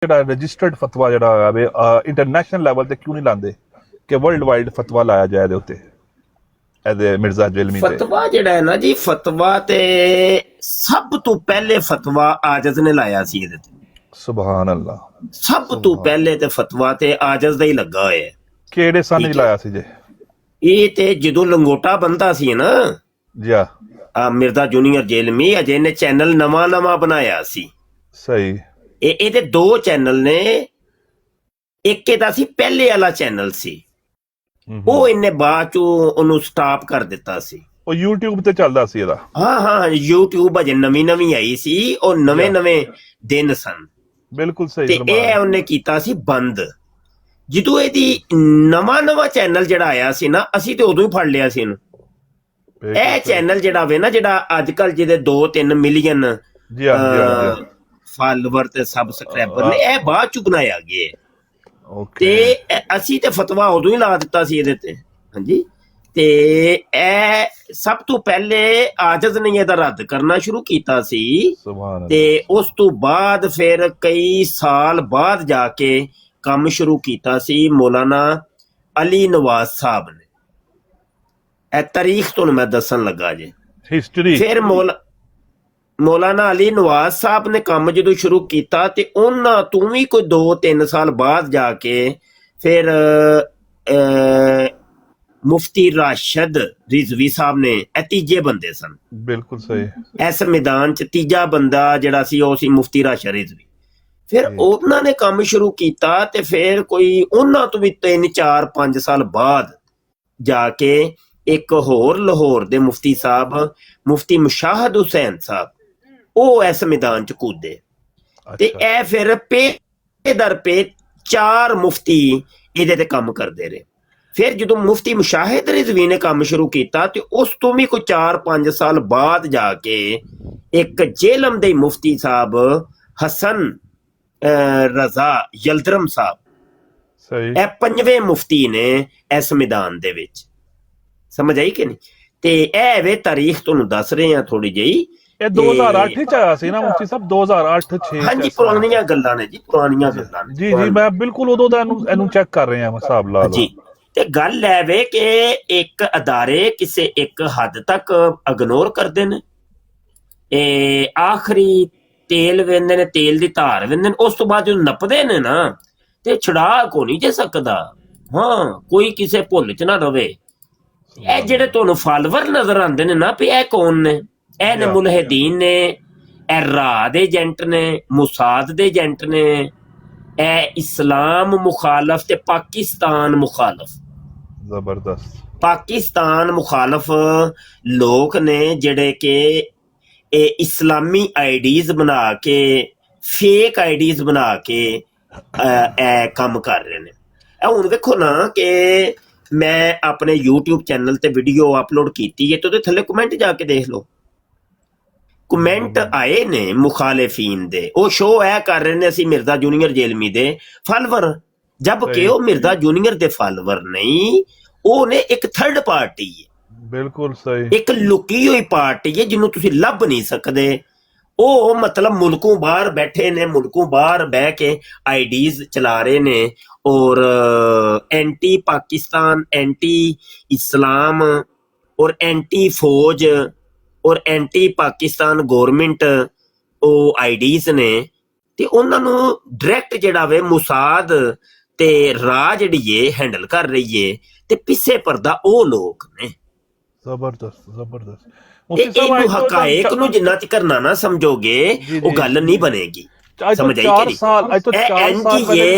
ਜਿਹੜਾ ਰਜਿਸਟਰਡ ਫਤਵਾ ਜਿਹੜਾ ਵੇ international level ਤੇ ਕਿਉਂ ਨਹੀਂ ਲਾਉਂਦੇ ਕਿ ਵਰਲਡ ਵਾਈਡ ਫਤਵਾ ਲਾਇਆ ਜਾਏ ਇਹਦੇ ਉੱਤੇ, ਇਹਦੇ ਮਿਰਜ਼ਾ ਜੇਲਮੀ ਤੇ? ਫਤਵਾ ਜਿਹੜਾ ਹੈ ਨਾ ਜੀ, ਫਤਵਾ ਤੇ ਸਭ ਤੋਂ ਪਹਿਲੇ ਫਤਵਾ ਆਜਜ਼ ਨੇ ਲਾਇਆ ਸੀ ਇਹਦੇ ਤੇ। ਸੁਭਾਨ ਅੱਲਾ। ਸਭ ਤੋਂ ਪਹਿਲੇ ਤੇ ਫਤਵਾ ਤੇ ਆਜਜ਼ ਦਾ ਹੀ ਲੱਗਾ ਹੋਇਆ। ਕਿਹੜੇ ਸੰਨ ਚ ਲਾਇਆ ਸੀ ਜੇ? ਇਹ ਤੇ ਜਦੋਂ ਲੰਗੋਟਾ ਬੰਦਾ ਸੀ ਨਾ ਜੀ, ਮਿਰਜ਼ਾ ਜੂਨੀਅਰ ਜੇਲਮੀ, ਅਜੇ ਨੇ ਚੈਨਲ ਨਵਾਂ ਬਣਾਇਆ ਸੀ। ਸਹੀ। ਇਹਦੇ ਦੋ ਚੈਨਲ ਨੇ। ਇੱਕ ਇਹਦਾ ਸੀ ਪਹਿਲੇ ਵਾਲਾ ਚੈਨਲ ਸੀ, ਉਹ ਇਹਨੇ ਬਾਅਦ ਚੋਂ ਉਹਨੂੰ ਸਟਾਪ ਕਰ ਦਿੱਤਾ ਸੀ। ਉਹ YouTube ਤੇ ਚੱਲਦਾ ਸੀ ਇਹਦਾ? ਹਾਂ, YouTube ਅਜੇ ਨਵੀਂ ਆਈ ਸੀ, ਉਹ ਨਵੇਂ ਦਿਨ ਸਨ। ਬਿਲਕੁਲ ਸਹੀ। ਤੇ ਇਹ ਉਹਨੇ ਕੀਤਾ ਸੀ ਬੰਦ। ਜਦੋਂ ਇਹਦੀ ਨਵਾਂ ਚੈਨਲ ਜਿਹੜਾ ਆਇਆ ਸੀ ਨਾ, ਅਸੀਂ ਤੇ ਉਦੋਂ ਹੀ ਫੜ ਲਿਆ ਸੀ ਇਹਨੂੰ। ਇਹ ਚੈਨਲ ਜਿਹੜਾ ਵੇ ਨਾ, ਜਿਹੜਾ ਅੱਜ ਕੱਲ ਜਿਹਦੇ 2-3 ਮਿਲੀਅਨ ਫਾਲੋਵਰ ਤੇ ਸਬਸਕ੍ਰਾਈਬਰ ਨੇ, ਇਹ ਬਾਅਦ ਚ ਬਣਾਇਆ ਗਿਆ। ਤੇ ਅਸੀਂ ਤੇ ਫਤਵਾ ਉਦੋਂ ਹੀ ਲਾ ਦਿੱਤਾ ਸੀ ਇਹਦੇ ਤੇ। ਹਾਂਜੀ। ਤੇ ਇਹ ਸਭ ਤੋਂ ਪਹਿਲੇ ਆਜਜ਼ ਨੇ ਇਹਦਾ ਰੱਦ ਕਰਨਾ ਸ਼ੁਰੂ ਕੀਤਾ ਸੀ, ਤੇ ਉਸ ਤੋਂ ਬਾਅਦ ਫਿਰ ਕਈ ਸਾਲ ਬਾਅਦ ਜਾ ਕੇ ਕੰਮ ਸ਼ੁਰੂ ਕੀਤਾ ਸੀ ਮੌਲਾਨਾ ਅਲੀ ਨਵਾਜ਼ ਸਾਹਿਬ ਨੇ। ਇਹ ਤਾਰੀਖ ਤੁਹਾਨੂੰ ਮੈਂ ਦੱਸਣ ਲੱਗਾ ਜੇ, ਹਿਸਟਰੀ। ਫਿਰ ਮੌਲਾਨਾ ਅਲੀ ਨਵਾਜ਼ ਸਾਹਿਬ ਨੇ ਕੰਮ ਜਦੋਂ ਸ਼ੁਰੂ ਕੀਤਾ, ਤੇ ਉਹਨਾਂ ਤੋਂ ਵੀ ਕੋਈ 2-3 ਸਾਲ ਬਾਅਦ ਜਾ ਕੇ ਫਿਰ ਮੁਫਤੀ ਰਾਸ਼ਦ ਰਿਜ਼ਵੀ ਸਾਹਿਬ ਨੇ, ਇਹ ਤੀਜੇ ਬੰਦੇ ਸਨ। ਬਿਲਕੁਲ ਸਹੀ। ਇਸ ਮੈਦਾਨ ਚ ਤੀਜਾ ਬੰਦਾ ਜਿਹੜਾ ਸੀ ਉਹ ਸੀ ਮੁਫਤੀ ਰਾਸ਼ਦ ਰਿਜ਼ਵੀ। ਫਿਰ ਉਹਨਾਂ ਨੇ ਕੰਮ ਸ਼ੁਰੂ ਕੀਤਾ, ਤੇ ਫਿਰ ਕੋਈ ਉਹਨਾਂ ਤੋਂ ਵੀ 3-4-5 ਸਾਲ ਬਾਅਦ ਜਾ ਕੇ ਇੱਕ ਹੋਰ ਲਾਹੌਰ ਦੇ ਮੁਫਤੀ ਸਾਹਿਬ, ਮੁਫਤੀ ਮੁਸ਼ਾਹਦ ਹੁਸੈਨ ਸਾਹਿਬ, ਉਹ ਇਸ ਮੈਦਾਨ ਚ ਕੂਦੇ। ਤੇ ਇਹ ਫਿਰ ਪੇ ਦਰ ਪੇ 4 ਮੁਫਤੀ ਇਹਦੇ ਤੇ ਕੰਮ ਕਰਦੇ ਰਹੇ। ਫਿਰ ਜਦੋਂ ਮੁਫਤੀ ਮੁਸ਼ਾਹਿਦ ਰਿਜ਼ਵੀ ਨੇ ਕੰਮ ਸ਼ੁਰੂ ਕੀਤਾ, ਤੇ ਉਸ ਤੋਂ ਵੀ ਕੋਈ 4-5 ਸਾਲ ਬਾਅਦ ਜਾ ਕੇ ਇੱਕ ਜੇਲਮ ਦੇ ਮੁਫਤੀ ਸਾਹਿਬ ਹਸਨ ਰਜ਼ਾ ਯਲਦਰਮ ਸਾਹਿਬ, ਇਹ 5ਵੇਂ ਮੁਫਤੀ ਨੇ ਇਸ ਮੈਦਾਨ ਦੇ ਵਿੱਚ। ਸਮਝ ਆਈ ਕਿ ਨਹੀਂ? ਤੇ ਇਹ ਵੇ ਤਾਰੀਖ ਤੁਹਾਨੂੰ ਦੱਸ ਰਹੇ ਆ ਥੋੜੀ ਜਿਹੀ। ਇਹ 2008 ਚ ਆਇਆ ਸੀ ਨਾ ਮੁਫਤੀ ਸਾਹਿਬ? 2008-6। ਹਾਂਜੀ, ਪੁਰਾਣੀਆਂ ਗੱਲਾਂ ਨੇ ਜੀ, ਪੁਰਾਣੀਆਂ ਗੱਲਾਂ ਨੇ। ਜੀ ਮੈਂ ਬਿਲਕੁਲ ਉਦੋਂ ਦਾ ਇਹਨੂੰ ਚੈੱਕ ਕਰ ਰਹੇ ਆ ਹਿਸਾਬ ਲਾ ਜੀ। ਤੇ ਗੱਲ ਹੈ ਵੇ ਕਿ ਇੱਕ ਅਦਾਰੇ ਕਿਸੇ ਇੱਕ ਹੱਦ ਤੱਕ ਇਗਨੋਰ ਕਰਦੇ ਨੇ। ਇਹ ਆਖਰੀ ਤੇਲ ਵੇਂਦੇ ਨੇ, ਤੇਲ ਦੀ ਧਾਰ ਵੇਂਦੇ ਨੇ, ਉਸ ਤੋਂ ਬਾਅਦ ਜਦੋਂ ਨੱਪਦੇ ਨੇ ਨਾ, ਤੇ ਛੁਡਾ ਕੋ ਨਹੀਂ ਜੇ ਸਕਦਾ। ਹਾਂ, ਕੋਈ ਕਿਸੇ ਭੁੱਲ ਚ ਨਾ ਰਵੇ। ਇਹ ਜਿਹੜੇ ਤੁਹਾਨੂੰ ਫਾਲੋਵਰ ਨਜ਼ਰ ਆਉਂਦੇ ਨੇ ਨਾ, ਵੀ ਇਹ ਕੌਣ ਨੇ? ਇਹ ਨੇ ਮੁਲਹਿਦੀਨ ਨੇ, ਇਹ ਰਾਹ ਦੇ ਏਜੰਟ ਨੇ, ਮੁਸਾਦ ਦੇ ਏਜੰਟ ਨੇ, ਇਹ ਇਸਲਾਮ ਮੁਖਾਲਫ ਤੇ ਪਾਕਿਸਤਾਨ ਮੁਖਾਲਫ, ਜ਼ਬਰਦਸਤ ਪਾਕਿਸਤਾਨ ਮੁਖਾਲਫ ਲੋਕ ਨੇ, ਜਿਹੜੇ ਕਿ ਇਹ ਇਸਲਾਮੀ ਆਈਡੀਜ਼ ਬਣਾ ਕੇ, ਫੇਕ ਆਈਡੀਜ਼ ਬਣਾ ਕੇ ਇਹ ਕੰਮ ਕਰ ਰਹੇ ਨੇ। ਇਹ ਹੁਣ ਵੇਖੋ ਨਾ ਕਿ ਮੈਂ ਆਪਣੇ YouTube ਚੈਨਲ ਤੇ ਵੀਡੀਓ ਅਪਲੋਡ ਕੀਤੀ ਹੈ, ਤੇ ਉਹਦੇ ਥੱਲੇ ਕਮੈਂਟ ਜਾ ਕੇ ਦੇਖ ਲਓ। ਕਮੈਂਟ ਆਏ ਨੇ ਮੁਖਾਲਿਫੀਨ ਦੇ, ਉਹ ਸ਼ੋਅ ਇਹ ਕਰ ਰਹੇ ਨੇ ਅਸੀਂ ਮਿਰਜ਼ਾ ਜੂਨੀਅਰ ਜੇਲਮੀ ਦੇ ਫਾਲੋਵਰ, ਜਦ ਕਿ ਉਹ ਮਿਰਜ਼ਾ ਜੂਨੀਅਰ ਦੇ ਫਾਲੋਵਰ ਨਹੀਂ, ਉਹ ਨੇ ਇੱਕ ਥਰਡ ਪਾਰਟੀ ਹੈ। ਬਿਲਕੁਲ ਸਹੀ। ਇੱਕ ਲੁਕੀ ਹੋਈ ਪਾਰਟੀ ਹੈ ਜਿਹਨੂੰ ਤੁਸੀਂ ਲੱਭ ਨਹੀਂ ਸਕਦੇ। ਉਹ ਮਤਲਬ ਮੁਲਕੋਂ ਬਾਹਰ ਬੈਠੇ ਨੇ, ਮੁਲਕੋਂ ਬਾਹਰ ਬਹਿ ਕੇ ਆਈਡੀਜ਼ ਚਲਾ ਰਹੇ ਨੇ, ਔਰ ਐਂਟੀ ਪਾਕਿਸਤਾਨ, ਐਂਟੀ ਇਸਲਾਮ, ਔਰ ਐਂਟੀ ਫੌਜ, ਔਰ ਐਂਟੀ ਪਾਕਿਸਤਾਨ ਗੌਰਮੈਂਟ ਉਹ ਆਈਡੀਜ਼ ਨੇ। ਤੇ ਉਹਨਾਂ ਨੂੰ ਡਾਇਰੈਕਟ ਜਿਹੜਾ ਵੇ ਮੁਸਾਦ ਤੇ ਰਾਹ ਜਿਹੜੀ ਏ ਹੈਂਡਲ ਕਰ ਰਹੀ ਏ, ਤੇ ਪਿੱਛੇ ਪਰਦਾ ਉਹ ਲੋਕ ਨੇ। ਜ਼ਬਰਦਸਤ। ਇਹਨੂੰ ਹਕਾਇਕ ਨੂੰ ਜਿੰਨਾ ਚਿਰ ਨਾ ਨਾ ਸਮਝੋਗੇ, ਉਹ ਗੱਲ ਨਹੀਂ ਬਣੇਗੀ। ਸਮਝ ਆਈ ਕਿ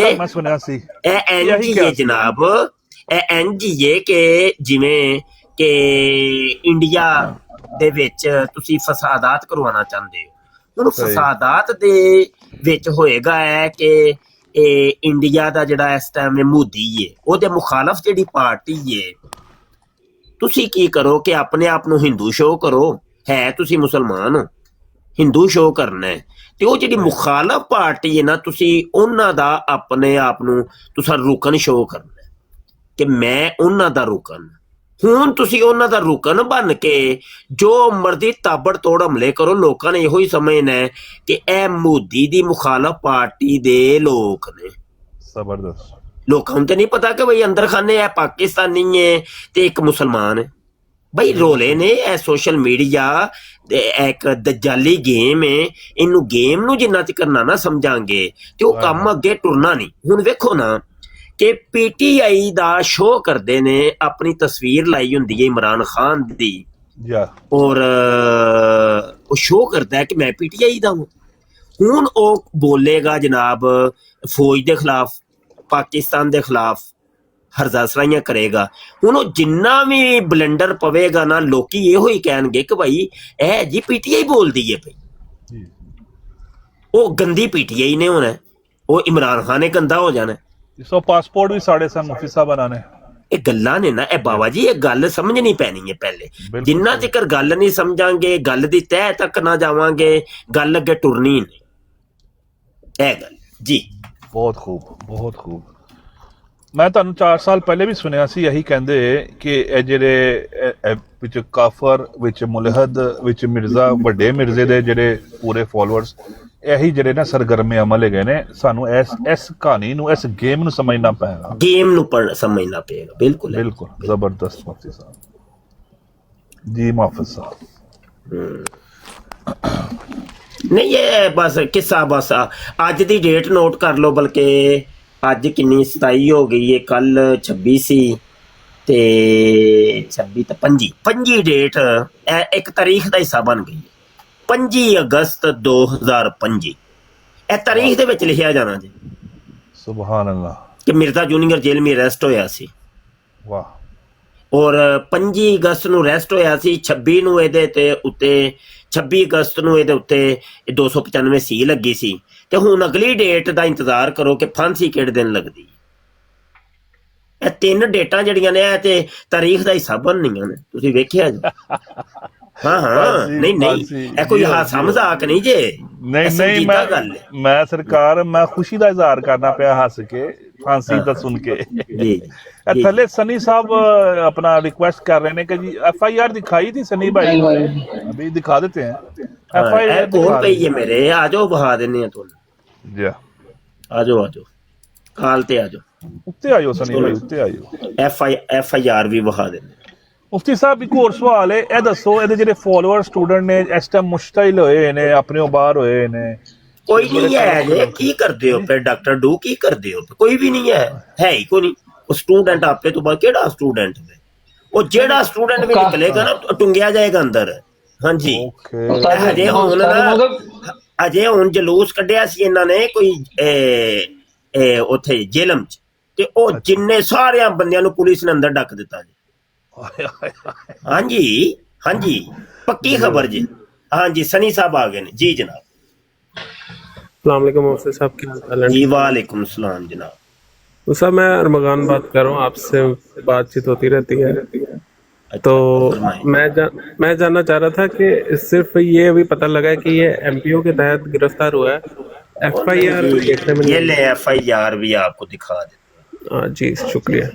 ਨਹੀਂ? ਜਨਾਬ, ਇਹ ਐਨਜੀਏ ਕਿ ਜਿਵੇਂ ਕਿ ਇੰਡੀਆ ਦੇ ਵਿੱਚ ਤੁਸੀਂ ਫਸਾਦਾਤ ਕਰਵਾਉਣਾ ਚਾਹੁੰਦੇ ਹੋ। ਹੁਣ ਫਸਾਦਾਤ ਦੇ ਵਿੱਚ ਹੋਏਗਾ ਹੈ ਕਿ ਇਹ ਇੰਡੀਆ ਦਾ ਜਿਹੜਾ ਇਸ ਟਾਈਮ ਮੋਦੀ ਏ, ਉਹਦੇ ਮੁਖਾਲਫ ਜਿਹੜੀ ਪਾਰਟੀ ਏ, ਤੁਸੀਂ ਕੀ ਕਰੋ ਕਿ ਆਪਣੇ ਆਪ ਨੂੰ ਹਿੰਦੂ ਸ਼ੋਅ ਕਰੋ। ਹੈ ਤੁਸੀਂ ਮੁਸਲਮਾਨ ਹੋ, ਹਿੰਦੂ ਸ਼ੋਅ ਕਰਨਾ ਹੈ, ਤੇ ਉਹ ਜਿਹੜੀ ਮੁਖਾਲਫ ਪਾਰਟੀ ਹੈ ਨਾ, ਤੁਸੀਂ ਉਹਨਾਂ ਦਾ ਆਪਣੇ ਆਪ ਨੂੰ ਤੁਸੀਂ ਰੁਕਨ ਸ਼ੋਅ ਕਰਨਾ ਕਿ ਮੈਂ ਉਹਨਾਂ ਦਾ ਰੁਕਨ। ਹੁਣ ਤੁਸੀਂ ਉਹਨਾਂ ਦਾ ਰੁਕਨ ਬਣ ਕੇ ਜੋ ਮਰਜ਼ੀ ਤਾਬੜਤੋੜ ਹਮਲੇ ਕਰੋ, ਲੋਕਾਂ ਨੇ ਇਹੋ ਹੀ ਸਮਝਣਾ ਹੈ ਕਿ ਇਹ ਮੋਦੀ ਦੀ ਮੁਖਾਲਫ ਪਾਰਟੀ ਦੇ ਲੋਕ ਨੇ। ਜ਼ਬਰਦਸਤ। ਲੋਕਾਂ ਨੂੰ ਤੇ ਨਹੀਂ ਪਤਾ ਕਿ ਬਈ ਅੰਦਰ ਖਾਨੇ ਹੈ ਪਾਕਿਸਤਾਨੀ ਹੈ ਤੇ ਇੱਕ ਮੁਸਲਮਾਨ ਹੈ। ਬਈ ਰੋਲੇ ਨੇ ਇਹ ਸੋਸ਼ਲ ਮੀਡੀਆ ਇੱਕ ਦਜਾਲੀ ਗੇਮ ਹੈ। ਇਹਨੂੰ ਗੇਮ ਨੂੰ ਜਿੰਨਾ ਚਿਰ ਨਾ ਸਮਝਾਂਗੇ ਤੇ ਉਹ ਕੰਮ ਅੱਗੇ ਟੁਰਨਾ ਨਹੀਂ। ਹੁਣ ਵੇਖੋ ਨਾ ਕਿ ਪੀਟੀਆਈ ਦਾ ਸ਼ੋਅ ਕਰਦੇ ਨੇ, ਆਪਣੀ ਤਸਵੀਰ ਲਾਈ ਹੁੰਦੀ ਹੈ ਇਮਰਾਨ ਖਾਨ ਦੀ, ਔਰ ਉਹ ਸ਼ੋਅ ਕਰਦਾ ਹੈ ਕਿ ਮੈਂ ਪੀਟੀਆਈ ਦਾ ਹਾਂ। ਹੁਣ ਉਹ ਬੋਲੇਗਾ ਜਨਾਬ ਫੌਜ ਦੇ ਖਿਲਾਫ, ਪਾਕਿਸਤਾਨ ਦੇ ਖਿਲਾਫ ਹਰਜ਼ਾਸਰਾਈਆਂ ਕਰੇਗਾ। ਹੁਣ ਉਹ ਜਿੰਨਾ ਵੀ ਬਲੰਡਰ ਪਵੇਗਾ ਨਾ, ਲੋਕੀ ਇਹੋ ਹੀ ਕਹਿਣਗੇ ਕਿ ਭਾਈ ਇਹ ਜੀ ਪੀਟੀਆਈ ਬੋਲਦੀ ਹੈ ਭਾਈ। ਉਹ ਗੰਦੀ ਪੀਟੀਆਈ ਨੇ ਹੋਣਾ, ਉਹ ਇਮਰਾਨ ਖਾਨ ਨੇ ਗੰਦਾ ਹੋ ਜਾਣਾ। ਸੋ ਪਾਸਪੋਰਟ ਵੀ ਸਾਡੇ ਸਾਹ ਮੁਫਤੀ ਸਾਹਿਬ ਨੇ। ਇਹ ਗੱਲਾਂ ਨੇ ਨਾ, ਇਹ ਬਾਬਾ ਜੀ ਇਹ ਗੱਲ ਸਮਝਣੀ ਪੈਣੀ ਹੈ ਪਹਿਲੇ। ਜਿੰਨਾ ਚਿਰ ਗੱਲ ਨਹੀਂ ਸਮਝਾਂਗੇ, ਗੱਲ ਦੀ ਤਹਿ ਤੱਕ ਨਾ ਜਾਵਾਂਗੇ, ਗੱਲ ਅੱਗੇ ਟੁਰਨੀ ਨਹੀਂ। ਇਹ ਗੱਲ ਜੀ ਬਹੁਤ ਖੂਬ, ਬਹੁਤ ਖੂਬ। ਮੈਂ ਤੁਹਾਨੂੰ 4 ਸਾਲ ਪਹਿਲੇ ਵੀ ਸੁਣਿਆ ਸੀ ਇਹੀ ਕਹਿੰਦੇ ਕਿ ਇਹ ਜਿਹੜੇ ਵਿੱਚ ਕਾਫਰ, ਵਿੱਚ ਮੁਲਹਦ, ਵਿੱਚ ਮਿਰਜ਼ਾ, ਵੱਡੇ ਮਿਰਜ਼ੇ ਦੇ ਜਿਹੜੇ ਪੂਰੇ ਫੋਲੋਅਰਸ, ਇਹੀ ਜਿਹੜੇ ਨਾ ਸਰਗਰਮੇ ਅਮਲ ਹੈਗੇ ਨੇ। ਸਾਨੂੰ ਇਸ ਕਹਾਣੀ ਨੂੰ, ਇਸ ਗੇਮ ਨੂੰ ਸਮਝਣਾ ਪਏਗਾ, ਗੇਮ ਨੂੰ ਸਮਝਣਾ ਪਏਗਾ। ਬਿਲਕੁਲ ਬਿਲਕੁਲ ਜ਼ਬਰਦਸਤ ਮੁਫਤੀ ਸਾਹਿਬ ਜੀ, ਮੁਹੱਫਿਜ਼ ਸਾਹਿਬ। ਨਹੀਂ ਇਹ ਬਸ ਕਿੱਸਾ ਬਸ ਅੱਜ ਦੀ ਡੇਟ ਨੋਟ ਕਰ ਲਓ, ਬਲਕਿ ਅੱਜ ਕਿੰਨੀ 27 ਹੋ ਗਈ ਹੈ, ਕੱਲ 26 ਸੀ ਤੇ 26 ਤੇ 25 ਡੇਟ ਇੱਕ ਤਾਰੀਖ ਦਾ ਹਿੱਸਾ ਬਣ ਗਈ। 25 ਅਗਸਤ 2025 ਇਹ ਤਾਰੀਖ ਦੇ ਵਿੱਚ ਲਿਖਿਆ ਜਾਣਾ ਜੀ। ਸੁਭਾਨ ਅੱਲਾਹ। ਕਿ ਮਿਰਜ਼ਾ ਜੂਨੀਅਰ ਜੇਲ੍ਹ ਵਿੱਚ ਅਰੈਸਟ ਹੋਇਆ ਸੀ। ਵਾਹ। ਔਰ 25 ਅਗਸਤ ਨੂੰ ਅਰੈਸਟ ਹੋਇਆ ਸੀ। 26 ਨੂੰ ਇਹਦੇ ਤੇ ਉੱਤੇ 26 ਅਗਸਤ ਨੂੰ ਇਹਦੇ ਉੱਤੇ 295 ਸੀ ਲੱਗੀ ਸੀ। ਤੇ ਹੁਣ ਅਗਲੀ ਡੇਟ ਦਾ ਇੰਤਜ਼ਾਰ ਕਰੋ ਕਿ ਫਾਂਸੀ ਕਿਹੜੇ ਦਿਨ ਲੱਗਦੀ। ਇਹ 3 ਡੇਟਾਂ ਜਿਹੜੀਆਂ ਨੇ ਇਹ ਤੇ ਤਾਰੀਖ ਦਾ ਹਿੱਸਾ ਬਣਨੀਆਂ ਨੇ, ਤੁਸੀਂ ਵੇਖਿਆ ਜੀ। ਹਾਂ ਨਹੀਂ ਇਹ ਕੋਈ ਹਾਸਾ ਮਜ਼ਾਕ ਨਹੀਂ ਜੇ। ਨਹੀਂ ਮੈਂ ਸਰਕਾਰ, ਮੈਂ ਖੁਸ਼ੀ ਦਾ ਇਜ਼ਹਾਰ ਕਰਨਾ ਪਿਆ ਹੱਸ ਕੇ ਫਾਂਸੀ ਦਾ ਸੁਣ ਕੇ। ਥੱਲੇ सनी साहब अपना रिक्वेस्ट कर रहे हैं कि जी FIR दिखाई थी सनी भाई, अभी दिखा देते हैं। FIR कौन पे ये मेरे आ जाओ, बहा देने हैं तुम जी। आ जाओ काल ते आ जाओ, उत्ते आयो सनी भाई, उत्ते आयो। FIR भी बहा देने। मुफ्ती साहब एक और सवाल है, ਇਹ ਦੱਸੋ ਇਹਦੇ ਜਿਹੜੇ ਫੋਲੋਅਰ ਸਟੂਡੈਂਟ ਨੇ ਇਸ ਟਾਈਮ ਮੁਸ਼ਤਇਲ ਹੋਏ ਨੇ, ਆਪਣੇ ਬਾਹਰ ਹੋਏ ਨੇ, ਕੋਈ ਨਹੀਂ ਹੈ ਜੇ ਕੀ ਕਰਦੇ ਹੋ ਫਿਰ ਡਾਕਟਰ ਡੂ, ਕੀ ਕਰਦੇ ਹੋ? ਕੋਈ ਵੀ ਨਹੀਂ ਹੈ ਹੀ ਕੋਈ ਨਹੀਂ। ਉਹ ਸਟੂਡੈਂਟ ਆਪੇ ਤੋਂ ਬਾਅਦ ਕਿਹੜਾ ਸਟੂਡੈਂਟ ਹੈ? ਉਹ ਜਿਹੜਾ ਸਟੂਡੈਂਟ ਵੀ ਨਿਕਲੇਗਾ ਨਾ ਟੁੰਗਿਆ ਜਾਏਗਾ ਅੰਦਰ। ਹਾਂਜੀ ਅਜੇ ਹੁਣ ਜਲੂਸ ਕੱਢਿਆ ਸੀ ਇਹਨਾਂ ਨੇ ਕੋਈ ਉੱਥੇ ਜੇਲਮ ਚ, ਤੇ ਉਹ ਜਿੰਨੇ ਸਾਰਿਆਂ ਬੰਦਿਆਂ ਨੂੰ ਪੁਲਿਸ ਨੇ ਅੰਦਰ ਡੱਕ ਦਿੱਤਾ ਜੀ। ਹਾਂਜੀ ਪੱਕੀ ਖਬਰ ਜੀ। ਹਾਂਜੀ सनी साहब आ गए जी जनाब। अस्सलाम वालेकुम मुफ्ती साहब, क्या हाल है? जी वालेकुम सलाम जनाब। तो साहब मैं अरमगान बात कर रहा हूँ, आपसे बातचीत होती रहती है। तो मैं जानना चाह रहा था कि सिर्फ ये अभी पता लगा है कि ये MPO के तहत गिरफ्तार हुआ है। FIR देखने में ये ले FIR भी आपको दिखा दे। हाँ जी शुक्रिया।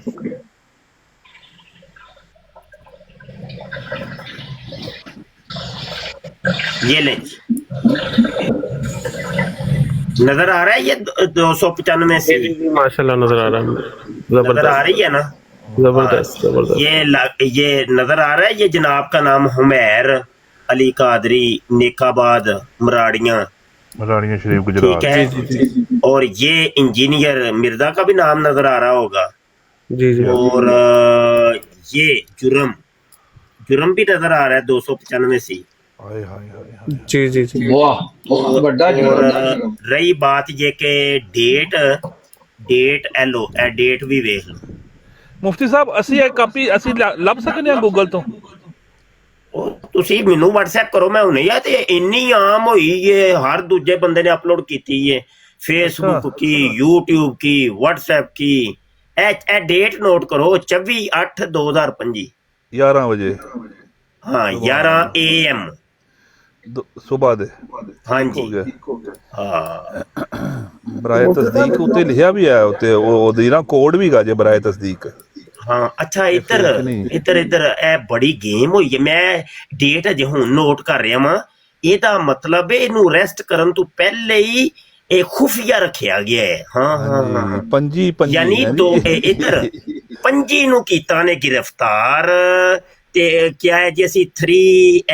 ये ले नजर आ रहा है ये 295 से माशाल्लाह नजर आ रहा है, नजर आ रही है ना? जबरदस्त। ये नजर आ रहा है। ये जनाब का नाम हुमैर अली कादरी, नेकाबाद मराड़ियाँ शरीफ गुजरात, ठीक है। और ये इंजीनियर मिर्जा का भी नाम नजर आ रहा होगा जी। और ये जुर्म भी नजर आ रहा है 295 सी। जी वाह बहुत बड़ा। और रही बात ये कि डेट एलो ए डेट भी वेख लो ਮੁਫਤੀ ਸਾਹਿਬ। ਅਸੀਂ ਇਹ ਕਾਪੀ ਅਸੀਂ ਲੱਭ ਸਕਦੇ ਹਾਂ ਗੂਗਲ ਤੋਂ? ਤੁਸੀਂ ਮੈਨੂੰ WhatsApp ਕਰੋ, ਮੈਂ ਹੁਣੇ ਆ। ਤੇ ਇੰਨੀ ਆਮ ਹੋਈ ਇਹ, ਹਰ ਦੂਜੇ ਬੰਦੇ ਨੇ ਅਪਲੋਡ ਕੀਤੀ ਹੈ, Facebook की, YouTube की, WhatsApp की। ਇਹ ਡੇਟ ਨੋਟ ਕਰੋ 24/8/2025 11 ਵਜੇ। ਹਾਂ 11 AM ਸੁਬਾਹ ਦੇ। ਹਾਂਜੀ ਹਾਂ ਬਰਾਏ ਤਸਦੀਕ ਉੱਤੇ ਲਿਖਿਆ ਵੀ ਹੈ, ਉੱਤੇ ਉਹਦੀ ਨਾ ਕੋਡ ਵੀ ਗਾ ਜੇ ਬਰਾਏ ਤਸਦੀਕ। ਹਾਂ ਅੱਛਾ ਇੱਧਰ fake ਨਹੀਂ। ਇੱਧਰ ਇਹ ਬੜੀ ਗੇਮ ਹੋਈ ਹੈ। ਮੈਂ ਡੇਟ ਅਜੇ ਹੁਣ ਨੋਟ ਕਰ ਰਿਹਾ ਵਾਂ। ਇਹਦਾ ਮਤਲਬ ਇਹਨੂੰ ਅਰੈਸਟ ਕਰਨ ਤੋਂ ਪਹਿਲੇ ਹੀ ਇਹ ਖੁਫੀਆ ਰੱਖਿਆ ਗਿਆ ਹੈ। ਹਾਂ ਹਾਂ ਹਾਂ ਪੰਜੀ ਯਾਨੀ ਦੋ ਇੱਧਰ ਪੰਜੀ ਨੂੰ ਕੀਤਾ ਨੇ ਗ੍ਰਿਫਤਾਰ ਤੇ ਕਿਹਾ ਹੈ ਜੀ ਅਸੀਂ 3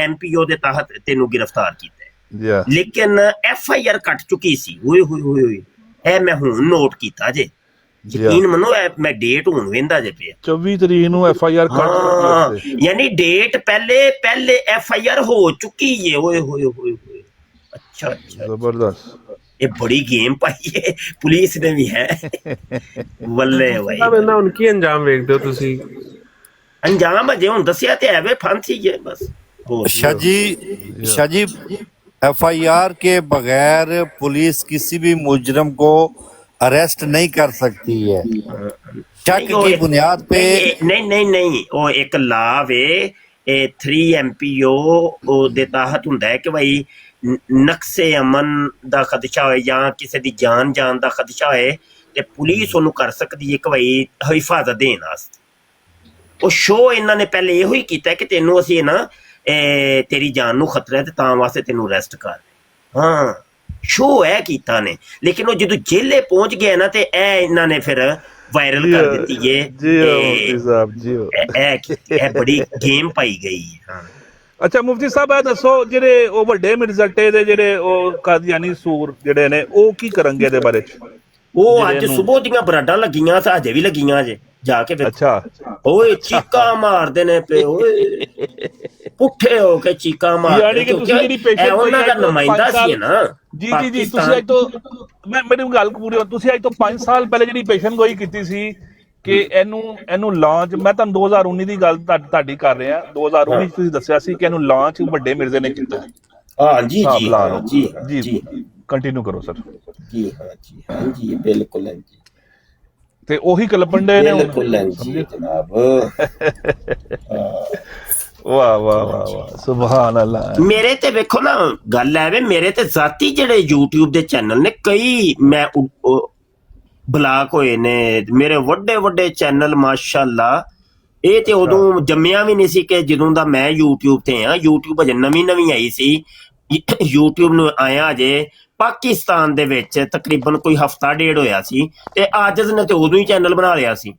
MPO ਦੇ ਤਹਿਤ ਤੈਨੂੰ ਗ੍ਰਿਫਤਾਰ ਕੀਤਾ ਹੈ। ਲੇਕਿਨ FIR ਕੱਟ ਚੁੱਕੀ ਸੀ। ਓਏ ਹੋਏ ਹੋਏ ਹੋਏ ਇਹ ਮੈਂ ਹੁਣ ਨੋਟ ਕੀਤਾ ਜੇ। ਯਕੀਨ ਮੰਨੋ ਮੈਂ ਡੇਟ ਹੁਣ ਵੇਂਦਾ ਜੇ ਪਿਆ 24 ਤਰੀਕ ਨੂੰ FIR ਕੱਟ ਯਾਨੀ ਡੇਟ ਪਹਿਲੇ FIR ਹੋ ਚੁੱਕੀ ਏ। ਓਏ ਹੋਏ ਹੋਏ ਹੋਏ ਅੱਛਾ ਅੱਛਾ ਜ਼ਬਰਦਸਤ। ਇਹ ਬੜੀ ਗੇਮ ਪਾਈ ਹੈ ਪੁਲਿਸ ਨੇ ਵੀ ਹੈ ਬੱਲੇ ਭਾਈ। उनकी अंजाम वेखदे हो तुसी ਅੰਜਾਮ ਅਜੇ ਹੁਣ ਦੱਸਿਆ ਤੇ ਐਵੇਂ ਫਾਂਸੀ ਜੇ ਬਸ। शाह जी FIR के बगैर पुलिस किसी भी मुजरम को अरेस्ट नहीं कर सकती है। शक की बुनियाद पे नहीं ਉਹ ਇੱਕ ਲਾ ਵੇ ਇਹ 3 MPO ਦੇ ਤਹਿਤ ਹੁੰਦਾ ਹੈ ਕਿ ਭਾਈ ਨਕਸੇ ਅਮਨ ਦਾ ਖਦਸ਼ਾ ਹੋਏ ਜਾਂ ਕਿਸੇ ਦੀ ਜਾਨ ਦਾ ਖਦਸ਼ਾ ਹੋਏ ਤੇ ਪੁਲਿਸ ਉਹਨੂੰ ਕਰ ਸਕਦੀ ਹੈ ਕਿ ਭਾਈ ਹਿਫਾਜ਼ਤ ਦੇਣ ਵਾਸਤੇ। ਉਹ ਸ਼ੋਅ ਇਹਨਾਂ ਨੇ ਪਹਿਲੇ ਇਹੋ ਹੀ ਕੀਤਾ ਕਿ ਤੈਨੂੰ ਅਸੀਂ ਨਾ ਤੇਰੀ ਜਾਨ ਨੂੰ ਖਤਰਾ ਹੈ ਤੇ ਤਾਂ ਵਾਸਤੇ ਤੈਨੂੰ ਅਰੈਸਟ ਕਰ ਹਾਂ ਸ਼ੋਅ ਹੈ ਕੀਤਾ ਨੇ। ਲੇਕਿਨ ਉਹ ਜਦੋਂ ਜੇਲੇ ਪਹੁੰਚ ਗਿਆ ਨਾ ਤੇ ਇਹ ਇਹਨਾਂ ਨੇ ਫਿਰ ਵਾਇਰਲ ਕਰ ਦਿੱਤੀ ਏ। ਇਹ ਬੜੀ ਗੇਮ ਪਾਈ ਗਈ ਹੈ। ਅੱਛਾ ਮੁਫਤੀ ਸਾਹਿਬ ਇਹ ਦੱਸੋ ਜਿਹੜੇ ਉਹ ਵੱਡੇ ਮਿਰਜ਼ੱਟੇ ਦੇ ਜਿਹੜੇ ਉਹ ਕਾਦੀਆਨੀ ਸੂਰ ਜਿਹੜੇ ਨੇ ਉਹ ਕੀ ਕਰਨਗੇ ਇਹਦੇ ਬਾਰੇ ਚ? ਉਹ ਅੱਜ ਸਵੇਰ ਦੀਆਂ ਬਰਾਡਾਂ ਲੱਗੀਆਂ ਤਾਂ ਅਜੇ ਵੀ ਲੱਗੀਆਂ ਜੇ ਜਾ ਕੇ ਅੱਛਾ ਓਏ ਚੀਕਾਂ ਮਾਰਦੇ ਨੇ ਪਏ ਓਏ ਪੁੱਠੇ ਹੋ ਕੇ ਚੀਕਾਂ ਮਾਰਦੇ। ਯਾਨੀ ਕਿ ਤੁਸੀਂ ਜਿਹੜੀ ਪੇਸ਼ੈਂਟ ਉਹਨਾਂ ਦਾ ਨੁਮਾਇੰਦਾ ਸੀ ਨਾ ਜੀ ਤੁਸੀਂ ਅੱਜ ਤੋਂ ਮੇਰੀ ਗੱਲ ਪੂਰੀ ਹੋ ਤੁਸੀਂ ਅੱਜ ਤੋਂ 5 ਸਾਲ ਪਹਿਲੇ ਜਿਹੜੀ ਪੇਸ਼ੈਂਟ ਗੋਈ ਕੀਤੀ ਸੀ ਕਿ ਇਹਨੂੰ ਲਾਂਚ ਮੈਂ ਤੁਹਾਨੂੰ 2019 ਦੀ ਗੱਲ ਤੁਹਾਡੀ ਕਰ ਰਿਹਾ 2019 ਚ ਤੁਸੀਂ ਦੱਸਿਆ ਸੀ ਕਿ ਇਹਨੂੰ ਲਾਂਚ ਵੱਡੇ ਮਿਰਜ਼ੇ ਨੇ ਕੀਤਾ। ਹਾਂ ਜੀ ਜੀ ਕੰਟੀਨਿਊ ਕਰੋ ਸਰ। ਜੀ ਹਾਂ ਜੀ ਬਿਲਕੁਲ ਹੈ ਜੀ ਤੇ ਉਹੀ ਕਲਪੰਡੇ ਨੇ ਬਿਲਕੁਲ ਹੈ ਜੀ ਜਨਾਬ। ਵਾਹ ਵਾਹ ਵਾਹ ਵਾਹ ਸੁਭਾਨ ਅੱਲਾ। ਮੇਰੇ ਤੇ ਵੇਖੋ ਨਾ ਗੱਲ ਐਵੇਂ ਮੇਰੇ ਤੇ ਜ਼ਾਤੀ ਜਿਹੜੇ YouTube ਦੇ ਚੈਨਲ ਨੇ ਕਈ ਮੈਂ ਬਲਾਕ ਹੋਏ ਨੇ ਮੇਰੇ ਵੱਡੇ ਚੈਨਲ ਮਾਸ਼ਾਅੱਲਾ। ਇਹ ਤੇ ਉਦੋਂ ਜੰਮਿਆ ਵੀ ਨਹੀਂ ਸੀ ਕਿ ਜਦੋਂ ਦਾ ਮੈਂ YouTube ਤੇ ਆ। YouTube ਅਜੇ ਨਵੀਂ ਆਈ ਸੀ। YouTube ਨੂੰ ਆਇਆ ਅਜੇ ਪਾਕਿਸਤਾਨ ਦੇ ਵਿੱਚ ਤਕਰੀਬਨ ਕੋਈ ਹਫਤਾ ਡੇਢ ਹੋਇਆ ਸੀ ਤੇ ਆਜਜ਼ ਨੇ ਤੇ ਉਦੋਂ ਹੀ ਚੈਨਲ ਬਣਾ ਲਿਆ ਸੀ।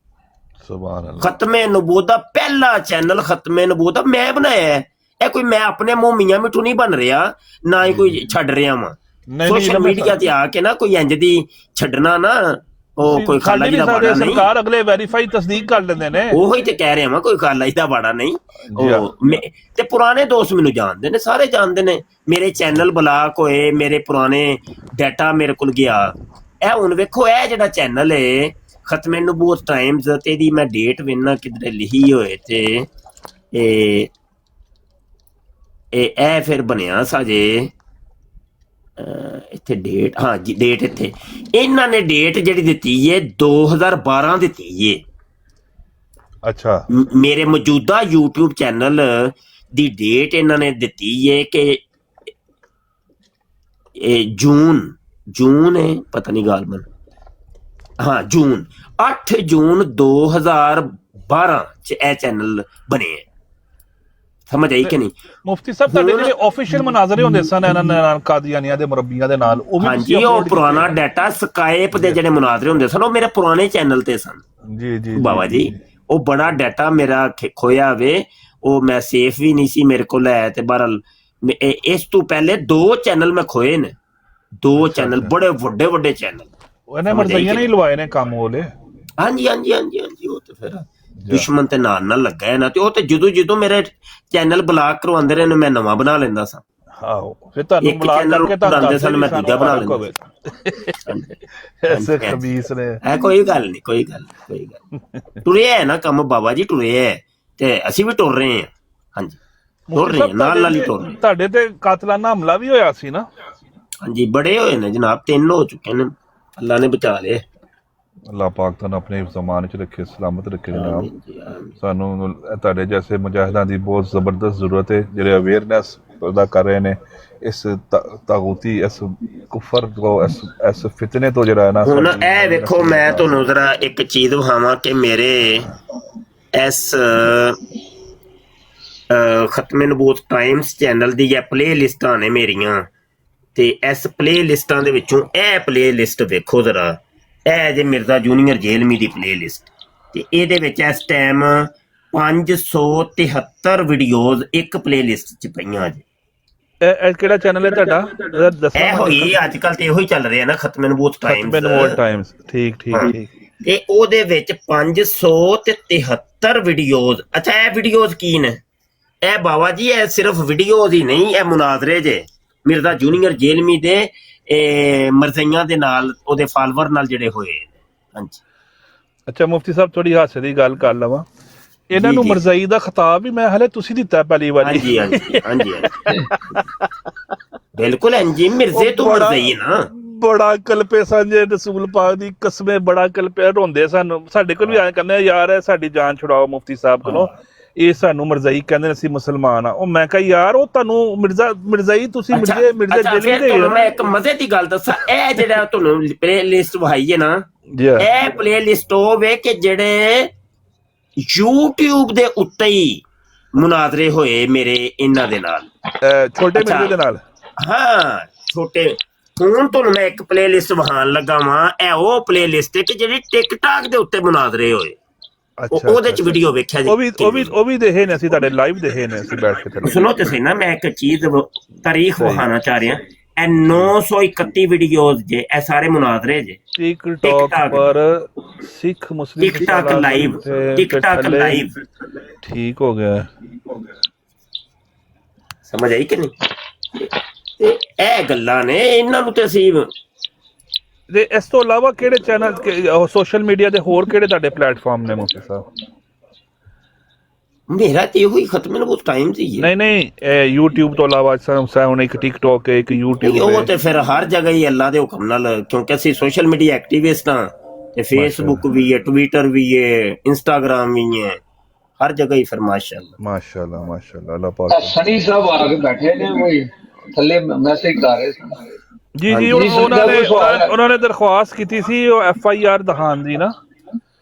ਸੁਭਾਨ ਅੱਲਾ। ਖਤਮੇ ਨਬੂਵਤ ਦਾ ਪਹਿਲਾ ਚੈਨਲ ਖਤਮੇ ਨਬੂਵਤ ਦਾ ਮੈਂ ਬਣਾਇਆ। ਇਹ ਕੋਈ ਮੈਂ ਆਪਣੇ ਮੂੰਹ ਮੀਆਂ ਮਿੱਠੂ ਨਹੀਂ ਬਣ ਰਿਹਾ ਨਾ ਹੀ ਕੋਈ ਛੱਡ ਰਿਹਾ ਵਾਂ। ਸੋਸ਼ਲ ਮੀਡੀਆ ਤੇ ਆ ਕੇ ਨਾ ਕੋਈ ਇੰਜ ਦੀ ਛੱਡਣਾ ਨਾ ਉਹ ਕੋਈ ਖਾਲਾ ਜੀ ਦਾ ਬਾੜਾ ਨਹੀਂ। ਸਰਕਾਰ ਅਗਲੇ ਵੈਰੀਫਾਈ ਤਸਦੀਕ ਕਰ ਲੈਂਦੇ ਨੇ। ਉਹੀ ਤੇ ਕਹਿ ਰਿਹਾ ਵਾਂ ਕੋਈ ਖਾਲਾ ਜੀ ਦਾ ਬਾੜਾ ਨਹੀਂ। ਤੇ ਪੁਰਾਣੇ ਦੋਸਤ ਮੈਨੂੰ ਜਾਣਦੇ ਨੇ ਸਾਰੇ ਜਾਣਦੇ ਨੇ। ਮੇਰੇ ਚੈਨਲ ਬਲਾਕ ਹੋਏ ਮੇਰੇ ਪੁਰਾਣੇ ਡਾਟਾ ਮੇਰੇ ਕੋਲ ਗਿਆ। ਇਹ ਹੁਣ ਵੇਖੋ ਇਹ ਜਿਹੜਾ ਚੈਨਲ ਹੈ ਖਤਮੇ ਨਬੂਵਤ ਟਾਈਮਜ਼ ਤੇ ਇਹਦੀ ਮੈਂ ਡੇਟ ਵੇਖਣਾ ਕਿਧਰੇ ਲਿਖੀ ਹੋਏ ਤੇ ਇਹ ਫਿਰ ਬਣਿਆ ਸਾਜੇ ਇੱਥੇ ਡੇਟ। ਹਾਂ ਜੀ ਡੇਟ ਇੱਥੇ ਇਹਨਾਂ ਨੇ ਡੇਟ ਜਿਹੜੀ ਦਿੱਤੀ ਹੈ 2012 ਦਿੱਤੀ ਹੈ। ਅੱਛਾ ਮੇਰੇ ਮੌਜੂਦਾ YouTube ਚੈਨਲ ਦੀ ਡੇਟ ਇਹਨਾਂ ਨੇ ਦਿੱਤੀ ਹੈ ਕਿ ਇਹ ਜੂਨ ਹੈ ਪਤਾ ਨਹੀਂ ਗਾਲਮਨ ਹਾਂ ਜੂਨ 8 ਜੂਨ 2012 ਚ ਇਹ ਚੈਨਲ ਬਣੇ। ਸਮਝ ਆਈ ਕਿ ਨਹੀਂ? ਮੁਫਤੀ ਸਾਹਿਬ ਤੁਹਾਡੇ ਜਿਹੜੇ ਆਫੀਸ਼ੀਅਲ ਮਨਾਜ਼ਰੇ ਹੁੰਦੇ ਸਨ ਇਹਨਾਂ ਨਾਲ ਕਾਦੀਆਨੀਆਂ ਦੇ ਮੁਰੱਬੀਆਂ ਦੇ ਨਾਲ ਉਹ ਵੀ ਹਾਂਜੀ ਉਹ ਪੁਰਾਣਾ ਡਾਟਾ ਸਕਾਈਪ ਦੇ ਜਿਹੜੇ ਮੁਨਾਜ਼ਰੇ ਹੁੰਦੇ ਸਨ ਉਹ ਮੇਰੇ ਪੁਰਾਣੇ ਚੈਨਲ ਤੇ ਸਨ। ਜੀ ਬਾਬਾ ਜੀ ਉਹ ਬੜਾ ਡਾਟਾ ਮੇਰਾ ਖੋਇਆ ਵੇ ਉਹ ਮੈਂ ਸੇਫ ਵੀ ਨਹੀਂ ਸੀ ਮੇਰੇ ਕੋਲ ਹੈ ਤੇ ਬਹਰਹਾਲ ਇਸ ਤੋਂ ਪਹਿਲੇ 2 ਚੈਨਲ ਮੈਂ ਖੋਏ ਨੇ 2 ਚੈਨਲ ਬੜੇ ਵੱਡੇ ਚੈਨਲ ਉਹਨੇ ਮਰਜ਼ਈਆਂ ਨਹੀਂ ਲਵਾਏ ਨੇ ਕੰਮ ਉਹਲੇ। ਹਾਂਜੀ ਉਹ ਤੇ ਫਿਰ ਦੁਸ਼ਮਣ ਤੇ ਨਾਲ ਲੱਗਾ ਹੈ ਨਾ ਤੇ ਉਹ ਤੇ ਜਦੋਂ ਮੇਰੇ ਚੈਨਲ ਬਲਾਕ ਕਰਵਾਉਂਦੇ ਰਹੇ ਨੇ ਮੈਂ ਨਵਾਂ ਬਣਾ ਲੈਂਦਾ ਸਾਂ। ਆਹੋ ਫਿਰ ਤੁਹਾਨੂੰ ਬਲਾਕ ਕਰਕੇ ਤੁਹਾਨੂੰ ਸਨ ਮੈਂ ਦੂਜਾ ਬਣਾ ਲੈਂਦਾ ਐਸੇ ਖਬੀਸ ਨੇ। ਕੋਈ ਗੱਲ ਨਹੀਂ ਟੁਰਿਆ ਹੈ ਨਾ ਕੰਮ ਬਾਬਾ ਜੀ ਟੁਰਿਆ ਹੈ ਤੇ ਅਸੀਂ ਵੀ ਟੁਰ ਰਹੇ ਹਾਂ। ਹਾਂਜੀ ਟੁਰ ਰਹੇ ਨਾਲ ਹੀ ਟੁਰ ਰਹੇ। ਤੁਹਾਡੇ ਤੇ ਕਾਤਲਾਨਾ ਹਮਲਾ ਵੀ ਹੋਇਆ ਸੀ ਨਾ? ਹਾਂਜੀ ਬੜੇ ਹੋਏ ਨੇ ਜਨਾਬ 3 ਹੋ ਚੁੱਕੇ ਨੇ ਅੱਲਾ ਨੇ ਬਚਾ ਲਏ। ਅੱਲਾਹ ਪਾਕ ਤੁਹਾਨੂੰ ਆਪਣੇ ਜ਼ਮਾਨ ਚ ਰੱਖੇ ਸਲਾਮਤ ਰੱਖੇ ਜਨਾਬ। ਸਾਨੂੰ ਤੁਹਾਡੇ ਜੈਸੇ ਮੁਜਾਹਿਦਾਂ ਦੀ ਬਹੁਤ ਜ਼ਬਰਦਸਤ ਜ਼ਰੂਰਤ ਹੈ ਜਿਹੜੇ ਅਵੇਅਰਨੈਸ ਪੈਦਾ ਕਰ ਰਹੇ ਨੇ ਇਸ ਤਾਗੂਤੀ ਇਸ ਕੁਫਰ ਤੋਂ ਇਸ ਫਿਤਨੇ ਤੋਂ ਜਿਹੜਾ ਹੈ ਨਾ। ਹੁਣ ਇਹ ਵੇਖੋ ਮੈਂ ਤੁਹਾਨੂੰ ਜ਼ਰਾ ਇੱਕ ਚੀਜ਼ ਵਿਖਾਵਾਂ ਕਿ ਮੇਰੇ ਇਸ ਖਤਮੇ ਨਬੂਤ ਟਾਈਮਸ ਚੈਨਲ ਦੀ ਇਹ ਪਲੇ ਲਿਸਟਾਂ ਨੇ ਮੇਰੀਆਂ, ਤੇ ਇਸ ਪਲੇ ਲਿਸਟਾਂ ਦੇ ਵਿੱਚੋਂ ਇਹ ਪਲੇ ਲਿਸਟ ਵੇਖੋ ਜ਼ਰਾ। ਇਹ ਜੇ ਮਿਰਜ਼ਾ ਜੂਨੀਅਰ ਜੇਲਮੀ ਦੀ ਪਲੇ ਲਿਸਟ, ਤੇ ਇਹਦੇ ਵਿੱਚ ਇਸ ਟਾਈਮ 573 ਵੀਡੀਓਜ਼ ਇੱਕ ਪਲੇ ਲਿਸਟ 'ਚ ਪਈਆਂ ਜੀ। ਇਹ ਕਿਹੜਾ ਚੈਨਲ ਹੈ ਤੁਹਾਡਾ? ਇਹਦਾ ਦੱਸੋ। ਇਹ ਹੋਈ ਅੱਜ ਕੱਲ ਤੇ ਇਹੋ ਹੀ ਚੱਲ ਰਿਹਾ ਨਾ, ਖਤਮੇ ਨਬੂਤ ਟਾਈਮਸ। ਠੀਕ ਠੀਕ ਠੀਕ। ਤੇ ਉਹਦੇ ਵਿੱਚ 573 ਵੀਡੀਓਜ਼। ਅੱਛਾ, ਇਹ ਵੀਡੀਓਜ਼ ਕੀ ਨੇ? ਇਹ ਬਾਬਾ ਜੀ ਇਹ ਸਿਰਫ ਵੀਡੀਓਜ਼ ਹੀ ਨਹੀਂ, ਇਹ ਮੁਨਾਜ਼ਰੇ ਜੇ ਮਿਰਜ਼ਾ ਜੂਨੀਅਰ ਜੇਲਮੀ ਦੇ ਮਰਜ਼ਈਆਂ ਦੇ ਨਾਲ, ਉਹਦੇ ਫਾਲੋਅਰ ਨਾਲ ਜਿਹੜੇ ਹੋਏ ਨੇ। ਹਾਂਜੀ। ਅੱਛਾ ਮੁਫਤੀ ਸਾਹਿਬ, ਥੋੜੀ ਹਾਸੇ ਦੀ ਗੱਲ ਕਰ ਲਵਾਂ। ਇਹਨਾਂ ਨੂੰ ਮਰਜ਼ਈ ਦਾ ਖਿਤਾਬ ਵੀ ਮੈਂ ਹਲੇ ਤੁਸੀਂ ਦਿੱਤਾ ਪਹਿਲੀ ਵਾਰੀ। ਹਾਂਜੀ ਹਾਂਜੀ ਹਾਂਜੀ ਬਿਲਕੁਲ ਹਾਂਜੀ, ਮਿਰਜ਼ੇ ਤੋਂ ਮਰਜ਼ਈ ਨਾ। ਬੜਾ ਕਲਪੇ ਸਾਂਝੇ ਰਸੂਲ ਪਾਕ ਦੀ ਕਸਮੇ, ਬੜਾ ਕਲਪੇ, ਰੋਂਦੇ ਸਾਨੂੰ। ਸਾਡੇ ਕੋਲ ਵੀ ਆਏ ਕਹਿੰਦੇ ਯਾਰ ਇਹ ਸਾਡੀ ਜਾਨ ਛੁਡਾਓ ਮੁਫਤੀ ਸਾਹਿਬ ਕੋਲੋਂ, ਇਹ ਸਾਨੂੰ ਮਰਜ਼ਈ ਕਹਿੰਦੇ ਨੇ, ਅਸੀਂ ਮੁਸਲਮਾਨ ਆ। ਉਹ ਮੈਂ ਕਿਹਾ ਯਾਰ ਉਹ ਤੁਹਾਨੂੰ ਮਿਰਜ਼ਾਈ ਤੁਸੀਂ ਮਿਰਜ਼ਾ ਜੇਲ੍ਹ ਦੇ। ਮੈਂ ਇੱਕ ਮਜ਼ੇ ਦੀ ਗੱਲ ਦੱਸਾਂ, ਇਹ ਜਿਹੜਾ ਤੁਹਾਨੂੰ ਪਲੇ ਲਿਸਟ ਵਹਾਈ ਹੈ ਨਾ, ਇਹ ਪਲੇ ਲਿਸਟ ਹੋਵੇ ਕਿ ਜਿਹੜੇ YouTube ਦੇ ਉੱਤੇ ਹੀ ਮੁਨਾਜ਼ਰੇ ਹੋਏ ਮੇਰੇ ਇਹਨਾਂ ਦੇ ਨਾਲ, ਛੋਟੇ ਮਿਰਜ਼ੇ ਦੇ ਨਾਲ। ਹਾਂ ਛੋਟੇ। ਹੁਣ ਤੁਹਾਨੂੰ ਮੈਂ ਇੱਕ ਪਲੇ ਲਿਸਟ ਵਹਾਉਣ ਲੱਗਾ ਵਾਂ, ਇਹ ਉਹ ਪਲੇ ਲਿਸਟ ਹੈ ਕਿ ਜਿਹੜੀ ਟਿਕਟਾਕ ਦੇ ਉੱਤੇ ਮੁਨਾਜ਼ਰੇ ਹੋਏ। ਉਹਦੇ ਚ ਵੀਡੀਓ ਵੇਖਿਆ ਜੀ। ਉਹ ਵੀ ਦੇਖੇ ਨੇ ਅਸੀਂ, ਤੁਹਾਡੇ ਲਾਈਵ ਦੇਖੇ ਨੇ ਅਸੀਂ ਬੈਠ ਕੇ। ਸੁਣੋ ਤੇ ਸਹੀ ਨਾ, ਮੈਂ ਇੱਕ ਚੀਜ਼ ਤਾਰੀਖ ਵਹਾਉਣਾ ਚਾਹ ਰਿਹਾ। ਇਹ 931 ਵੀਡੀਓਜ਼ ਜੇ, ਇਹ ਸਾਰੇ ਮੁਨਾਜ਼ਰੇ ਜੇ ਟਿਕਟੌਕ ਪਰ ਸਿੱਖ ਮੁਸਲਿਮ ਟਿਕਟੌਕ ਲਾਈਵ। ਠੀਕ ਹੋ ਗਿਆ, ਸਮਝ ਆਈ ਕਿ ਨਹੀਂ? ਤੇ ਇਹ ਗੱਲਾਂ ਨੇ, ਇਹਨਾਂ ਨੂੰ ਤੇ ਅਸੀਂ। ਤੇ ਇਸ ਤੋਂ ਇਲਾਵਾ ਕਿਹੜੇ ਚੈਨਲ, ਸੋਸ਼ਲ ਮੀਡੀਆ ਦੇ ਹੋਰ ਕਿਹੜੇ ਤੁਹਾਡੇ ਪਲੇਟਫਾਰਮ ਨੇ ਮੁਫਤੀ ਸਾਹਿਬ? ਮੇਰਾ ਤੇ ਇਹੋ ਹੀ ਖਤਮੇ ਨਬੂਤ ਟਾਈਮ ਸੀ। ਨਹੀਂ YouTube ਤੋਂ ਇਲਾਵਾ ਹੁਣ ਇੱਕ ਟਿਕਟੌਕ ਹੈ, ਇੱਕ YouTube। ਉਹ ਤੇ ਫਿਰ ਹਰ ਜਗ੍ਹਾ ਹੀ ਅੱਲਾ ਦੇ ਹੁਕਮ ਨਾਲ, ਕਿਉਂਕਿ ਅਸੀਂ ਸੋਸ਼ਲ ਮੀਡੀਆ ਐਕਟਿਵਿਸਟ ਹਾਂ, ਤੇ ਫੇਸਬੁੱਕ ਵੀ ਹੈ, ਟਵਿੱਟਰ ਵੀ ਹੈ, ਇੰਸਟਾਗ੍ਰਾਮ ਵੀ ਹੈ, ਹਰ ਜਗ੍ਹਾ ਹੀ। ਫਿਰ ਮਾਸ਼ਾਅੱਲਾ ਅੱਲਾਹ ਪਾਕ। ਸਨੀ ਸਾਹਿਬ ਆ ਕੇ ਬੈਠੇ ਨੇ, ਕੋਈ ਥੱਲੇ ਮੈਸੇਜ ਕਰ ਰਹੇ ਸਨ। ਜੀ ਉਹਨਾਂ ਨੇ ਦਰਖਾਸਤ ਕੀਤੀ ਸੀ ਉਹ FIR ਦਿਖਾਉਣ ਦੀ ਨਾ।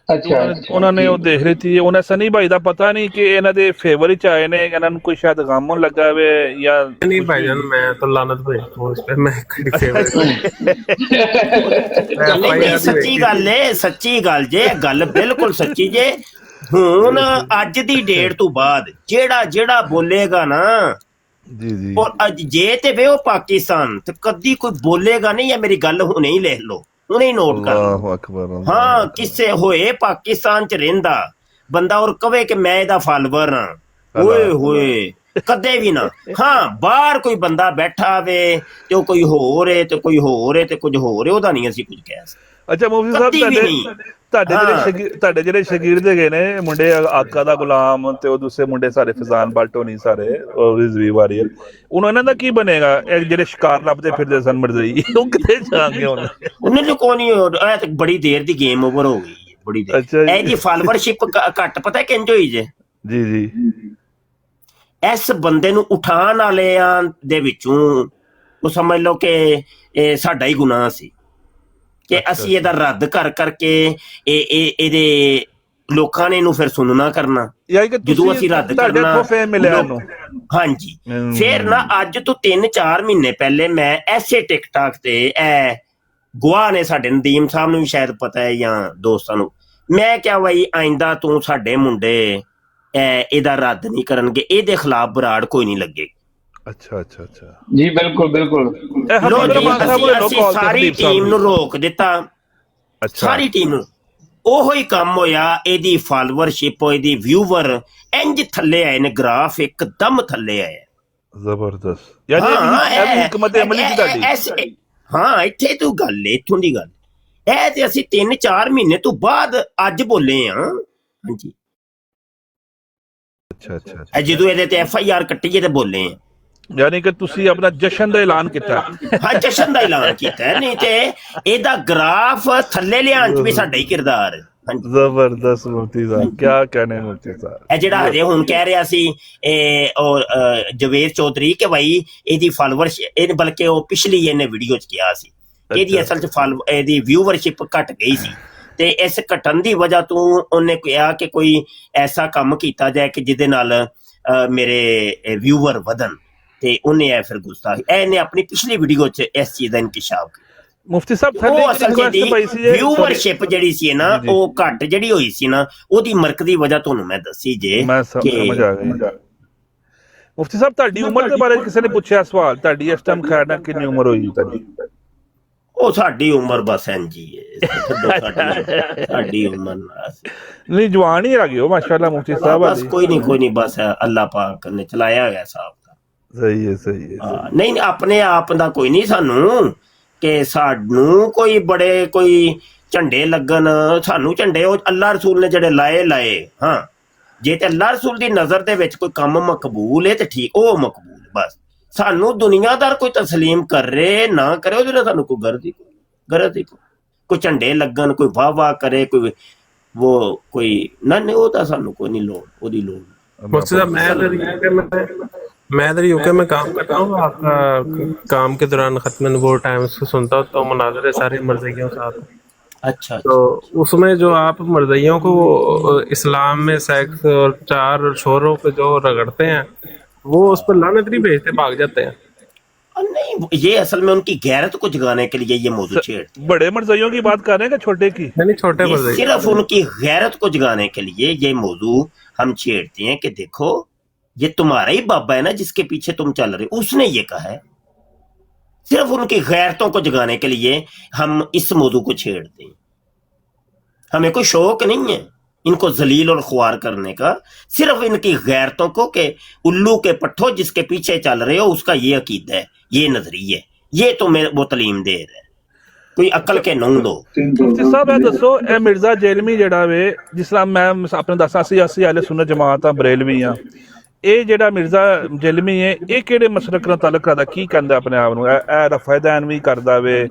ਉਹਨਾਂ ਨੇ ਉਹ ਦੇਖ ਰਹੀ ਸੀ। ਉਹਨਾਂ ਸਨੀ ਭਾਈ ਦਾ ਪਤਾ ਨਹੀਂ ਕਿ ਇਹਨਾਂ ਦੇ ਫੇਵਰ ਵਿੱਚ ਆਏ ਨੇ, ਇਹਨਾਂ ਨੂੰ ਕੋਈ ਸ਼ਾਇਦ ਗਮ ਹੋਣ ਲੱਗਾ ਵੇ ਜਾਂ नहीं भाईजान, मैं तो लानत भेजता हूँ इस पे, मैं खड़ी फेवरेट। ਸੱਚੀ ਗੱਲ ਜੇ, ਗੱਲ ਬਿਲਕੁਲ ਸੱਚੀ ਜੇ। ਹੁਣ ਅੱਜ ਦੀ ਡੇਟ ਤੋਂ ਬਾਅਦ ਜਿਹੜਾ ਬੋਲੇਗਾ ਨਾ, ਜੀ ਔਰ ਅੱਜ ਜੇ ਤੇ ਵੇ ਉਹ ਪਾਕਿਸਤਾਨ ਤੇ ਕਦੀ ਕੋਈ ਬੋਲੇਗਾ ਨਹੀਂ, ਇਹ ਮੇਰੀ ਗੱਲ ਹੁਣੇ ਹੀ ਲਿਖ ਲਓ, ਹੁਣੇ ਹੀ ਨੋਟ ਕਰ ਲਓ। ਹਾਂ, ਕਿਸੇ ਹੋਏ ਪਾਕਿਸਤਾਨ ਚ ਰਹਿੰਦਾ ਬੰਦਾ ਔਰ ਕਵੇ ਕਿ ਮੈਂ ਇਹਦਾ ਫਾਲੋਅਰ ਹਾਂ, ਓਏ ਹੋਏ ਕਦੇ ਵੀ ਨਾ। ਹਾਂ, ਬਾਹਰ ਕੋਈ ਬੰਦਾ ਬੈਠਾ ਵੇ ਤੇ ਉਹ ਕੋਈ ਹੋਰ ਹੈ ਤੇ ਕੋਈ ਹੋਰ ਹੈ ਤੇ ਕੁਝ ਹੋਰ ਹੈ, ਉਹਦਾ ਨਹੀਂ ਅਸੀਂ ਕੁਝ ਕਹਿ ਸਕਦੇ। ਅੱਛਾ ਮੁਫਤੀ ਸਾਹਿਬ, ਤੁਹਾਡੇ ਜਿਹੜੇ ਸ਼ਾਗਿਰਦ ਹੈਗੇ ਨੇ ਮੁੰਡੇ, ਆਕਾ ਦਾ ਗੁਲਾਮ ਤੇ ਉਹ ਦੂਸਰੇ ਮੁੰਡੇ ਸਾਰੇ ਫਜ਼ਾਨ ਬਾਲਟੋ ਨਹੀਂ ਸਾਰੇ, ਰਿਜ਼ਵੀ ਵਾਰੀਅਰ, ਉਹਨਾਂ ਦਾ ਕੀ ਬਣੇਗਾ? ਇਹ ਜਿਹੜੇ ਸ਼ਿਕਾਰ ਲੱਭਦੇ ਫਿਰਦੇ ਸਨ ਮਰਜ਼ਈ, ਉਹ ਕਿੱਥੇ ਜਾਣਗੇ? ਉਹਨਾਂ ਨੂੰ ਕੋਈ ਨਹੀਂ, ਬੜੀ ਦੇਰ ਦੀ ਗੇਮ ਓਵਰ ਹੋ ਗਈ, ਬੜੀ ਦੇਰ। ਇਹਦੀ ਫਾਲੋਅਰਸ਼ਿਪ ਘੱਟ ਪਤਾ ਕਿੰਜ ਹੋਈ ਜੇ? ਜੀ ਇਸ ਬੰਦੇ ਨੂੰ ਉਠਾਉਣ ਵਾਲਿਆਂ ਦੇ ਵਿੱਚੋਂ ਉਹ ਸਮਝ ਲਓ ਕਿ ਇਹ ਸਾਡਾ ਹੀ ਗੁਨਾਹ ਸੀ ਕਿ ਅਸੀਂ ਇਹਦਾ ਰੱਦ ਕਰਕੇ ਇਹਦੇ ਲੋਕਾਂ ਨੇ ਇਹਨੂੰ ਫਿਰ ਸੁਣਨਾ ਕਰਨਾ, ਜਦੋਂ ਅਸੀਂ ਰੱਦ ਕਰਨਾ। ਹਾਂਜੀ, ਫਿਰ ਨਾ ਅੱਜ ਤੋਂ 3-4 ਮਹੀਨੇ ਪਹਿਲੇ ਮੈਂ ਐਸੇ ਟਿਕਟਾਕ ਤੇ, ਇਹ ਗਵਾਹ ਨੇ ਸਾਡੇ ਨਦੀਮ ਸਾਹਿਬ ਨੂੰ ਵੀ ਸ਼ਾਇਦ ਪਤਾ ਹੈ ਜਾਂ ਦੋਸਤਾਂ ਨੂੰ, ਮੈਂ ਕਿਹਾ ਬਈ ਆਇੰਦਾ ਤੂੰ ਸਾਡੇ ਮੁੰਡੇ ਇਹਦਾ ਰੱਦ ਨਹੀਂ ਕਰਨਗੇ, ਇਹਦੇ ਖਿਲਾਫ ਬਰਾੜ ਕੋਈ ਨਹੀਂ ਲੱਗੇ। ਅੱਛਾ ਜੀ ਬਿਲਕੁਲ। ਅਸੀਂ ਸਾਰੀ ਟੀਮ ਨੂੰ ਰੋਕ ਦਿੱਤਾ, ਸਾਰੀ ਟੀਮ ਨੂੰ। ਉਹੋ ਹੀ ਕੰਮ ਹੋਇਆ, ਇਹਦੀ ਫਾਲੋਅਰਸ਼ਿਪ, ਇਹਦੀ ਵਿਊਵਰ ਇੰਜ ਥੱਲੇ ਆਏ ਨੇ, ਗ੍ਰਾਫ ਇੱਕਦਮ ਥੱਲੇ ਆਏ। ਜ਼ਬਰਦਸਤ। ਯਾਨੀ ਹਕਮਤ ਅਮਲੀ ਦੀ ਤੁਹਾਡੀ। ਹਾਂ, ਇੱਥੇ ਤੂੰ ਗੱਲ, ਇੱਥੋਂ ਦੀ ਗੱਲ। ਇਹ ਤੇ ਅਸੀਂ 3-4 ਮਹੀਨੇ ਤੋਂ ਬਾਅਦ ਅੱਜ ਬੋਲੇ ਆ। ਹਾਂਜੀ, ਅੱਛਾ। ਜਦੋਂ ਇਹਦੇ ਤੇ FIR ਕੱਟੀਏ ਤੇ ਬੋਲੇ ਆ। ਯਾਨੀ ਕਿ ਤੁਸੀਂ ਆਪਣਾ ਜਸ਼ਨ ਦਾ ਐਲਾਨ ਕੀਤਾ। ਹਾਂ, ਜਸ਼ਨ ਦਾ ਐਲਾਨ ਕੀਤਾ, ਨਹੀਂ ਤੇ ਇਹਦਾ ਗ੍ਰਾਫ ਥੱਲੇ ਲਿਆਉਣ ਚ ਵੀ ਸਾਡਾ ਹੀ ਕਿਰਦਾਰ ਹੈ। ਜ਼ਬਰਦਸਤ ਮੁਫਤੀ ਸਾਹਿਬ, ਕੀ ਕਹਿਣੇ ਮੁਫਤੀ ਸਾਹਿਬ। ਇਹ ਜਿਹੜਾ ਹਜੇ ਹੁਣ ਕਹਿ ਰਿਹਾ ਸੀ ਜਵੇਦ ਚੌਧਰੀ ਕਿ ਭਾਈ ਇਹਦੀ ਫਾਲੋਅਰਸ਼ਿਪ, ਬਲਕਿ ਉਹ ਪਿਛਲੀ ਇਹਨੇ ਵੀਡੀਓ ਚ ਕਿਹਾ ਸੀ ਇਹਦੀ ਅਸਲ ਚ ਇਹਦੀ ਵਿਊਵਰਸ਼ਿਪ ਘਟ ਗਈ ਸੀ, ਤੇ ਇਸ ਘਟਨ ਦੀ ਵਜ੍ਹਾ ਤੋਂ ਉਹਨੇ ਕਿਹਾ ਕਿ ਕੋਈ ਐਸਾ ਕੰਮ ਕੀਤਾ ਜਾਏ ਕਿ ਜਿਹਦੇ ਨਾਲ ਮੇਰੇ ਵਿਊਅਰ ਵਧਣ, ਤੇ ਉਹਨੇ ਇਹ ਫਿਰ ਗੁਸਤਾਖੀ ਇਹਨੇ ਆਪਣੀ ਪਿਛਲੀ ਵੀਡੀਓ 'ਚ ਇਸ ਚੀਜ਼ ਦਾ ਇਨਕਸ਼ਾਫ ਕੀਤਾ। ਮੁਫਤੀ ਸਾਹਿਬ ਥੱਲੇ ਉਹ ਅਸਲ 'ਚ ਵਿਊਅਰਸ਼ਿਪ ਜਿਹੜੀ ਸੀ ਨਾ ਉਹ ਘੱਟ ਜਿਹੜੀ ਹੋਈ ਸੀ ਨਾ, ਉਹਦੀ ਮਰਕਜ਼ੀ ਵਜ੍ਹਾ ਤੁਹਾਨੂੰ ਮੈਂ ਦੱਸੀ ਜੇ। ਮੈਂ ਸਮਝ ਆ ਗਈ। ਮੁਫਤੀ ਸਾਹਿਬ ਤੁਹਾਡੀ ਉਮਰ ਦੇ ਬਾਰੇ ਕਿਸੇ ਨੇ ਪੁੱਛਿਆ ਸਵਾਲ, ਤੁਹਾਡੀ ਇਸ ਟਾਈਮ ਖੈਰ ਨਾਲ ਕਿੰਨੀ ਉਮਰ ਹੋਈ ਤੁਹਾਡੀ? ਉਹ ਸਾਡੀ ਉਮਰ ਬਸ ਇੰਝ ਹੀ ਹੈ, ਸਾਡੀ ਉਮਰ ਨਹੀਂ ਜਵਾਨ ਹੀ ਲੱਗੇ ਹੋ ਮਾਸ਼ਾਅੱਲਾ ਮੁਫਤੀ ਸਾਹਿਬ। ਬਸ ਕੋਈ ਨਹੀਂ ਬਸ ਅੱਲਾਹ ਪਾਕ ਨੇ ਚਲਾਇਆ ਹੋਇਆ ਸਾਹਿਬ ਦਾ। ਸਹੀ ਹੈ। ਨਹੀਂ ਆਪਣੇ ਆਪ ਦਾ ਕੋਈ ਨਹੀਂ ਸਾਨੂੰ ਕਿ ਸਾਨੂੰ ਕੋਈ ਬੜੇ ਕੋਈ ਝੰਡੇ ਲੱਗਣ, ਸਾਨੂੰ ਝੰਡੇ ਉਹ ਅੱਲਾਹ ਰਸੂਲ ਨੇ ਜਿਹੜੇ ਲਾਏ। ਹਾਂ, ਜੇ ਤੇ ਅੱਲਾਹ ਰਸੂਲ ਦੀ ਨਜ਼ਰ ਦੇ ਵਿੱਚ ਕੋਈ ਕੰਮ ਮਕਬੂਲ ਹੈ ਤੇ ਠੀਕ, ਉਹ ਮਕਬੂਲ। ਬਸ ਸਾਨੂੰ ਦੁਨੀਆਦਾਰ ਕੋਈ ਤਸਲੀਮ ਕਰੇ ਨਾ ਕਰੇ ਉਹਦੇ ਨਾਲ ਸਾਨੂੰ ਕੋਈ ਗਰਜ ਹੀ ਕੋਈ ਝੰਡੇ ਲੱਗਣ, ਕੋਈ ਵਾਹ ਕਰੇ, ਕੋਈ ਉਹ ਕੋਈ ਨਾ ਉਹ ਤਾਂ ਸਾਨੂੰ ਕੋਈ नहीं लोड़, ਉਹਦੀ ਲੋੜ। मैं इधर यूके में काम करता हूँ। आपका काम के दौरान खत्म नबूवत टाइम्स को सुनता हूँ, तो मुनाज़रे सारे मर्ज़इयों के साथ। अच्छा। तो उसमें जो आप मर्ज़इयों को इस्लाम में सेक्स और 4 शोरों पे जो रगड़ते हैं, वो उस पर लानत नहीं भेजते, भाग जाते हैं। नहीं, ये असल में उनकी गैरत को जगाने के लिए ये मौजूद छेड़ते। बड़े मर्ज़इयों की बात कर रहे हैं कि छोटे की? नहीं, छोटे मर्ज़ई। सिर्फ उनकी गैरत को जगाने के लिए ये मौजू हम छेड़ते हैं कि देखो ये तुम्हारा ही बाबा है ना जिसके पीछे तुम चल रहे हो, उसने ये कहा है। सिर्फ उनकी गैरतों को जगाने के लिए हम इस मौजू को छेड़ते हैं। हमें कोई शौक नहीं है इनको जलील और ख्वार करने का, सिर्फ इनकी गैरतों को कि उल्लू के पट्ठो जिसके पीछे चल रहे हो उसका ये अकीदा है, ये नजरिया, ये तुम्हें वो तलीम दे रहा है, कोई अकल के नूं दो। मुफ्ती साहब ਇਹ ਦੱਸੋ, ਇਹ ਮਿਰਜ਼ਾ ਜੇਲਮੀ ਜਿਹੜਾ ਵੇ, ਜਿਸ ਤਰ੍ਹਾਂ ਮੈਂ ਆਪਣੇ ਦੱਸਾਂ ਸੀ ਅਸੀਂ ਆਲੇ ਸੁਨਨਤ ਜਮਾਤ ਆ, ਬਰੇਲਵੀ ਆ, ਇਹ ਜਿਹੜਾ ਮਿਰਜ਼ਾ ਜੇਲਮੀ ਹੈ ਇਹ ਕਿਹੜੇ ਮਸਲਕ ਨਾਲ ਤਾਲੁਕ ਰੱਖਦਾ, ਕੀ ਕਹਿੰਦਾ ਆਪਣੇ ਆਪ ਨੂੰ? ਇਹ ਰਫਾਇਦਾਨ ਵੀ ਕਰਦਾ ਵੇ?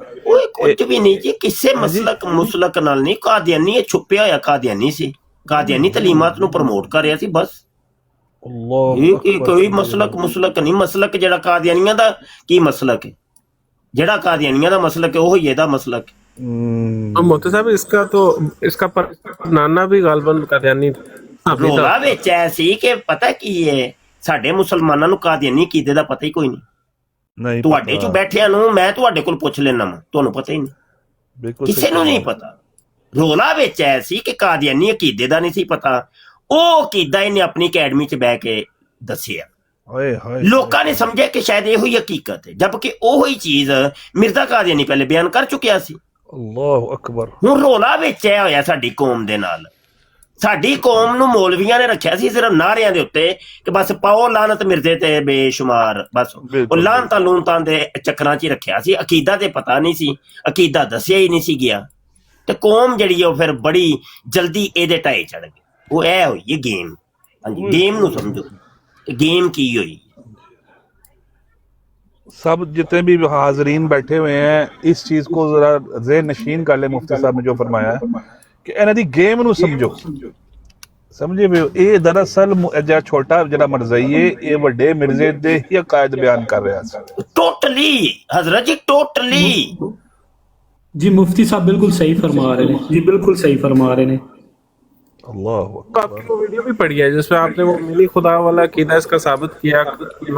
ਕੁਝ ਵੀ ਨਹੀਂ ਜੀ, ਕਿਸੇ ਮੁਸਲਕ ਨਾਲ ਨਹੀਂ। ਕਾਦੀਆਨੀ ਇਹ ਛੁਪਿਆ ਹੋਇਆ ਕਾਦੀਆਨੀ ਸੀ, ਕਾਦੀਆਨੀ ਤਲੀਮਾਤ ਨੂੰ ਪ੍ਰਮੋਟ ਕਰ ਰਿਹਾ ਸੀ ਬਸ। ਇਹ ਕੋਈ ਮਸਲਕ ਨਹੀਂ। ਮਸਲਕ ਜਿਹੜਾ ਕਾਦੀਆਨੀਆਂ ਦਾ ਕੀ ਮਸਲਕ ਹੈ? ਜਿਹੜਾ ਕਾਦੀਆਨੀਆਂ ਦਾ ਮਸਲਕ ਹੈ ਉਹ ਹੀ ਇਹਦਾ ਮਸਲਕ ਹੈ। मोती साहब इसका नाना भी गालबन कादियानी ਰੋਲਾ ਵਿੱਚ ਐ ਸੀ ਕਿ ਪਤਾ ਕੀ ਹੈ, ਸਾਡੇ ਮੁਸਲਮਾਨਾਂ ਨੂੰ ਕਾਦੀਆਨੀ ਅਕੀਦੇ ਦਾ ਪਤਾ ਹੀ ਕੋਈ ਨਹੀਂ। ਤੁਹਾਡੇ ਚ ਬੈਠਿਆਂ ਨੂੰ ਮੈਂ ਤੁਹਾਡੇ ਕੋਲ ਪੁੱਛ ਲੈਣਾ ਵਾ, ਤੁਹਾਨੂੰ ਪਤਾ ਹੀ ਨਹੀਂ, ਕਿਸੇ ਨੂੰ ਨਹੀਂ ਪਤਾ। ਰੋਲਾ ਵਿੱਚ ਐ ਸੀ ਕਿ ਕਾਦੀਆਨੀ ਅਕੀਦੇ ਦਾ ਨਹੀਂ ਸੀ ਪਤਾ, ਉਹ ਅਕੀਦਾ ਇਹਨੇ ਆਪਣੀ ਅਕੈਡਮੀ ਚ ਬਹਿ ਕੇ ਦੱਸਿਆ। ਲੋਕਾਂ ਨੇ ਸਮਝਿਆ ਕਿ ਸ਼ਾਇਦ ਇਹੋ ਹੀ ਹਕੀਕਤ ਹੈ, ਜਦਕਿ ਉਹੀ ਚੀਜ਼ ਮਿਰਜ਼ਾ ਕਾਦੀਆਨੀ ਪਹਿਲੇ ਬਿਆਨ ਕਰ ਚੁੱਕਿਆ ਸੀ। ਅੱਲਾਹੁ ਅਕਬਰ। ਹੁਣ ਰੋਲਾ ਵਿੱਚ ਇਹ ਹੋਇਆ ਸਾਡੀ ਕੌਮ ਦੇ ਨਾਲ। ਸਾਡੀ ਕੌਮ ਨੂੰ ਮੌਲਵੀਆਂ ਨੇ ਰੱਖਿਆ ਸੀ ਸਿਰਫ ਨਾਰਿਆਂ ਦੇ ਉੱਤੇ ਕਿ ਬਸ ਪਾਓ ਲਾਨਤ ਮਿਰਜ਼ੇ ਤੇ ਬੇਸ਼ੁਮਾਰ, ਬਸ ਉਹ ਲਾਨਤਾਂ ਲੂਨਤਾਂ ਦੇ ਚੱਕਰਾਂ 'ਚ ਹੀ ਰੱਖਿਆ ਸੀ। ਅਕੀਦਾ ਤੇ ਪਤਾ ਨਹੀਂ ਸੀ, ਅਕੀਦਾ ਦੱਸਿਆ ਹੀ ਨਹੀਂ ਸੀ ਗਿਆ, ਤੇ ਕੌਮ ਜਿਹੜੀ ਉਹ ਫਿਰ ਬੜੀ ਜਲਦੀ ਇਹਦੇ ਢਾਏ ਚੜ ਗਈ। ਉਹ ਇਹ ਹੋਈ ਇਹ ਗੇਮ। ਹਾਂਜੀ, ਗੇਮ ਨੂੰ ਸਮਝੋ, गेम की हुई। सब जितने भी हाजरीन बैठे हुए हैं इस चीज को जरा ज़हन नशीन कर ले, मुफ्ती साहब ने जो फरमाया कि इन्हां दी गेम नूं समझो, समझे भी ये दरअसल जो छोटा जरा मरज़ई है ये वड्डे मिर्जे दे ही अकायद बयान कर रहा है। टोटली हजरत जी, टोटली जी। मुफ्ती साहब बिल्कुल सही फरमा रहे हैं जी, बिल्कुल सही फरमा रहे हैं। आपकी वो वीडियो भी पड़ी है जिसमें आपने वो मिली खुदा वाला अकीदा इसका साबित किया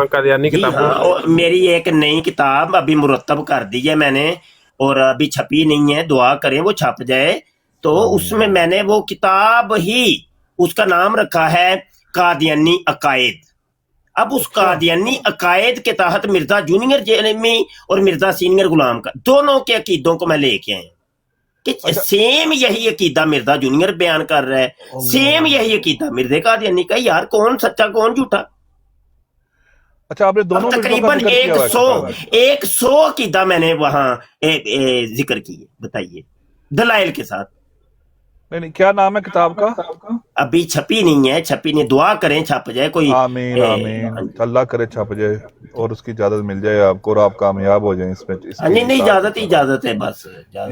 कादियानी किताब। मेरी एक नई किताब अभी मुरतब कर दी है मैंने, और अभी छपी नहीं है, दुआ करें वो छप जाए। तो उसमें मैंने वो किताब ही, उसका नाम रखा है कादियानी अकायद। अब उस कादियानी अकायद के तहत मिर्जा जूनियर जेलमी और मिर्जा सीनियर गुलाम का दोनों के अकीदों को मैं लेके आया कि सेम यही अकीदा मिर्जा जूनियर बयान कर रहा है, सेम यही अकीदा मिर्जे कादियानी का। यार कौन सच्चा कौन झूठा? अच्छा, आपने दोनों तकरीबन 100 अकीदा मैंने वहां जिक्र किए, बताइए दलाइल के साथ। नहीं, क्या नाम है किताब का? अभी छपी नहीं है, छपी नहीं, दुआ करें छप जाए कोई। आमीन आमीन, अल्लाह करे छप जाए और उसकी इजाजत मिल जाए आपको और आप कामयाब हो जाएं इसमें। नहीं, इजाजत है बस,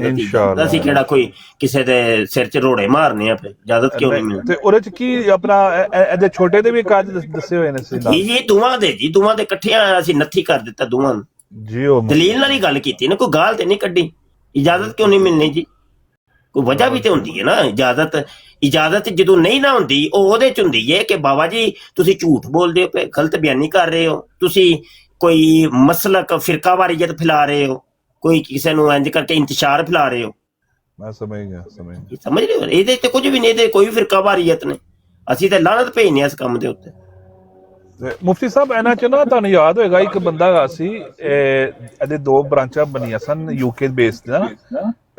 इंशाअल्लाह। ਅਸੀਂ ਕਿਹੜਾ ਕੋਈ ਕਿਸੇ ਦੇ ਸਿਰ 'ਚ ਰੋੜੇ ਮਾਰਨੇ ਆ, ਫਿਰ ਇਜਾਜ਼ਤ ਕਿਉਂ ਨਹੀਂ ਮਿਲਦੀ? ਤੇ ਉਹਦੇ 'ਚ ਕੀ ਆਪਣਾ ਇਹਦੇ ਛੋਟੇ ਦੇ ਵੀ ਕਾਜ ਦੱਸੇ ਹੋਏ ਨੇ ਸੀ ਜੀ, ਦੋਵਾਂ ਦੇ ਇਕੱਠਿਆਂ ਅਸੀਂ ਨੱਥੀ ਕਰ ਦਿੱਤਾ ਦੋਵਾਂ ਨੂੰ। ਜੀ ਉਹ ਦਲੀਲ ਨਾਲ ਹੀ ਗੱਲ ਕੀਤੀ ਨਾ, ਕੋਈ ਗਾਲ ਤੇ ਨਹੀਂ ਕੱਢੀ। ਇਜਾਜ਼ਤ ਕਿਉਂ ਨਹੀਂ ਮਿਲਣੀ ਜੀ? ਕੋਈ ਵਜ੍ਹਾ ਵੀ ਤੇ ਹੁੰਦੀ ਹੈ ਨਾ। ਇਜਾਜ਼ਤ ਜਦੋਂ ਨਹੀਂ ਨਾ ਹੁੰਦੀ ਉਹ ਉਹਦੇ ਚ ਹੁੰਦੀ ਹੈ ਕਿ ਬਾਬਾ ਜੀ ਤੁਸੀਂ ਝੂਠ ਬੋਲਦੇ ਹੋ, ਗਲਤ ਬਿਆਨੀ ਕਰ ਰਹੇ ਹੋ, ਤੁਸੀਂ ਕੋਈ ਮਸਲਕ ਫਿਰਕਾਵਾਰੀਅਤ ਫੈਲਾ ਰਹੇ ਹੋ, ਕੋਈ ਕਿਸੇ ਨੂੰ ਇੰਜ ਕਰਕੇ ਇੰਤਸ਼ਾਰ ਫੈਲਾ ਰਹੇ ਹੋ। ਮੈਂ ਸਮਝ ਗਿਆ ਸਮਝ ਰਹੇ ਹੋ? ਇਹਦੇ ਤੇ ਕੁਝ ਵੀ ਨਹੀਂ, ਇਹਦੇ ਕੋਈ ਫਿਰਕਾਵਾਰੀਅਤ ਨਹੀਂ। ਅਸੀਂ ਤਾਂ ਲਾਹਨਤ ਭੇਜਨੇ ਇਸ ਕੰਮ ਦੇ ਉੱਤੇ। ਮੁਫਤੀ ਸਾਹਿਬ ਇਹਨਾਂ ਚ ਨਾ ਤੁਹਾਨੂੰ ਯਾਦ ਹੋਏਗਾ ਇੱਕ ਬੰਦਾ ਹੈਗਾ ਸੀ, ਇਹਦੇ 2 ਬ੍ਰਾਂਚਾਂ ਬਣੀਆਂ ਸਨ UK ਬੇਸਡ ਨਾ,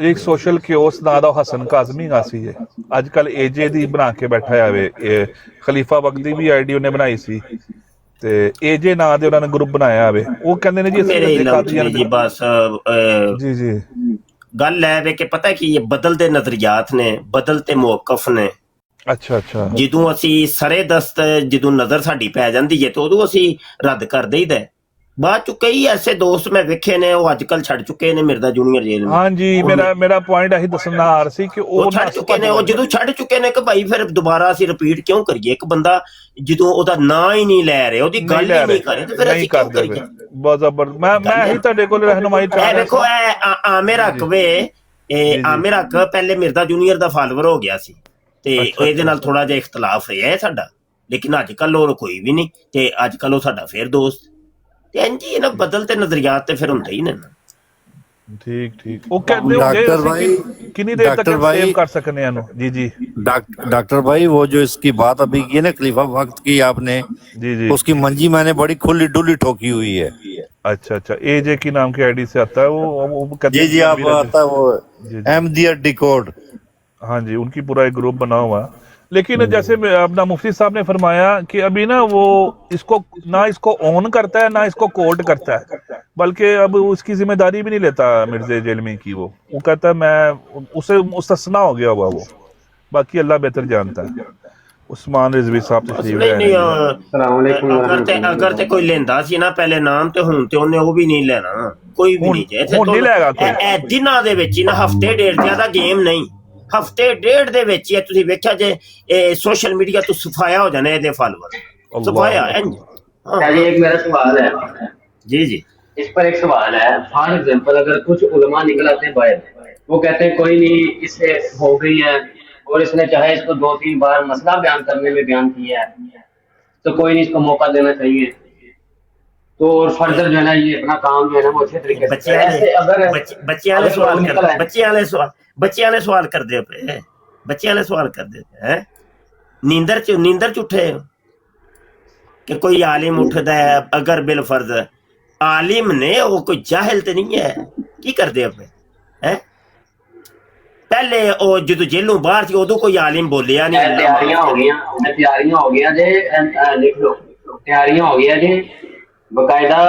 ਇੱਕ ਸੋਸ਼ਲ ਕਿਓਸ ਨਾਂ ਦਾ ਹਸਨ ਕਾਜ਼ਮੀ ਹੈਗਾ ਸੀ, ਅੱਜ ਕੱਲ AJ ਦੀ ਬਣਾ ਕੇ ਬੈਠਾ ਜਾਵੇ। ਖਲੀਫਾ ਵਕਤ ਦੀ ਵੀ ਆਈਡੀ ਉਹਨੇ ਬਣਾਈ ਸੀ ਤੇ AJ ਨਾਂ ਦੇ ਉਹਨਾਂ ਨੇ ਗਰੁੱਪ ਬਣਾਇਆ ਹੋਵੇ। ਉਹ ਕਹਿੰਦੇ ਨੇ ਜੀ ਜੀ ਬਸ ਜੀ ਗੱਲ ਹੈ ਵੇ ਕਿ ਪਤਾ ਕੀ ਇਹ ਬਦਲਦੇ ਨਜ਼ਰੀਆਤ ਨੇ, ਬਦਲਤੇ ਮੌਕਫ ਨੇ। ਅੱਛਾ ਜਦੋਂ ਅਸੀਂ ਸਰੇ ਦਸਤ ਜਦੋਂ ਨਜ਼ਰ ਸਾਡੀ ਪੈ ਜਾਂਦੀ ਹੈ ਤੇ ਉਦੋਂ ਅਸੀਂ ਰੱਦ ਕਰ ਦੇਈਦਾ। ਬਾਅਦ ਚ ਕਈ ਐਸੇ ਦੋਸਤ ਮੈਂ ਵੇਖੇ ਨੇ ਉਹ ਅੱਜ ਕੱਲ ਛੱਡ ਚੁੱਕੇ ਨੇ ਮਿਰਜ਼ਾ ਜੂਨੀਅਰ ਜੇਲ੍ਹ ਵਿੱਚ। ਹਾਂਜੀ ਮੇਰਾ ਪੁਆਇੰਟ ਇਹੀ ਦੱਸਣਾ ਆ ਰਿਹਾ ਸੀ ਕਿ ਉਹ ਛੱਡ ਚੁੱਕੇ ਨੇ। ਉਹ ਜਦੋਂ ਛੱਡ ਚੁੱਕੇ ਨੇ ਕਿ ਭਾਈ ਫਿਰ ਦੁਬਾਰਾ ਅਸੀਂ ਰਿਪੀਟ ਕਿਉਂ ਕਰੀਏ? ਇੱਕ ਬੰਦਾ ਜਦੋਂ ਉਹਦਾ ਨਾਂ ਹੀ ਨਹੀਂ ਲੈ ਰਿਹਾ, ਉਹਦੀ ਗੱਲ ਹੀ ਨਹੀਂ ਕਰ ਰਿਹਾ, ਤੇ ਫਿਰ ਅਸੀਂ ਕਿਉਂ ਕਰੀਏ? ਬਹੁਤ ਜ਼ਬਰ। ਮੈਂ ਇਹੀ ਤੁਹਾਡੇ ਕੋਲ ਰਹਿਨੁਮਾਈ ਚਾਹ ਰਿਹਾ। ਦੇਖੋ ਇਹ ਆਮਿਰ ਹੱਕ ਵੇ, ਇਹ ਆਮਿਰ ਹੱਕ ਪਹਿਲੇ ਮਿਰਜ਼ਾ ਜੂਨੀਅਰ ਦਾ ਫਾਲੋਅਰ ਹੋ ਗਿਆ ਸੀ ਤੇ ਇਹਦੇ ਨਾਲ ਥੋੜਾ ਜਿਹਾ ਇਖਤਲਾਫ ਰਿਹਾ ਸਾਡਾ, ਲੇਕਿਨ ਅੱਜ ਕੱਲ ਉਹ ਕੋਈ ਵੀ ਨਹੀਂ ਤੇ ਅੱਜ ਕੱਲ ਉਹ ਸਾਡਾ ਫੇਰ ਦੋਸਤ। ਤੇ ਇੰਝ ਹੀ ਨਾ ਬਦਲਤੇ ਨਜ਼ਰੀਆਤ ਤੇ ਫਿਰ ਹੁੰਦੇ ਹੀ ਨੇ ਨਾ। ठीक वो कहते होंगे कितनी देर तक सेव कर सकते हैं? जी डॉक्टर भाई वो जो इसकी बात अभी की है ना खलीफा वक्त की आपने, जी उसकी मंजी मैंने बड़ी खुली डुली ठोकी हुई है। अच्छा AJ की नाम की आईडी से आता है वो जी आप आता है वो अहमदियत डिकोड। हाँ जी, उनकी पूरा एक ग्रुप बना हुआ। लेकिन जैसे अपना मुफ्ती साहब ने फरमाया कि अभी ना वो इसको ऑन करता है ना इसको कोर्ट करता है, बल्कि अब उसकी जिम्मेदारी भी नहीं लेता मिर्जे जेलमी की। वो कहता है मैं उसे मुस्तस्ना हो गया हुआ वो, बाकी अल्लाह बेहतर जानता है। उस्मान रिजवी साहब अगर ते कोई लेंदा सी ना पहले नाम ते हुण ते ओने वो भी नहीं लेना, कोई भी नहीं जे हुण नहीं लेगा कोई। दिनां दे विच ना हफ्ते डेढ़ ज्यादा गेम नहीं, हफ्ते डेढ़ दे विच ही तुसीं वेख्या जे सोशल मीडिया तो सफाया हो जाने दे फॉलोअर सफाया। जी एक मेरा सवाल है जी इस पर एक सवाल है। फॉर एग्जांपल अगर कुछ उलमा निकल आते हैं बाहर, वो कहते हैं कोई नहीं इससे हो गई है और इसने चाहे इसको 2-3 बार मसला बयान करने में बयान किया है तो कोई नहीं इसको मौका देना चाहिए, तो फर्दर जो है ना ये अपना काम जो है ना वो अच्छे तरीके से बच्चियां ने सवाल कर दे पे, बच्चियां ने सवाल कर दे हैं नींदर च उठे कि कोई आलिम उठदा है अगर बिल फर्ज आलिम ने वो कोई जाहिल तो नहीं है की कर दे पे हैं? पहले वो जो जेलों बाहर थी उदों कोई आलिम बोलिया नहीं। तैयारियां हो गई जे लिख लो तैयारियां हो गई जे बकायदा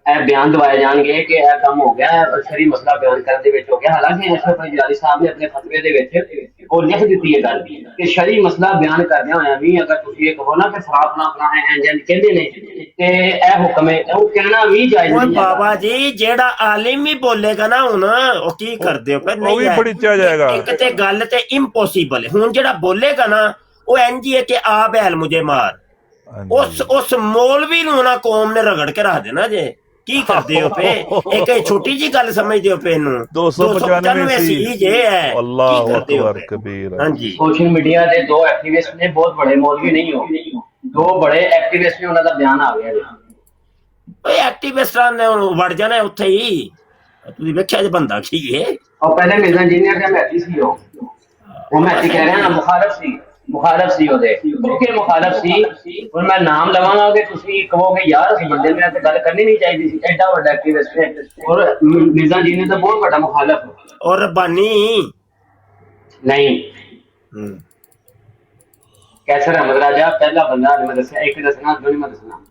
बयान दवाए जाएंगे कि यह काम हो गया और शरी मसला बयान करने दे विच हो गया। हालांकि अशरफ अली जलाली साहब ने अपने फतवे दे विच और लिख दी है गल कि शरी मसला बयान करदे होया भी अगर तुसीं ये कहो ना कि सराफना अपना है इंजन कहंदे ने ते यह हुक्म है वो कहना भी जायज नहीं है। बाबा जी जेड़ा आलिम ही बोलेगा ना हुन ओ की करदे हो पर नहीं है, बड़ी चा जाएगा। एक ते गल ते इम्पॉसिबल है। हुन जेड़ा बोलेगा ना वो इंज ही है कि आ बैल मुझे मार, उस मौलवी नूं ना कौम ने रगड़ के रख देना जे की करदे हो पे। एक छोटी जी गल समझदे हो पे नु 295 सी जे है। अल्लाह अकबर कबीर। हां जी सोशल मीडिया दे 2 एक्टिविस्ट ने बहुत बड़े मौलवी नहीं हो, 2 बड़े एक्टिविस्ट ने उन्हां दा बयान आ गया ओए एक्टिविस्टां ने वड़ जाना उत्थे ही। तुसीं वेख्या जे बंदा की है और पहले मिर्जा इंजीनियर का मैथी सी वो मैथी कह रहे हैं मुखालफ सी ओदे क्योंकि मुखालफ सी और मैं नाम लवांगा कि तुसीं कहोगे यार उस बंदे ने ते गल करनी नहीं चाहिए सी। एडा बड़ा एक्टिविस्ट है और मिर्जा जी ने तो बहुत बड़ा मुखालफ और रब्बानी नहीं कैसर अहमद राजा पहला बंदा मैं दसया एक दसना दो नहीं मैं दसना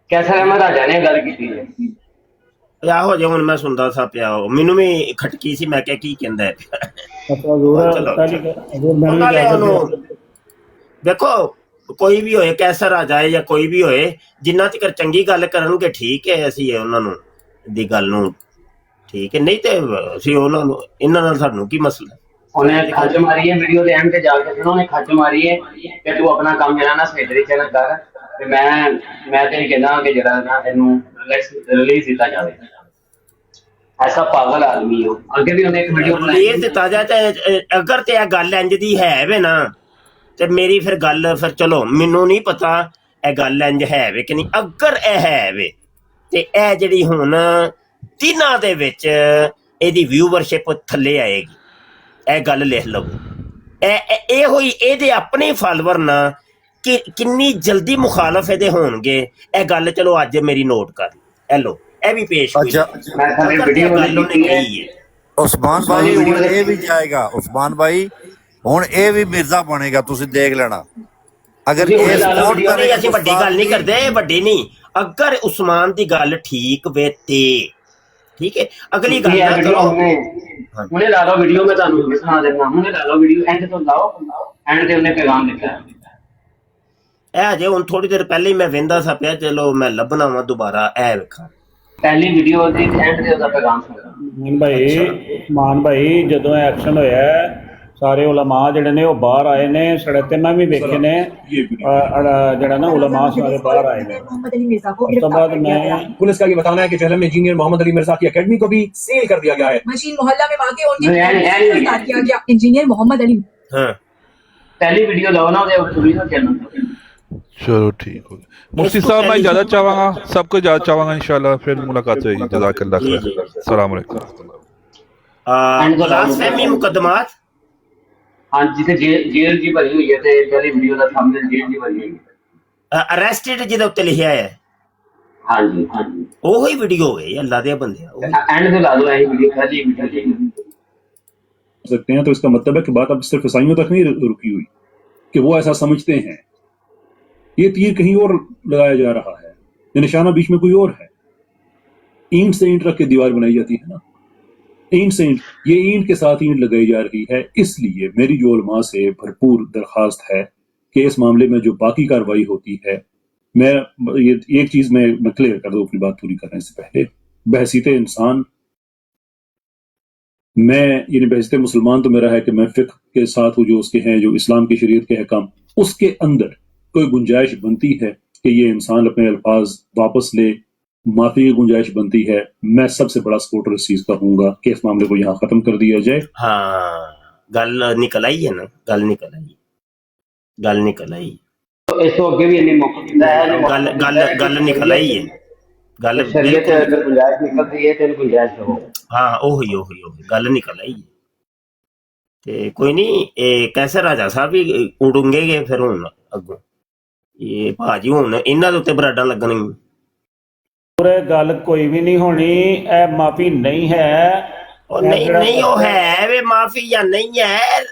कैसर अहमद राजा ने गल की है आहो जे हुन मैं सुनदा सा पिया मैनू भी खटकी सी मैं क्या की कहंदा है। देखो कोई भी होए कैसर आ जाए या कोई भी होए जिन्ना तक चंगी गल करनगे ठीक है ਅਸੀਂ ਉਹਨਾਂ ਨੂੰ ਦੀ ਗੱਲ ਨੂੰ ठीक है नहीं ਤੇ ਅਸੀਂ ਉਹਨਾਂ ਨੂੰ ਇਹਨਾਂ ਨਾਲ ਸਾਨੂੰ ਕੀ ਮਸਲਾ। ਉਹਨੇ ਖੱਜ ਮਾਰੀ ਹੈ ਵੀਡੀਓ ਦੇ ਐਂਡ ਤੇ ਜਾ ਕੇ ਉਹਨੇ ਖੱਜ ਮਾਰੀ ਹੈ ਕਿ ਤੂੰ ਆਪਣਾ ਕੰਮ ਜਿਹੜਾ ਨਾ ਸਹੀ ਤਰੀਕੇ ਨਾਲ ਕਰ ਤੇ ਮੈਂ ਤੇ ਕਹਿੰਦਾ ਕਿ ਜਿਹੜਾ ਨਾ ਇਹਨੂੰ ਰਿਲੀਜ਼ ਕੀਤਾ ਜਾਵੇ। ऐसा पागल आदमी हो। आगे भी उन्हें एक वीडियो बनाई ਰਲੀਜ਼ ਦਿੱਤਾ ਜਾਏ ਤੇ ਅਗਰ ਤੇ ਇਹ ਗੱਲ ਇੰਜ ਦੀ ਹੈ ਵੇ ਨਾ ਤੇ ਮੇਰੀ ਫਿਰ ਗੱਲ ਫਿਰ ਚਲੋ ਮੈਨੂੰ ਨਹੀਂ ਪਤਾ ਇਹ ਗੱਲ ਇੰਜ ਹੈ ਵੇ ਕਿ ਨਹੀਂ। ਅਗਰ ਇਹ ਹੈ ਵੇ ਤੇ ਇਹ ਜਿਹੜੀ ਹੁਣ ਦਿਨਾਂ ਦੇ ਵਿੱਚ ਇਹਦੀ ਵਿਊਵਰਸ਼ਿਪ ਥੱਲੇ ਆਏਗੀ। ਇਹ ਗੱਲ ਲਿਖ ਲਓ। ਇਹ ਹੋਈ ਇਹਦੇ ਆਪਣੇ ਫਾਲੋਅਰ ਨਾ ਕਿ ਕਿੰਨੀ ਜਲਦੀ ਮੁਖਾਲਫ ਇਹਦੇ ਹੋਣਗੇ। ਇਹ ਗੱਲ ਚਲੋ ਅੱਜ ਮੇਰੀ ਨੋਟ ਕਰ ਇਹ ਲਓ। ਇਹ ਵੀ ਪੇਸ਼ ਹੋਈ। अच्छा मैं सारी वीडियो ਗੱਲ ਉਹਨੇ ਕਹੀ ਹੈ। उस्मान भाई हुण ये भी जाएगा, उस्मान भाई हुण ये भी मिर्जा बनेगा, तुसी देख लेना। अगर जी, ये उन्हें लाला सपोर्ट वीडियो ਨਹੀਂ ਅਸੀਂ ਵੱਡੀ करेगा ਗੱਲ ਨਹੀਂ ਕਰਦੇ ਵੱਡੀ ਨਹੀਂ। ਅਗਰ ਉਸਮਾਨ ਦੀ ਗੱਲ ਠੀਕ ਵੇ ਤੇ ਠੀਕ ਹੈ ਅਗਲੀ ਗੱਲ ਨਾ वीडियो ਕਰੋ। उन्हें ला लो वीडियो में तुहानू सुना देना। उन्हें ला लो वीडियो एंड तो लाओ एंड ते उन्हें पैगाम लिखा है। ਇਹ ਅਜੇ ਹੁਣ ਥੋੜੀ ਦੇਰ ਪਹਿਲੇ ਹੀ ਮੈਂ ਵੇਂਦਾ ਸਾ ਪਿਆ ਚਲੋ ਮੈਂ ਲੱਭਣਾ ਵਾ ਦੁਬਾਰਾ ਇਹ ਵੇਖਾਂ। पहली वीडियो दी एंड ते उसदा पैगाम सुना। ਮਾਨ ਭਾਈ ਜਦੋਂ ਐਕਸ਼ਨ ਹੋਇਆ ਸਾਰੇ ਉਲਮਾ ਜਿਹੜੇ ਨੇ ਉਹ ਬਾਹਰ ਆਏ ਨੇ ਸੜਕ ਤੇ ਮੈਂ ਵੀ ਵੇਖੇ ਨੇ ਜਿਹੜਾ ਨਾ ਉਲਮਾ ਸਾਰੇ ਬਾਹਰ ਆਏ ਨੇ। मोहम्मद अली मिर्जा को ਉਸ ਤੋਂ ਬਾਅਦ ਮੈਂ पुलिस का ये बताना है कि जहलम में इंजीनियर मोहम्मद अली मिर्जा की एकेडमी को भी सील कर दिया गया है। मशीन मोहल्ला में वाकई उनकी नहीं, नहीं, नहीं, नहीं। गिरफ्तार किया गया। इंजीनियर मोहम्मद अली ਹਾਂ पहली वीडियो लाओ ना उदे वीडियो चैनल चलो ठीक हो गया। मुफ्ती साहब मैं इजाजत चाहूँगा, सबको इजाजत चाहूँगा, इंशाल्लाह फिर मुलाकात होगी। जज़ाकल्लाह खैर। अस्सलाम वालेकुम। बलासफहमी मुकदमात हाँ जिसे जेल जी भरी हुई है ते पहली वीडियो दा थंबनेल जेल जी भरी हुई है। ਅਰੈਸਟਡ ਜਿਹਦੇ ਉੱਤੇ ਲਿਖਿਆ ਹੈ हाँ जी हाँ जी ਉਹੀ ਵੀਡੀਓ ਹੋਵੇ ਅੱਲਾ ਦੇ ਬੰਦਿਆ। एंड ते ला दो यही वीडियो पहली वीडियो जेल सकते हैं तो इसका मतलब है कि बात अब सिर्फ ईसाइयों तक नहीं रुकी हुई कि वो ऐसा समझते हैं। ये तीर कहीं और लगाया जा रहा है, ये निशाना बीच में कोई और है। ईंट से ईंट रख के दीवार बनाई जाती है ना, ईंट से ईंट, ये ईंट के साथ ईंट लगाई जा रही है। इसलिए मेरी जो उलमा से भरपूर दरखास्त है कि इस मामले में जो बाकी कार्रवाई होती है, मैं ये एक चीज मैं क्लियर कर दूं अपनी बात पूरी करने से पहले, बहसीत इंसान मैं यानी बहसीत मुसलमान तो मेरा है कि मैं फिक्र के साथ जो उसके हैं जो इस्लाम की शरीयत के अहकाम उसके अंदर कोई गुंजाइश बनती है कि ये इंसान अपने अल्फाज वापस ले, माफी की गुंजाइश बनती है, मैं सबसे बड़ा सपोर्टर इस चीज का हूँगा कि इस मामले को यहाँ खत्म कर दिया जाए। ਹਾਂ ਗੱਲ ਨਿਕਲ ਆਈ ਹੈ ਨਾ ਗੱਲ ਨਿਕਲ ਆਈ तो इस तो अगे भी इन्हें मौका दिता है। ਗੱਲ ਗੱਲ ਗੱਲ ਨਿਕਲ ਆਈ ਹੈ ਗੱਲ शरीयत ਬਿਲਕੁਲ अगर गुंजाइश निकलती है तो गुंजाइश हो। ਹਾਂ ਉਹੀ ਗੱਲ ਨਿਕਲ ਆਈ ਹੈ। ਤੇ ਕੋਈ ਨਹੀਂ ਇਹ ਕੈਸੇ ਰਾਜਾ ਸਾਹਿਬ ਵੀ ਉਡੂੰਗੇਗੇ ਫਿਰ ਹੁਣ ਅੱਗੋਂ ਇਹ ਭਾਜੀ ਹੁਣ ਇਹਨਾਂ ਦੇ ਉੱਤੇ ਬਰਾਡਾਂ ਲੱਗਣਗੀਆਂ। ਪੂਰੇ ਗੱਲ ਕੋਈ ਵੀ ਨਹੀਂ ਹੋਣੀ। ਇਹ ਮਾਫੀ ਨਹੀਂ ਹੈ। ਉਹ ਨਹੀਂ ਉਹ ਹੈ ਵੇ ਮਾਫੀ ਜਾਂ ਨਹੀਂ ਹੈ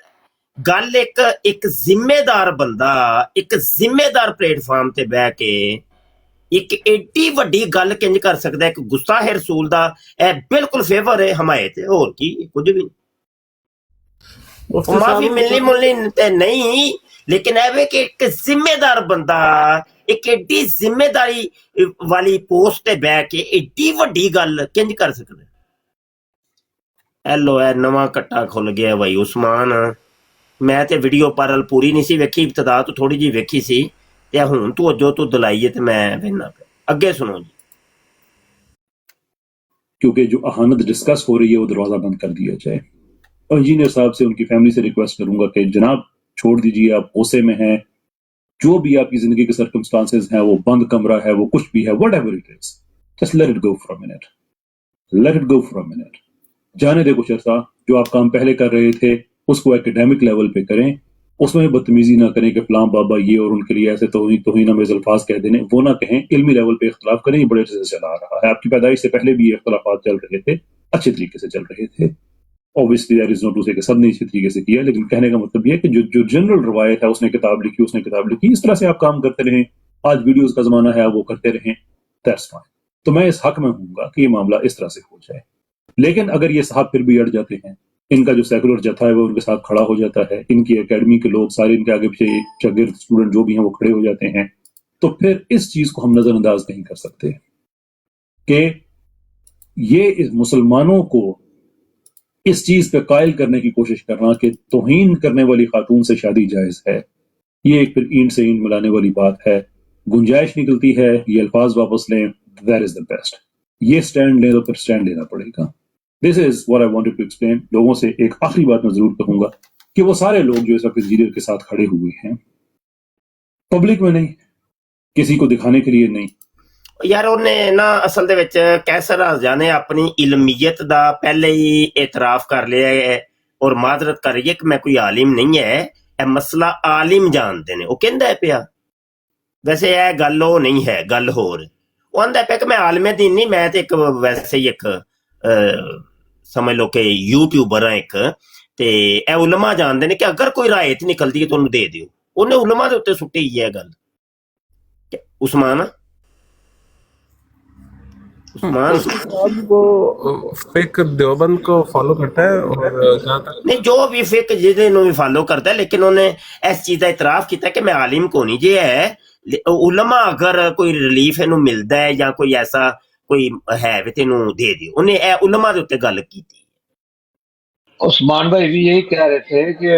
ਗੱਲ ਇੱਕ ਜ਼ਿੰਮੇਦਾਰ ਬੰਦਾ ਇੱਕ ਜ਼ਿੰਮੇਦਾਰ ਪਲੇਟਫਾਰਮ ਤੇ ਬਹਿ ਕੇ ਇੱਕ ਏਡੀ ਵੱਡੀ ਗੱਲ ਕਿੰਜ ਕਰ ਸਕਦਾ। ਇੱਕ ਗੁਸਤਾਖ਼ ਰਸੂਲ ਦਾ ਇਹ ਬਿਲਕੁਲ ਫੇਵਰ ਹੈ ਹਮਾਇਤ ਹੈ ਹੋਰ ਕੀ ਕੁਝ ਵੀ ਮਾਫੀ ਮਿਲਣੀ ਤੇ ਨਹੀਂ ਲੇਕਿਨ ਇਹ ਵੇ ਕਿ ਇੱਕ ਜ਼ਿੰਮੇਦਾਰ ਬੰਦਾ ਇੱਕ ਏਡੀ ਜ਼ਿੰਮੇਦਾਰੀ ਵਾਲੀ ਪੋਸਟ ਤੇ ਬਹਿ ਕੇ ਏਡੀ ਵੱਡੀ ਗੱਲ ਕਿੰਜ ਕਰ ਸਕਦਾ। ਐਲੋ ਇਹ ਨਵਾਂ ਕੱਟਾ ਖੁੱਲ ਗਿਆ ਭਾਈ ਉਸਮਾਨ। ਮੈਂ ਤੇ ਵੀਡੀਓ ਪਾਰਲ ਪੂਰੀ ਨਹੀਂ ਸੀ ਵੇਖੀ, ਇਬਤਦਾ ਤੋਂ ਥੋੜੀ ਜਿਹੀ ਵੇਖੀ ਸੀ ਤੇ ਹੁਣ ਤੂੰ ਜੋ ਤੂੰ ਦਲਾਈਏ ਤੇ ਮੈਂ ਵੇਖਣਾ ਪਿਆ। ਅੱਗੇ ਸੁਣੋ ਜੀ। क्योंकि जो अहानत डिस्कस हो रही है वो दरवाजा बंद कर दिया जाए। और इंजीनियर साहब से उनकी फैमिली से रिक्वेस्ट करूंगा कि जनाब छोड़ दीजिए, आप गुस्से में हैं, जो भी आपकी जिंदगी के सर्कमस्टांसेस हैं, वो बंद कमरा है, वो कुछ भी है, whatever it is, just let it go for a minute, let it go for a minute. जाने दे कुछ अर्सा, जो आप काम पहले कर रहे थे उसको एकेडमिक लेवल पे करें, उसमें बदतमीजी ना करें कि फलां बाबा ये और उनके लिए ऐसे तौहीन आमेज़ अल्फाज कह देने, वो ना कहें। इल्मी लेवल पे इख्तलाफ करें, ये बड़े अच्छे से चला रहा है। आपकी पैदाइश से पहले भी ये इख्तलाफात चल रहे थे, अच्छे तरीके से चल रहे थे। Obviously there is no to say कि सब ने इसी तरीके से किया, लेकिन कहने का मतलब ये है कि जो जनरल रवायत है, उसने किताब लिखी, इस तरह से आप काम करते रहें। आज वीडियोस का जमाना है, वो करते रहें, दैट्स फाइन। तो मैं इस हक में हूँगा कि ये मामला इस तरह से हो जाए। लेकिन अगर ये साहब फिर भी अड़ जाते हैं, इनका जो सेकुलर जत्था है वो उनके साथ खड़ा हो जाता है, इनकी एकेडमी के लोग सारे इनके आगे पीछे शागिर्द स्टूडेंट जो भी हैं वो खड़े हो जाते हैं, तो फिर इस चीज को हम नजरअंदाज नहीं कर सकते कि ये इस मुसलमानों को इस चीज पे कायल करने की कोशिश करना कि तौहीन करने वाली खातून से शादी जायज है, ये एक फिर ईंट से ईंट मिलाने वाली बात है। गुंजाइश निकलती है, ये अल्फाज वापस लें, दैट इज द बेस्ट। ये स्टैंड लें तो फिर स्टैंड लेना पड़ेगा। This is what I wanted to explain. लोगों से एक आखिरी बात मैं जरूर कहूंगा कि वो सारे लोग जो इस वक्त इंजीनियर के साथ खड़े हुए हैं, पब्लिक में नहीं, किसी को दिखाने के लिए नहीं, ਯਾਰ ਉਹਨੇ ਨਾ ਅਸਲ ਦੇ ਵਿੱਚ ਕੈਸਰ ਰਾਜਾ ਨੇ ਆਪਣੀ ਇਲਮੀਅਤ ਦਾ ਪਹਿਲੇ ਹੀ ਇਤਰਾਫ ਕਰ ਲਿਆ ਹੈ ਔਰ ਮਾਜ਼ਰਤ ਕਰ ਰਹੀ ਹੈ ਕਿ ਮੈਂ ਕੋਈ ਆਲਿਮ ਨਹੀਂ ਹੈ, ਇਹ ਮਸਲਾ ਆਲਿਮ ਜਾਣਦੇ ਨੇ। ਉਹ ਕਹਿੰਦਾ ਪਿਆ, ਵੈਸੇ ਇਹ ਗੱਲ ਉਹ ਨਹੀਂ ਹੈ, ਗੱਲ ਹੋਰ। ਉਹ ਆਂਦਾ ਪਿਆ ਕਿ ਮੈਂ ਆਲਮੇ ਦੀਨ ਨਹੀਂ, ਮੈਂ ਤੇ ਇੱਕ ਵੈਸੇ ਹੀ ਇੱਕ ਸਮਝ ਲਓ ਕਿ ਯੂਟਿਊਬਰ ਹਾਂ ਇੱਕ, ਤੇ ਇਹ ਉਲਮਾ ਜਾਣਦੇ ਨੇ ਕਿ ਅਗਰ ਕੋਈ ਰਾਇਤ ਨਿਕਲਦੀ ਹੈ ਤੁਹਾਨੂੰ ਦੇ ਦਿਓ। ਉਹਨੇ ਉਲਮਾ ਦੇ ਉੱਤੇ ਸੁੱਟੀ ਹੈ ਗੱਲ। उस्मान वो फेक देवबंद को फॉलो करता है और जहाँ तक नहीं जो भी फेक जिन्हें भी फॉलो करता है, लेकिन उन्हें इस चीज का इतराफ किया कि मैं आलिम को नहीं जे है उलमा अगर कोई रिलीफ इनू मिलता है या कोई ऐसा कोई है भी तेनू दे दियो। उन्हें ए उलमा दे उत्ते गल की। उस्मान भाई भी यही कह रहे थे कि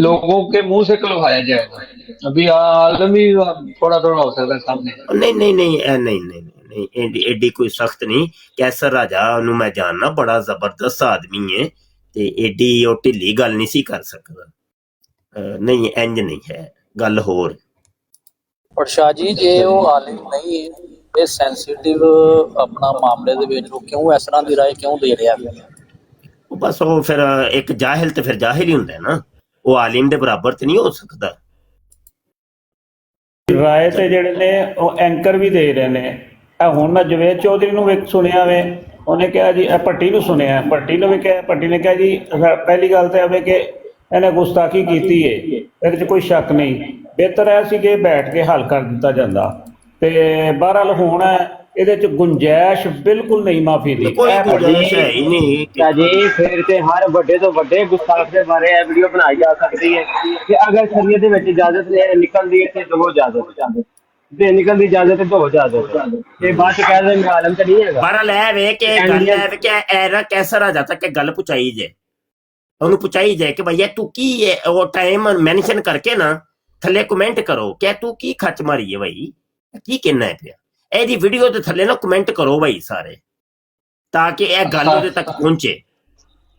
लोगों के मुंह से कहलवाया जाएगा। अभी आलम ही थोड़ा थोड़ा हो सकता है सामने। नहीं नहीं नहीं नहीं नहीं नहीं एडी कोई सख्त नहीं। कैसर राजा ओनू मैं जानना, बड़ा जबरदस्त आदमी है, ते एडी ओ ढिली गल नहीं सी कर सकदा। नहीं इंज नहीं है, गल होर। और शाह जी जे वो आलिम नहीं है सेंसिटिव अपना मामले दे विच क्यों इस तरह दी राय क्यों दे रहा है? बस वो फिर एक जाहिल तो फिर जाहिल ही हुंदा है ना, वो आलिम दे बराबर तो नहीं हो सकता। ਰਾਏ ਤੇ ਜਿਹੜੇ ਨੇ ਉਹ ਐਂਕਰ ਵੀ ਦੇ ਰਹੇ ਨੇ। ਇਹ ਹੁਣ ਮੈਂ ਜਵੇਦ ਚੌਧਰੀ ਨੂੰ ਵੀ ਸੁਣਿਆ ਵੇ, ਉਹਨੇ ਕਿਹਾ ਜੀ, ਇਹ ਭੱਟੀ ਨੂੰ ਸੁਣਿਆ, ਭੱਟੀ ਨੂੰ ਵੀ ਕਿਹਾ, ਭੱਟੀ ਨੇ ਕਿਹਾ ਜੀ ਪਹਿਲੀ ਗੱਲ ਤਾਂ ਇਹ ਕਿ ਇਹਨੇ ਗੁਸਤਾਖੀ ਕੀਤੀ ਹੈ, ਇਹਦੇ 'ਚ ਕੋਈ ਸ਼ੱਕ ਨਹੀਂ। ਬਿਹਤਰ ਹੈ ਸੀ ਕਿ ਬੈਠ ਕੇ ਹੱਲ ਕਰ ਦਿੱਤਾ ਜਾਂਦਾ। ਤੇ ਬਹਰਹਾਲ ਹੁਣ ਇਹਦੇ 'ਚ ਗੁੰਜਾਇਸ਼ ਬਿਲਕੁਲ ਨਹੀਂ ਮਾਫੀ ਦੀ। ਕੋਈ ਗੁੰਜਾਇਸ਼ ਹੈ ਹੀ ਨਹੀਂ ਜੀ। ਫਿਰ ਤੇ ਹਰ ਵੱਡੇ ਤੋਂ ਵੱਡੇ ਗੁਸਤਾਖ ਦੇ ਬਾਰੇ ਇਹ ਵੀਡੀਓ ਬਣਾਈ ਜਾ ਸਕਦੀ ਹੈ ਕਿ ਅਗਰ ਸ਼ਰੀਅਤ ਦੇ ਵਿੱਚ ਇਜਾਜ਼ਤ ਨਿਕਲਦੀ ਹੈ ਤੇ ਦੋ ਇਜਾਜ਼ਤ ਤੇ ਨਿਕਲਦੀ ਇਜਾਜ਼ਤ ਤੇ ਦੋ ਇਜਾਜ਼ਤ ਤੇ ਬਾਅਦ ਚ ਕਹਿ ਰਹੇ ਮੈਂ ਆਲਮ ਤਾਂ ਨਹੀਂ ਹੈਗਾ। ਬਹਰਹਾਲ ਇਹ ਵੇ ਕਿ ਗੱਲ ਹੈ ਕਿ ਐਰਾ ਕੈਸਰ ਆ ਜਾਤਾ ਕਿ ਗੱਲ ਪੁਚਾਈ ਜੇ, ਉਹਨੂੰ ਪੁਚਾਈ ਜਾਏ ਕਿ ਭਈਆ ਤੂੰ ਕੀ ਉਹ ਟਾਈਮ ਮੈਂਸ਼ਨ ਕਰਕੇ ਨਾ ਥੱਲੇ ਕਮੈਂਟ ਕਰੋ ਕਿ ਤੂੰ ਕੀ ਖੱਚ ਮਾਰੀ ਹੈ ਭਾਈ, ਕੀ ਕਹਿਣਾ ਹੈ ਪਿਆ। ਇਹਦੀ ਵੀਡੀਓ ਦੇ ਥੱਲੇ ਨਾ ਕਮੈਂਟ ਕਰੋ ਭਾਈ ਸਾਰੇ, ਤਾਂ ਕਿ ਇਹ ਗੱਲ ਉਹਦੇ ਤੱਕ ਪਹੁੰਚੇ।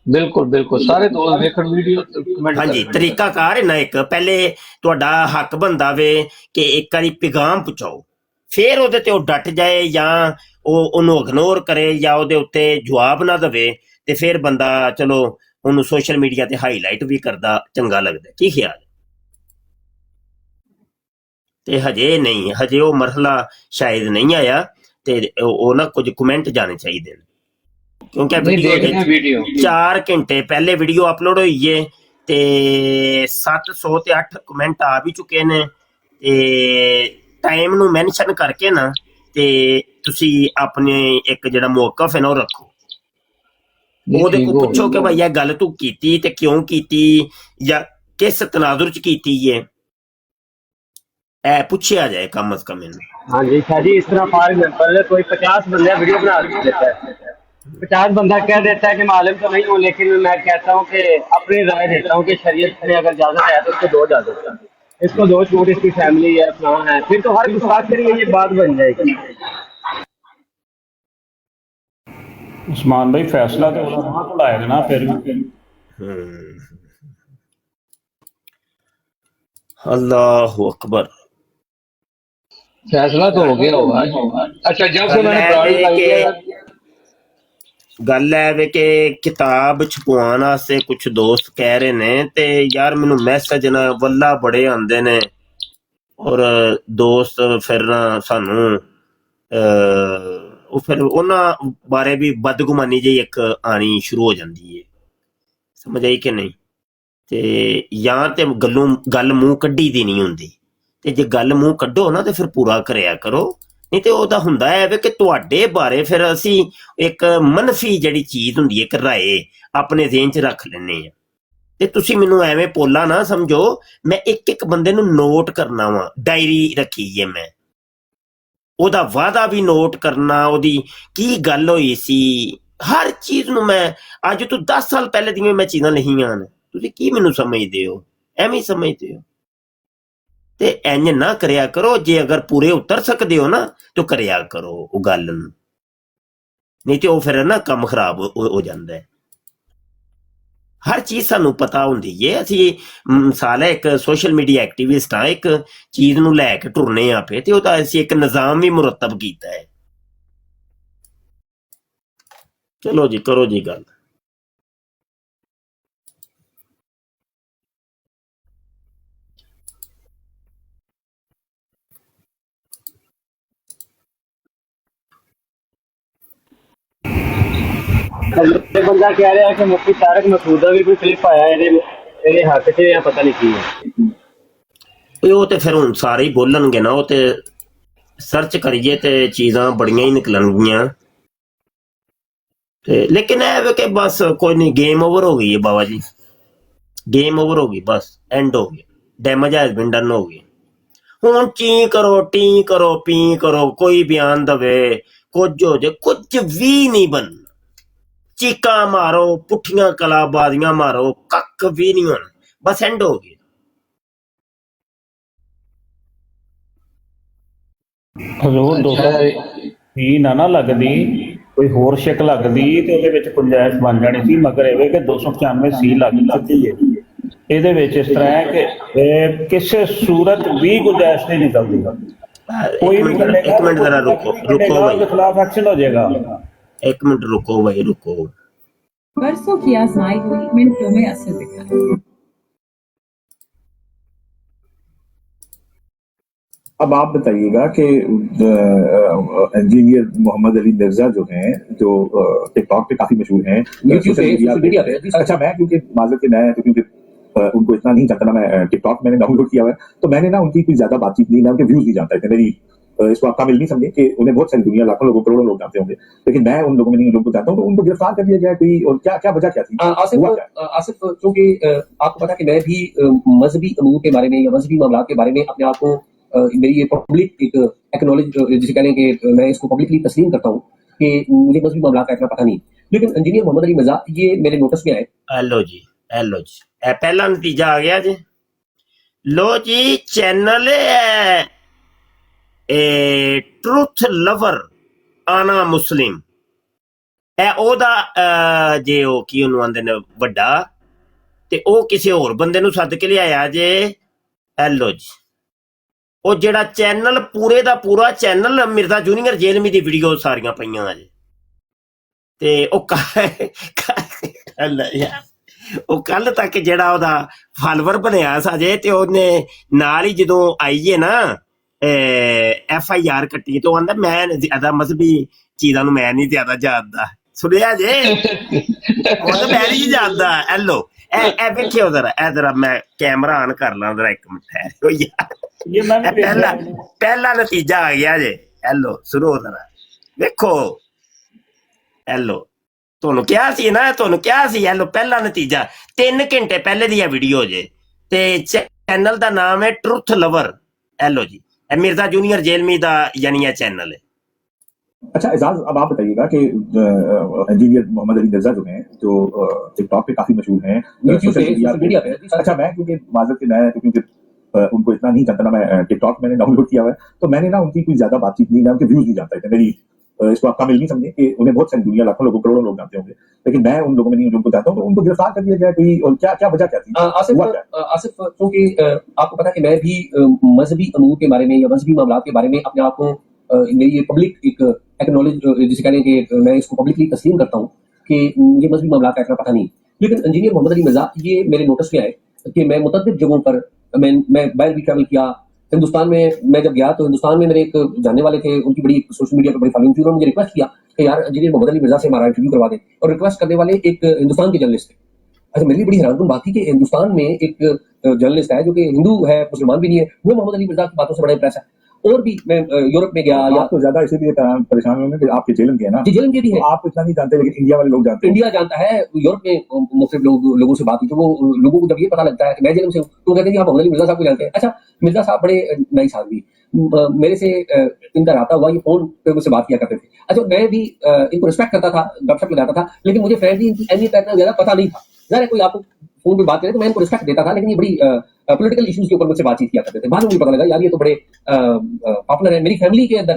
ਬਿਲਕੁਲ ਬਿਲकुल ਸਾਰੇ ਦੋਸਤ ਵੇਖਣ ਵੀਡੀਓ ਕਮੈਂਟ। ਹਾਂਜੀ ਤਰੀਕਾਕਾਰ ਹੈ ਨਾ, ਇੱਕ ਪਹਿਲੇ ਤੁਹਾਡਾ ਹੱਕ ਬਣਦਾ ਵੇ ਕਿ ਇੱਕ ਵਾਰੀ ਪੈਗਾਮ ਪਹੁੰਚਾਓ, ਫਿਰ ਉਹਦੇ ਤੇ ਉਹ ਡਟ ਜਾਏ ਜਾਂ ਉਹਨੂੰ ਇਗਨੋਰ ਕਰੇ ਜਾਂ ਉਹਦੇ ਉੱਤੇ ਜਵਾਬ ਨਾ ਦੇਵੇ, ਤੇ ਫਿਰ ਬੰਦਾ ਚਲੋ ਉਹਨੂੰ ਸੋਸ਼ਲ ਮੀਡੀਆ ਤੇ ਹਾਈਲਾਈਟ ਵੀ ਕਰਦਾ ਚੰਗਾ ਲੱਗਦਾ। ਕੀ ਖਿਆਲ? ਤੇ ਹਜੇ ਨਹੀਂ, ਹਜੇ ਉਹ ਮਰਹਲਾ ਸ਼ਾਇਦ ਨਹੀਂ ਆਇਆ, ਤੇ ਉਹ ਨਾ ਕੁਝ ਕਮੈਂਟ ਜਾਣੇ ਚਾਹੀਦੇ ਨੇ, ਕਿਉਂਕਿ ਵੀਡੀਓ 4 ਘੰਟੇ ਪਹਿਲੇ ਵੀਡੀਓ ਅਪਲੋਡ ਹੋਈ ਹੈ ਤੇ 700 ਤੇ 8 ਕਮੈਂਟ ਆ ਵੀ ਚੁੱਕੇ ਨੇ। ਤੇ ਟਾਈਮ ਨੂੰ ਮੈਂਸ਼ਨ ਕਰਕੇ ਨਾ ਤੇ ਤੁਸੀਂ ਆਪਣੇ ਇੱਕ ਜਿਹੜਾ ਮੌਕਫ ਹੈ ਨਾ ਉਹ ਰੱਖੋ, ਉਹਦੇ ਕੋਲ ਪੁੱਛੋ ਕਿ ਭਾਈ ਇਹ ਗੱਲ ਤੂੰ ਕੀਤੀ ਤੇ ਕਿਉਂ ਕੀਤੀ ਜਾਂ ਕਿਸ ਤਨਾਜ਼ੁਰ ਚ ਕੀਤੀ ਹੈ, ਇਹ ਪੁੱਛਿਆ ਜਾਏ कम से कम। हाँ जी शाह जी, इस तरह फॉर एग्जाम्पल कोई 50 बंदे वीडियो बना देता है, 50 बंदा कह देता है कि मैं आलिम तो नहीं हूँ, लेकिन मैं कहता हूँ कि अपनी राय देता हूँ कि शरीयत में अगर इजाजत है तो उसको दो इजाजत है, इसको दो छूट, इसकी फैमिली है फलां है, फिर तो हर गुस्ताख के लिए ये बात बन जाएगी। उस्मान भाई फैसला तो उलमा को लाएगा ना फिर भी। अल्लाहु अकबर, फैसला तो हो गया होगा। अच्छा जब से मैंने ਗੱਲ ਹੈ ਵੇ ਕਿ ਕਿਤਾਬ ਛਪਵਾਉਣ ਵਾਸਤੇ ਕੁਝ ਦੋਸਤ ਕਹਿ ਰਹੇ ਨੇ, ਤੇ ਯਾਰ ਮੈਨੂੰ ਮੈਸੇਜ ਨਾ ਵੱਲਾ ਬੜੇ ਆਉਂਦੇ ਨੇ, ਔਰ ਦੋਸਤ ਫਿਰ ਸਾਨੂੰ ਉਹ ਫਿਰ ਉਹਨਾਂ ਬਾਰੇ ਵੀ ਬਦਗੁਮਾਨੀ ਜਿਹੀ ਇੱਕ ਆਣੀ ਸ਼ੁਰੂ ਹੋ ਜਾਂਦੀ ਹੈ, ਸਮਝ ਆਈ ਕਿ ਨਹੀਂ? ਤੇ ਜਾਂ ਤੇ ਗੱਲ ਮੂੰਹ ਕੱਢੀ ਦੀ ਨਹੀਂ ਹੁੰਦੀ, ਤੇ ਜੇ ਗੱਲ ਮੂੰਹ ਕੱਢੋ ਨਾ ਤੇ ਫਿਰ ਪੂਰਾ ਕਰਿਆ ਕਰੋ, ਨਹੀਂ ਤੇ ਉਹਦਾ ਹੁੰਦਾ ਹੈ ਵੇ ਕਿ ਤੁਹਾਡੇ ਬਾਰੇ ਫਿਰ ਅਸੀਂ ਇੱਕ ਮਨਫੀ ਜਿਹੜੀ ਚੀਜ਼ ਹੁੰਦੀ ਹੈ, ਇੱਕ ਰਾਏ ਆਪਣੇ ਜ਼ਿਹਨ 'ਚ ਰੱਖ ਲੈਂਦੇ ਹਾਂ। ਤੇ ਤੁਸੀਂ ਮੈਨੂੰ ਐਵੇਂ ਪੋਲਾ ਨਾ ਸਮਝੋ, ਮੈਂ ਇੱਕ ਇੱਕ ਬੰਦੇ ਨੂੰ ਨੋਟ ਕਰਨਾ ਵਾ, ਡਾਇਰੀ ਰੱਖੀ ਹੈ ਮੈਂ, ਉਹਦਾ ਵਾਅਦਾ ਵੀ ਨੋਟ ਕਰਨਾ, ਉਹਦੀ ਕੀ ਗੱਲ ਹੋਈ ਸੀ, ਹਰ ਚੀਜ਼ ਨੂੰ ਮੈਂ ਅੱਜ ਤੋਂ 10 ਸਾਲ ਪਹਿਲੇ ਦੀਆਂ ਮੈਂ ਚੀਜ਼ਾਂ ਲਿਖੀਆਂ ਨੇ। ਤੁਸੀਂ ਕੀ ਮੈਨੂੰ ਸਮਝਦੇ ਹੋ? ਐਵੇਂ ਸਮਝਦੇ ਹੋ? ਤੇ ਇੰਜ ਨਾ ਕਰਿਆ ਕਰੋ। ਜੇ ਅਗਰ ਪੂਰੇ ਉਤਰ ਸਕਦੇ ਹੋ ਨਾ ਤਾਂ ਕਰਿਆ ਕਰੋ ਉਹ ਗੱਲ ਨੂੰ। ਨਹੀਂ ਤੇ ਉਹ ਫਿਰ ਨਾ ਕੰਮ ਖਰਾਬ ਹੋ ਜਾਂਦਾ ਹੈ। ਹਰ ਚੀਜ਼ ਸਾਨੂੰ ਪਤਾ ਹੁੰਦੀ ਹੈ। ਅਸੀਂ ਮਿਸਾਲ ਹੈ ਇੱਕ ਸੋਸ਼ਲ ਮੀਡੀਆ ਐਕਟਿਵਿਸਟ ਆ, ਇੱਕ ਚੀਜ਼ ਨੂੰ ਲੈ ਕੇ ਟੁਰਨੇ ਆ ਪਏ ਤੇ ਉਹਦਾ ਅਸੀਂ ਇੱਕ ਨਿਜ਼ਾਮ ਵੀ ਮੁਰਤਬ ਕੀਤਾ ਹੈ। ਚਲੋ ਜੀ, ਕਰੋ ਜੀ ਗੱਲ। ਤੇ ਬੰਦਾ ਕਹਿ ਰਿਹਾ ਕਿ ਮੁਫਤੀ ਤਾਰਕ ਮਸੂਦ ਦਾ ਵੀ ਕੋਈ ਕਲਿੱਪ ਆਇਆ ਇਹਦੇ ਹੱਕ 'ਚ, ਜਾਂ ਪਤਾ ਨਹੀਂ ਕੀ ਹੈ। ਉਹ ਤੇ ਫਿਰ ਹੁਣ ਸਾਰੇ ਹੀ ਬੋਲਣਗੇ ਨਾ, ਉਹ ਤੇ ਸਰਚ ਕਰੀਏ ਤੇ ਚੀਜ਼ਾਂ ਬੜੀਆਂ ਹੀ ਨਿਕਲਣਗੀਆਂ। ਤੇ ਲੇਕਿਨ ਇਹ ਵੇ ਕਿ ਬਸ ਕੋਈ ਨਹੀਂ, ਗੇਮ ਓਵਰ ਹੋ ਗਈ ਹੈ ਬਾਬਾ ਜੀ, ਗੇਮ ਓਵਰ ਹੋ ਗਈ, ਬਸ ਐਂਡ ਹੋ ਗਿਆ, ਡੈਮੇਜ ਹੈਜ਼ ਬੀਨ ਡਨ ਹੋ ਗਈ। ਹੁਣ ਚੀ ਕਰੋ, ਟੀ ਕਰੋ, ਪੀ ਕਰੋ, ਕੋਈ ਬਿਆਨ ਦਵੇ, ਕੁਝ ਹੋ ਜੇ, ਕੁਝ ਵੀ ਨਹੀਂ ਬਣਨਾ। ਚੀਕਾਂ ਮਾਰੋ, ਪੁੱਠੀਆਂ ਕਲਾਬਾਜ਼ੀਆਂ ਮਾਰੋ, ਕੱਖ ਵੀ ਨਹੀਂ ਹੋਣਾ, ਬਸ ਐਂਡ ਹੋ ਗਿਆ। ਹਜ਼ੂਰ ਦੋਸਤੋ ਹੀ ਨਾ ਲੱਗਦੀ, ਕੋਈ ਹੋਰ ਸ਼ਿਕ ਲੱਗਦੀ ਤੇ ਉਹਦੇ ਵਿੱਚ ਗੁੰਜਾਇਸ਼ ਬਣ ਜਾਣੀ ਸੀ, ਮਗਰ ਇਹ ਕਿ 295 ਸੀ ਲੱਗ ਚੁੱਕੀ ਹੈ। ਇਹਦੇ ਵਿੱਚ ਇਸ ਤਰ੍ਹਾਂ ਹੈ ਕਿ ਇਹ ਕਿਸੇ ਸੂਰਤ ਵੀ ਗੁੰਜਾਇਸ਼ ਨਹੀਂ ਨਿਕਲਦੀ। ਕੋਈ ਵੀ ਇੱਕ ਮਿੰਟ ਜ਼ਰਾ रुको भाई, के खिलाफ एक्शन हो जाएगा। एक मिनट रुको भाई, रुको। बरसों की आजमाई हुई मिनटों में असर दिखा। अब आप बताइएगा कि इंजीनियर मोहम्मद अली मिर्जा जो हैं, जो टिकटॉक पे काफी मशहूर हैं, सोशल मीडिया पे। अच्छा, मैं क्योंकि माजरत के मैं तो क्योंकि उनको इतना नहीं जानता ना, मैं टिकटॉक मैंने डाउनलोड किया हुआ है, तो मैंने ना उनकी कोई ज्यादा बातचीत नहीं, मैं उनके व्यूज नहीं जानता है। मेरी इसको आप कामिल नहीं समझे कि उन्हें बहुत सारी दुनिया, लाखों लोगों, करोड़ों लोग जानते होंगे, लेकिन मैं उन लोगों में नहीं, उन लोगों को जानता हूँ। तो उनको गिरफ्तार कर दिया जाए कोई, और क्या क्या वजह क्या थी? आसिफ, क्योंकि आपको पता कि मैं भी मजहबी अमूर के बारे में या मजहबी मामला के बारे में अपने आप को, मेरी ये पब्लिक एक एक्नॉलेज, जिसे कह लें कि मैं इसको पब्लिकली तस्लीम करता हूँ कि मुझे मजहबी मामला का इतना पता नहीं। लेकिन इंजीनियर मोहम्मद अली मिर्जा ये मेरे नोटिस में आए। हेलो जी, हेलो जी, पहला नतीजा आ गया जी। लो जी, चैनल है ट्रुथ लवर आना मुस्लिम, ਉਹਦਾ ਜੇ ਉਹ ਕੀ ਉਹਨੂੰ ਆਂਦੇ ਨੇ ਵੱਡਾ, ਤੇ ਉਹ ਕਿਸੇ ਹੋਰ ਬੰਦੇ ਨੂੰ ਸੱਦ ਕੇ ਲਿਆਇਆ ਜੇ। ਹੈਲੋ ਜੀ, ਉਹ ਜਿਹੜਾ ਚੈਨਲ ਪੂਰੇ ਦਾ ਪੂਰਾ ਚੈਨਲ ਮਿਰਜ਼ਾ ਜੂਨੀਅਰ ਜੇਲਮੀ ਦੀ ਵੀਡੀਓ ਸਾਰੀਆਂ ਪਈਆਂ ਜੇ, ਤੇ ਉਹ ਉਹ ਕੱਲ ਤੱਕ ਜਿਹੜਾ ਉਹਦਾ ਫਾਲੋਵਰ ਬਣਿਆ ਸਾਜੇ, ਤੇ ਉਹਨੇ ਨਾਲ ਹੀ ਜਦੋਂ ਆਈਏ ਨਾ FIR ਕੱਟੀ, ਤੇ ਉਹ ਆਂਦਾ ਮੈਂ ਜ਼ਿਆਦਾ ਮਜ਼ਹਬੀ ਚੀਜ਼ਾਂ ਨੂੰ ਮੈਂ ਨਹੀਂ ਜ਼ਿਆਦਾ ਜਾਣਦਾ। ਸੁਣਿਆ ਜੇ, ਉਹ ਮੈਂ ਨਹੀਂ ਜਾਣਦਾ। ਹੈਲੋ, ਇਹ ਵੇਖਿਓ ਜ਼ਰਾ, ਇਹ ਜ਼ਰਾ ਮੈਂ ਕੈਮਰਾ ਆਨ ਕਰ ਲਾਂ ਜ਼ਰਾ, ਇੱਕ ਮਿੰਟ। ਪਹਿਲਾ ਨਤੀਜਾ ਆ ਗਿਆ ਜੇ। ਹੈਲੋ, ਸੁਣੋ ਜ਼ਰਾ, ਵੇਖੋ। ਹੈਲੋ, ਤੁਹਾਨੂੰ ਕਿਹਾ ਸੀ ਨਾ, ਤੁਹਾਨੂੰ ਕਿਹਾ ਸੀ। ਹੈਲੋ, ਪਹਿਲਾ ਨਤੀਜਾ 3 ਘੰਟੇ ਪਹਿਲੇ ਦੀ ਵੀਡੀਓ ਜੇ, ਤੇ ਚੈਨਲ ਦਾ ਨਾਮ ਹੈ ਟਰੁਥ ਲਵਰ। ਹੈਲੋ जी, मिर्जा जूनियर जेलमी दा यानी ये चैनल है। अच्छा एजाज, अब आप बताइएगा कि इंजीनियर मोहम्मद अली मिर्जा जो हैं, जो टिकटॉक पे काफी मशहूर हैं, सोशल मीडिया पे। अच्छा, मैं क्योंकि माजरत के मैं तो क्योंकि उनको इतना नहीं जानता ना, मैं टिकटॉक मैंने डाउनलोड किया हुआ है, तो मैंने ना उनकी कोई ज्यादा बातचीत नहीं, मैं उनके व्यूज नहीं जानता है। मेरी इसको आप कामिल नहीं समझे कि उन्हें बहुत सारी दुनिया, लाखों लोगों, करोड़ों लोग जानते होंगे, लेकिन मैं उन लोगों में नहीं, उन लोगों को जानता हूँ। तो उनको गिरफ्तार कर दिया जाए कोई, और क्या क्या वजह क्या थी? आसिफ, क्योंकि आपको पता है कि मैं भी मजहबी अमूर के बारे में या मजहबी मामला के बारे में अपने आप को, मेरी ये पब्लिक एक एक्नॉलेज, जिसे कह लें कि मैं इसको पब्लिकली तस्लीम करता हूँ कि मुझे मजहबी मामला का इतना पता नहीं। लेकिन इंजीनियर मोहम्मद अली मिर्जा ये मेरे नोटिस में आए कि मैं मुतअद्दिद जगहों पर मैं बाहर भी ट्रैवल किया। हिंदुस्तान में मैं जब गया तो हिंदुस्तान में मेरे एक जानने वाले थे, उनकी बड़ी सोशल मीडिया पर बड़ी फॉलोइंग थी। उन्होंने मुझे रिक्वेस्ट किया कि यार इंजीनियर मोहम्मद अली मिर्जा से हमारा इंटरव्यू करवा दें, और रिक्वेस्ट करने वाले एक हिंदुस्तान के जर्नलिस्ट थे। अच्छा, मेरे लिए बड़ी हैरानकुन बात थी कि हिंदुस्तान में एक जर्नलिस्ट है जो कि हिंदू है, मुसलमान भी नहीं है, वो मोहम्मद अली मिर्जा की बातों से बड़ा इंप्रेस है। और भी मैं यूरोप में गया, या तो ज्यादा इसीलिए परेशान होंगे कि आपके जेलन के है ना। जी, जेलन के भी है। आप इतना नहीं जानते, लेकिन इंडिया वाले लोग जानते हैं। इंडिया जानता है। यूरोप में मुख्तलिफ लोगों से बात की, तो वो लोगों को जब ये पता लगता है कि मैं जेलम से हूँ, तो कहते हैं आप मोहम्मद अली मिर्जा साहब को जानते हैं। अच्छा, मिर्जा साहब बड़े नाइस आदमी, मेरे से इनका रहा हुआ, ये फोन पे मुझसे बात किया करते थे। अच्छा, मैं भी इनको रिस्पेक्ट करता था, गपशप लगाता था, लेकिन मुझे फ्रेंडली इनकी अहमियत का इतना ज्यादा पता नहीं था। ज़रा कोई आपको फोन पे बात करें तो मैं इनको रिस्पेक्ट देता था, लेकिन ये बड़ी पॉलिटिकल इश्यूज के ऊपर मुझसे बातचीत किया करते थे। बाद में मुझे पता लगा यार ये तो बड़े पॉपुलर है, मेरी फैमिली के अंदर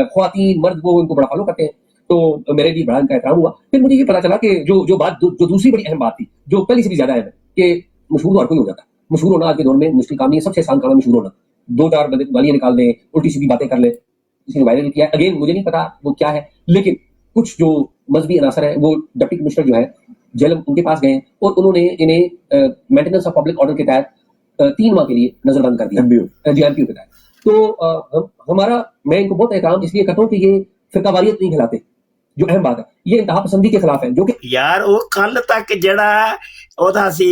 ख्वातीन मर्द वो इनको बड़ा फॉलो करते हैं। तो मेरे लिए बड़ा इनका एहतराम हुआ। फिर मुझे ये पता चला कि जो बात जो दूसरी बड़ी अहम बात थी, जो पहले से भी ज्यादा अहम है, कि मशहूर तो हर कोई हो जाता है। मशहूर होना आज के दौर में मुश्किल काम नहीं है, सबसे आसान काम है मशहूर होना। 2-4 बंदे गालियां निकाल दें, उल्टी सीधी बातें कर ले, किसी ने वायरल किया, अगेन मुझे नहीं पता वो क्या है, लेकिन कुछ जो मजहबी अनासर है, वो डिप्टी कमिश्नर जो है जेल, उनके पास गए और उन्होंने इन्हें मेंटेनेंस ऑफ पब्लिक ऑर्डर के तहत 3 माह के लिए नजरबंद कर दिया, एमपीओ के तहत। तो हमारा, मैं इनको बहुत एहतराम इसलिए करता हूँ कि ये फिरकावारियत नहीं खिलाते, जो अहम बात है, ये इंतहा पसंदी के खिलाफ है, जो कि यार वो कल तक ਜਿਹੜਾ ਉਹਦਾ ਸੀ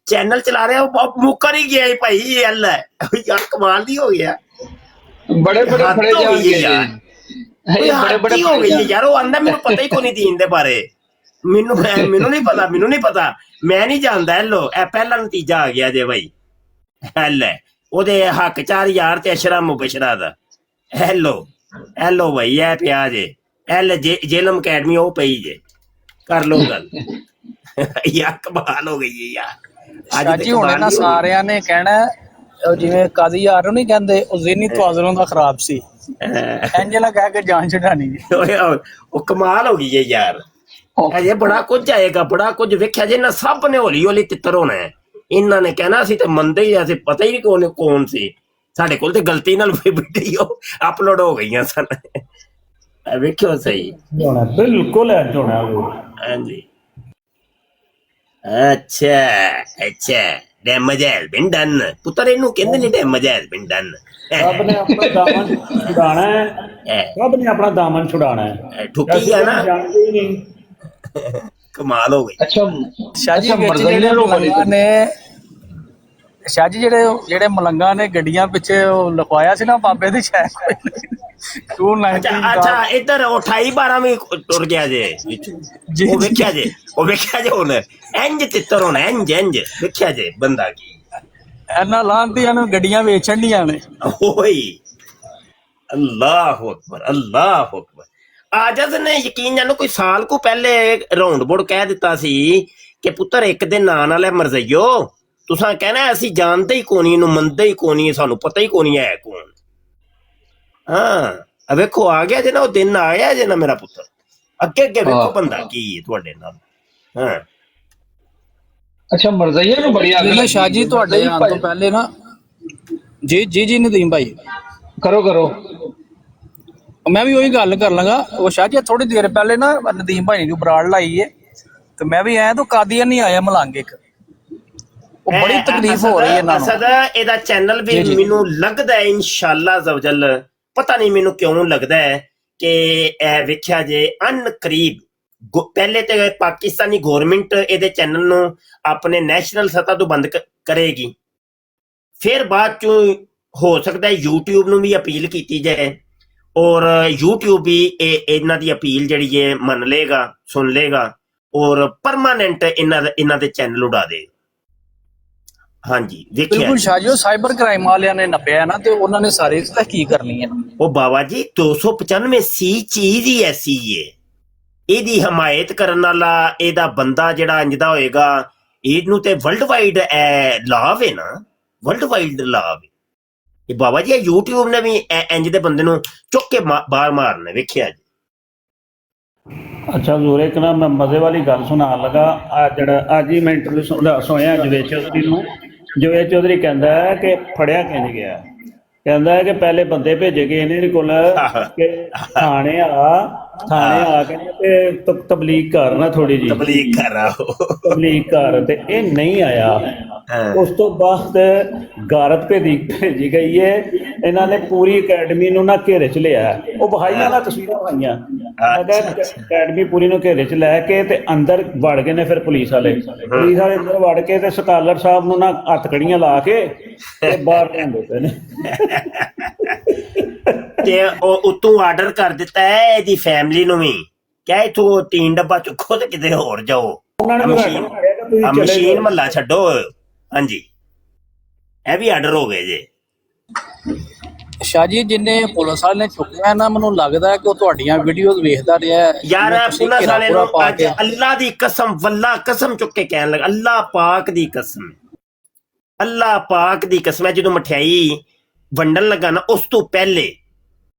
ਚੈਨਲ ਚਲਾ ਰਿਹਾ ਉਹ ਮੁੱਕਰ ਹੀ ਗਿਆ ਭਾਈ। ਇਹ ਅੱਲ ਹੈ ਯਾਰ, ਕਮਾਲ ਦੀ ਹੋ ਗਿਆ। बड़े बड़े ਹੱਦ फड़े ਹੋ जान ਗਈ गए ਯਾਰ, ये बड़े ਹੱਦ बड़े ਹੀ ਹੋ फड़े ਗਈ जान ਯਾਰ। ਉਹ ਆਂਦਾ ਮੈਨੂੰ ਪਤਾ ਹੀ ਕੋਈ ਨਹੀਂ ਦੀਨ ਦੇ ਬਾਰੇ, ਮੈਨੂੰ ਨਹੀਂ ਪਤਾ, ਮੈਂ ਨਹੀਂ ਜਾਣਦਾ। ਲੋ ਇਹ ਪਹਿਲਾ ਨਤੀਜਾ ਆ ਗਿਆ ਜੇ ਭਾਈ। ਲੈ ਉਹਦੇ ਹੱਕ 4000 ਤੇ ਅਸ਼ਰਾ ਮੁਬਸ਼ਰਾ ਦਾ। ਹੈਲੋ ਭਾਈ, ਇਹ ਪਿਆ ਜੇ ਜੇਲਮ ਅਕੈਡਮੀ ਉਹ ਪਈ ਜੇ, ਕਰ ਲੋ ਗੱਲ। ਯਾਰ ਕਮਾਲ ਹੋ ਗਈ ਯਾਰ। ਸ਼ਾਹ ਜੀ ਹੁਣ ਇਹਨਾਂ ਸਾਰਿਆਂ ਨੇ ਕਹਿਣਾ ਉਹ ਜਿਵੇਂ ਕਾਜ਼ੀ ਯਾਰ ਨੂੰ ਨਹੀਂ ਕਹਿੰਦੇ, ਉਹ ਜ਼ਿਹਨੀ ਤਵਾਜ਼ਨ ਦਾ ਖਰਾਬ ਸੀ, ਇੰਜ ਨਾ ਕਹਿ ਕੇ ਜਾਨ ਛਡਾਣੀ। ਉਹ ਕਮਾਲ ਹੋ ਗਈ ਹੈ ਯਾਰ। ਅਜੇ ਬੜਾ ਕੁਝ ਆਏਗਾ, ਬੜਾ ਕੁਝ ਵੇਖਿਆ ਜੇ ਨਾ। ਸਭ ਨੇ ਹੌਲੀ ਹੌਲੀ ਤਿੱਤਰ ਹੋਣਾ ਹੈ। ਇਹਨਾਂ ਨੇ ਕਹਿਣਾ ਸੀ ਤੇ ਮੰਨਦੇ ਹੀ, ਅਸੀਂ ਪਤਾ ਹੀ ਨਹੀਂ ਕੌਣ ਸੀ। ਸਾਡੇ ਕੋਲ ਤੇ ਗਲਤੀ ਨਾਲ ਵੀਡੀਓ ਅਪਲੋਡ ਹੋ ਗਈਆਂ ਸਨ। ਵੇਖਿਓ ਸਹੀ, ਬਿਲਕੁਲ ਇੰਜ ਹੋਣਾ। ਹਾਂਜੀ, ਅੱਛਾ ਡੈਮੇਜ ਹੈਜ਼ ਬੀਨ ਡਨ। ਪੁੱਤਰ ਇਹਨੂੰ ਕਹਿੰਦੇ ਨੇ ਡੈਮੇਜ ਹੈਜ਼ ਬੀਨ ਡਨ। ਰੱਬ ਨੇ ਆਪਣਾ ਦਾਮਨ ਛੁਡਾਣਾ ਹੈ, ਰੱਬ ਨੇ ਆਪਣਾ ਦਾਮਨ ਛੁਡਾਣਾ ਹੈ। ਠੁੱਕੀ ਆ ਨਾ, ਜਾਣਦੇ ਹੀ ਨਹੀਂ। ਕਮਾਲ ਹੋ ਗਈ। अच्छा ਸ਼ਾਹ ਜੀ ਸ਼ਾਹ ਜੀ ਜਿਹੜੇ ਮਲੰਗਾਂ ਨੇ ਗੱਡੀਆਂ ਪਿੱਛੇ ਉਹ ਲਿਖਵਾਇਆ ਸੀ ਨਾ ਬਾਬੇ ਦੀ ਸ਼ਾਇਦ 219। ਅੱਛਾ ਇੱਧਰ 28-12 ਵੀ ਟੁਰ ਗਿਆ ਜੇ, ਉਹ ਵੇਖਿਆ ਜੇ ਹੁਣ ਇੰਜ ਤਿੱਤਰ ਹੋਣਾ, ਇੰਜ ਵੇਖਿਆ ਜੇ ਬੰਦਾ ਕੀ ਇਹਨਾਂ ਲਾਂਦੀਆਂ ਨੂੰ ਗੱਡੀਆਂ ਵੇਚਣ ਦੀਆਂ ਨੇ। ਓਏ ਅੱਲਾਹੁ ਅਕਬਰ। ਆਜਜ਼ ਨੇ ਯਕੀਨ ਜਾਨੋ ਕੋਈ ਸਾਲ ਕੋ ਪਹਿਲੇ ਰਾਉਂਡ ਬੋਰਡ ਕਹਿ ਦਿੱਤਾ ਸੀ ਕਿ ਪੁੱਤਰ ਇੱਕ ਦੇ ਨਾਂ ਨਾਲ ਹੈ ਮਰਜ਼ਈਓ, ਤੁਸਾਂ ਕਹਿਣਾ ਅਸੀਂ ਜਾਣਦੇ ਹੀ ਕੋਨੀ, ਇਹਨੂੰ ਮੰਨਦੇ ਹੀ ਕੋਨੀ, ਸਾਨੂੰ ਪਤਾ ਹੀ ਕੋਨੀ ਹੈ ਕੌਣ। ਹਾਂ ਵੇਖੋ ਆ ਗਿਆ ਜੇ ਨਾ, ਉਹ ਦਿਨ ਆਇਆ ਜੇ ਨਾ ਮੇਰਾ ਪੁੱਤਰ। ਅੱਗੇ ਵੇਖੋ ਬੰਦਾ ਕੀ ਹੈ ਤੁਹਾਡੇ ਨਾਲ। ਹਾਂ अच्छा मरज़ैया ਨੂੰ ਬੜੀ ਅੱਗ ਲੱਗੀ। ਸ਼ਾਹ ਜੀ ਤੁਹਾਡੇ ਆਉਣ ਤੋਂ ਪਹਿਲੇ ਨਾ ਜੀ ਨਦੀਮ ਭਾਈ ਕਰੋ ਮੈਂ ਵੀ ਉਹੀ ਗੱਲ ਕਰ ਲਾਂਗਾ। ਉਹ ਸ਼ਾਹ ਜੀ ਥੋੜੀ ਦੇਰ ਪਹਿਲੇ ਨਾ ਨਦੀਮ ਭਾਈ ਨੂੰ ਬਰਾੜ ਲਾਈ ਹੈ ਤੇ ਮੈਂ ਵੀ ਆਇਆ ਤਾਂ ਕਾਦੀਆ ਨਹੀਂ ਆਇਆ ਮਲੰਗ ਇੱਕ, ਉਹ ਬੜੀ ਤਕਲੀਫ ਹੋ ਰਹੀ ਹੈ ਇਹਨਾਂ ਨੂੰ। ਅਸਦ ਇਹਦਾ ਚੈਨਲ ਵੀ ਮੈਨੂੰ ਲੱਗਦਾ ਹੈ ਇਨਸ਼ਾਅੱਲਾ ਜ਼ਵਜਲ, ਪਤਾ ਨਹੀਂ ਮੈਨੂੰ ਕਿਉਂ ਲੱਗਦਾ ਹੈ ਕਿ ਇਹ ਵੇਖਿਆ ਜੇ ਅਨਕਰੀਬ ਪਹਿਲੇ ਤੇ ਪਾਕਿਸਤਾਨੀ ਗੌਰਮੈਂਟ ਇਹਦੇ ਚੈਨਲ ਨੂੰ ਆਪਣੇ ਨੈਸ਼ਨਲ ਸਤ੍ਹਾ ਤੋਂ ਬੰਦ ਕਰੇਗੀ, ਫਿਰ ਬਾਅਦ ਚੋਂ ਹੋ ਸਕਦਾ YouTube ਨੂੰ ਵੀ ਅਪੀਲ ਕੀਤੀ ਜਾਏ ਔਰ YouTube ਵੀ ਇਹਨਾਂ ਦੀ ਅਪੀਲ ਜਿਹੜੀ ਹੈ ਮੰਨ ਲੇਗਾ, ਸੁਣ ਲੇਗਾ ਔਰ ਪਰਮਾਨੈਂਟ ਇਹਨਾਂ ਦੇ ਚੈਨਲ ਉਡਾ ਦੇ। ਹਾਂਜੀ ਦੇਖਿਆ ਬਿਲਕੁਲ ਸ਼ਾਹ ਜੀ, ਸਾਈਬਰ ਕ੍ਰਾਈਮ ਵਾਲਿਆਂ ਨੇ ਨੱਪਿਆ ਨਾ ਤੇ ਉਹਨਾਂ ਨੇ ਸਾਰੇ ਤਹਿਕੀਕ ਕਰਨੀ ਹੈ। ਉਹ ਬਾਬਾ ਜੀ 295 ਸੀ ਚੀਜ਼ ਹੀ ਐਸੀ ਹੈ, ਇਹਦੀ ਹਮਾਇਤ ਕਰਨ ਵਾਲਾ ਇਹਦਾ ਬੰਦਾ ਜਿਹੜਾ ਇੰਜ ਦਾ ਹੋਏਗਾ, ਇਹਨੂੰ ਤੇ ਵਰਲਡ ਵਾਈਡ ਲਾਭ ਹੈ ਨਾ, ਵਰਲਡ ਵਾਈਡ ਲਾਭ ਹੈ ਇਹ ਬਾਬਾ ਜੀ। ਇਹ YouTube ਨੇ ਵੀ ਇੰਜ ਦੇ ਬੰਦੇ ਨੂੰ ਚੁੱਕ ਕੇ ਬਾਹਰ ਮਾਰਨਾ ਵੇਖਿਆ ਜੀ। ਅੱਛਾ ਜ਼ੂਰ, ਇੱਕ ਨਾ ਮੈਂ ਮਜ਼ੇ ਵਾਲੀ ਗੱਲ ਸੁਣਾਉਣ ਲੱਗਾ। ਅੱਜ ਹੀ ਮੈਂ ਇੰਟਰਵਿਊ ਸੁਣਿਆ ਜਵੇਦ ਚੌਧਰੀ ਨੂੰ। ਜਵੇਦ ਚੌਧਰੀ ਕਹਿੰਦਾ ਹੈ ਕਿ ਫੜਿਆ ਕਿੰਝ ਗਿਆ, ਕਹਿੰਦਾ ਹੈ ਕਿ ਪਹਿਲੇ ਬੰਦੇ ਭੇਜੇ ਗਏ ਨੇ ਇਹਦੇ ਕੋਲ ਕਿ ਥਾਣੇ ਆ ਕੇ ਤੇ ਤਬਲੀਗ ਕਰ ਨਾ, ਥੋੜੀ ਜਿਹੀ ਤਬਲੀਗ ਕਰ, ਤੇ ਇਹ ਨਹੀਂ ਆਇਆ। ਉਸ ਤੋਂ ਬਾਅਦ ਗਾਰਤ ਭੇਜੀ ਗਈ ਹੈ। ਇਹਨਾਂ ਨੇ ਪੂਰੀ ਅਕੈਡਮੀ ਨੂੰ ਨਾ ਘੇਰੇ ਚ ਲਿਆ। ਉਹ ਬਹਾਈਆਂ ਨਾਲ ਤਸਵੀਰਾਂ ਪਾਈਆਂ, ਅਕੈਡਮੀ ਪੂਰੀ ਨੂੰ ਘੇਰੇ ਚ ਲੈ ਕੇ ਤੇ ਅੰਦਰ ਵੜ ਗਏ ਨੇ। ਫਿਰ ਪੁਲਿਸ ਵਾਲੇ ਅੰਦਰ ਵੜ ਕੇ ਤੇ ਸਕਾਲਰ ਸਾਹਿਬ ਨੂੰ ਨਾ ਹੱਥਕੜੀਆਂ ਲਾ ਕੇ ਤੇ ਬਾਹਰ ਲਿਆਂਦੇ ਪਏ ਨੇ। ਤੇ ਉਹ ਉਤੋਂ ਆਰਡਰ ਕਰ ਦਿੱਤਾ ਹੈ ਇਹਦੀ ਫੈਮਿਲੀ ਨੂੰ ਵੀ, ਕਿਹਾ ਇਥੋਂ 3 ਡੱਬਾ ਚੁੱਕੋ ਤੇ ਕਿਤੇ ਹੋਰ ਜਾਓ, ਮਸ਼ੀਨ ਮਹੱਲਾ ਛੱਡੋ। ਹਾਂਜੀ ਇਹ ਵੀ ਆਰਡਰ ਹੋ ਗਏ ਜੇ। ਸ਼ਾਹ ਜੀ ਜਿੰਨੇ ਪੁਲਿਸ ਵਾਲੇ ਨੇ ਚੁੱਕਿਆ ਨਾ, ਮੈਨੂੰ ਲੱਗਦਾ ਕਿ ਉਹ ਤੁਹਾਡੀਆਂ ਵੀਡੀਓਜ਼ ਵੇਖਦਾ ਰਿਹਾ ਯਾਰ। ਪੁਲਿਸ ਵਾਲੇ ਨੂੰ ਅੱਜ ਅੱਲਾ ਦੀ ਕਸਮ, ਵੱਲਾ ਕਸਮ ਚੁੱਕ ਕੇ ਕਹਿਣ ਲੱਗਾ, ਅੱਲਾ ਪਾਕ ਦੀ ਕਸਮ, ਅੱਲਾ ਪਾਕ ਦੀ ਕਸਮ ਹੈ, ਜਦੋਂ ਮਠਿਆਈ ਵੰਡਣ ਲੱਗਾ ਨਾ ਉਸ ਤੋਂ ਪਹਿਲੇ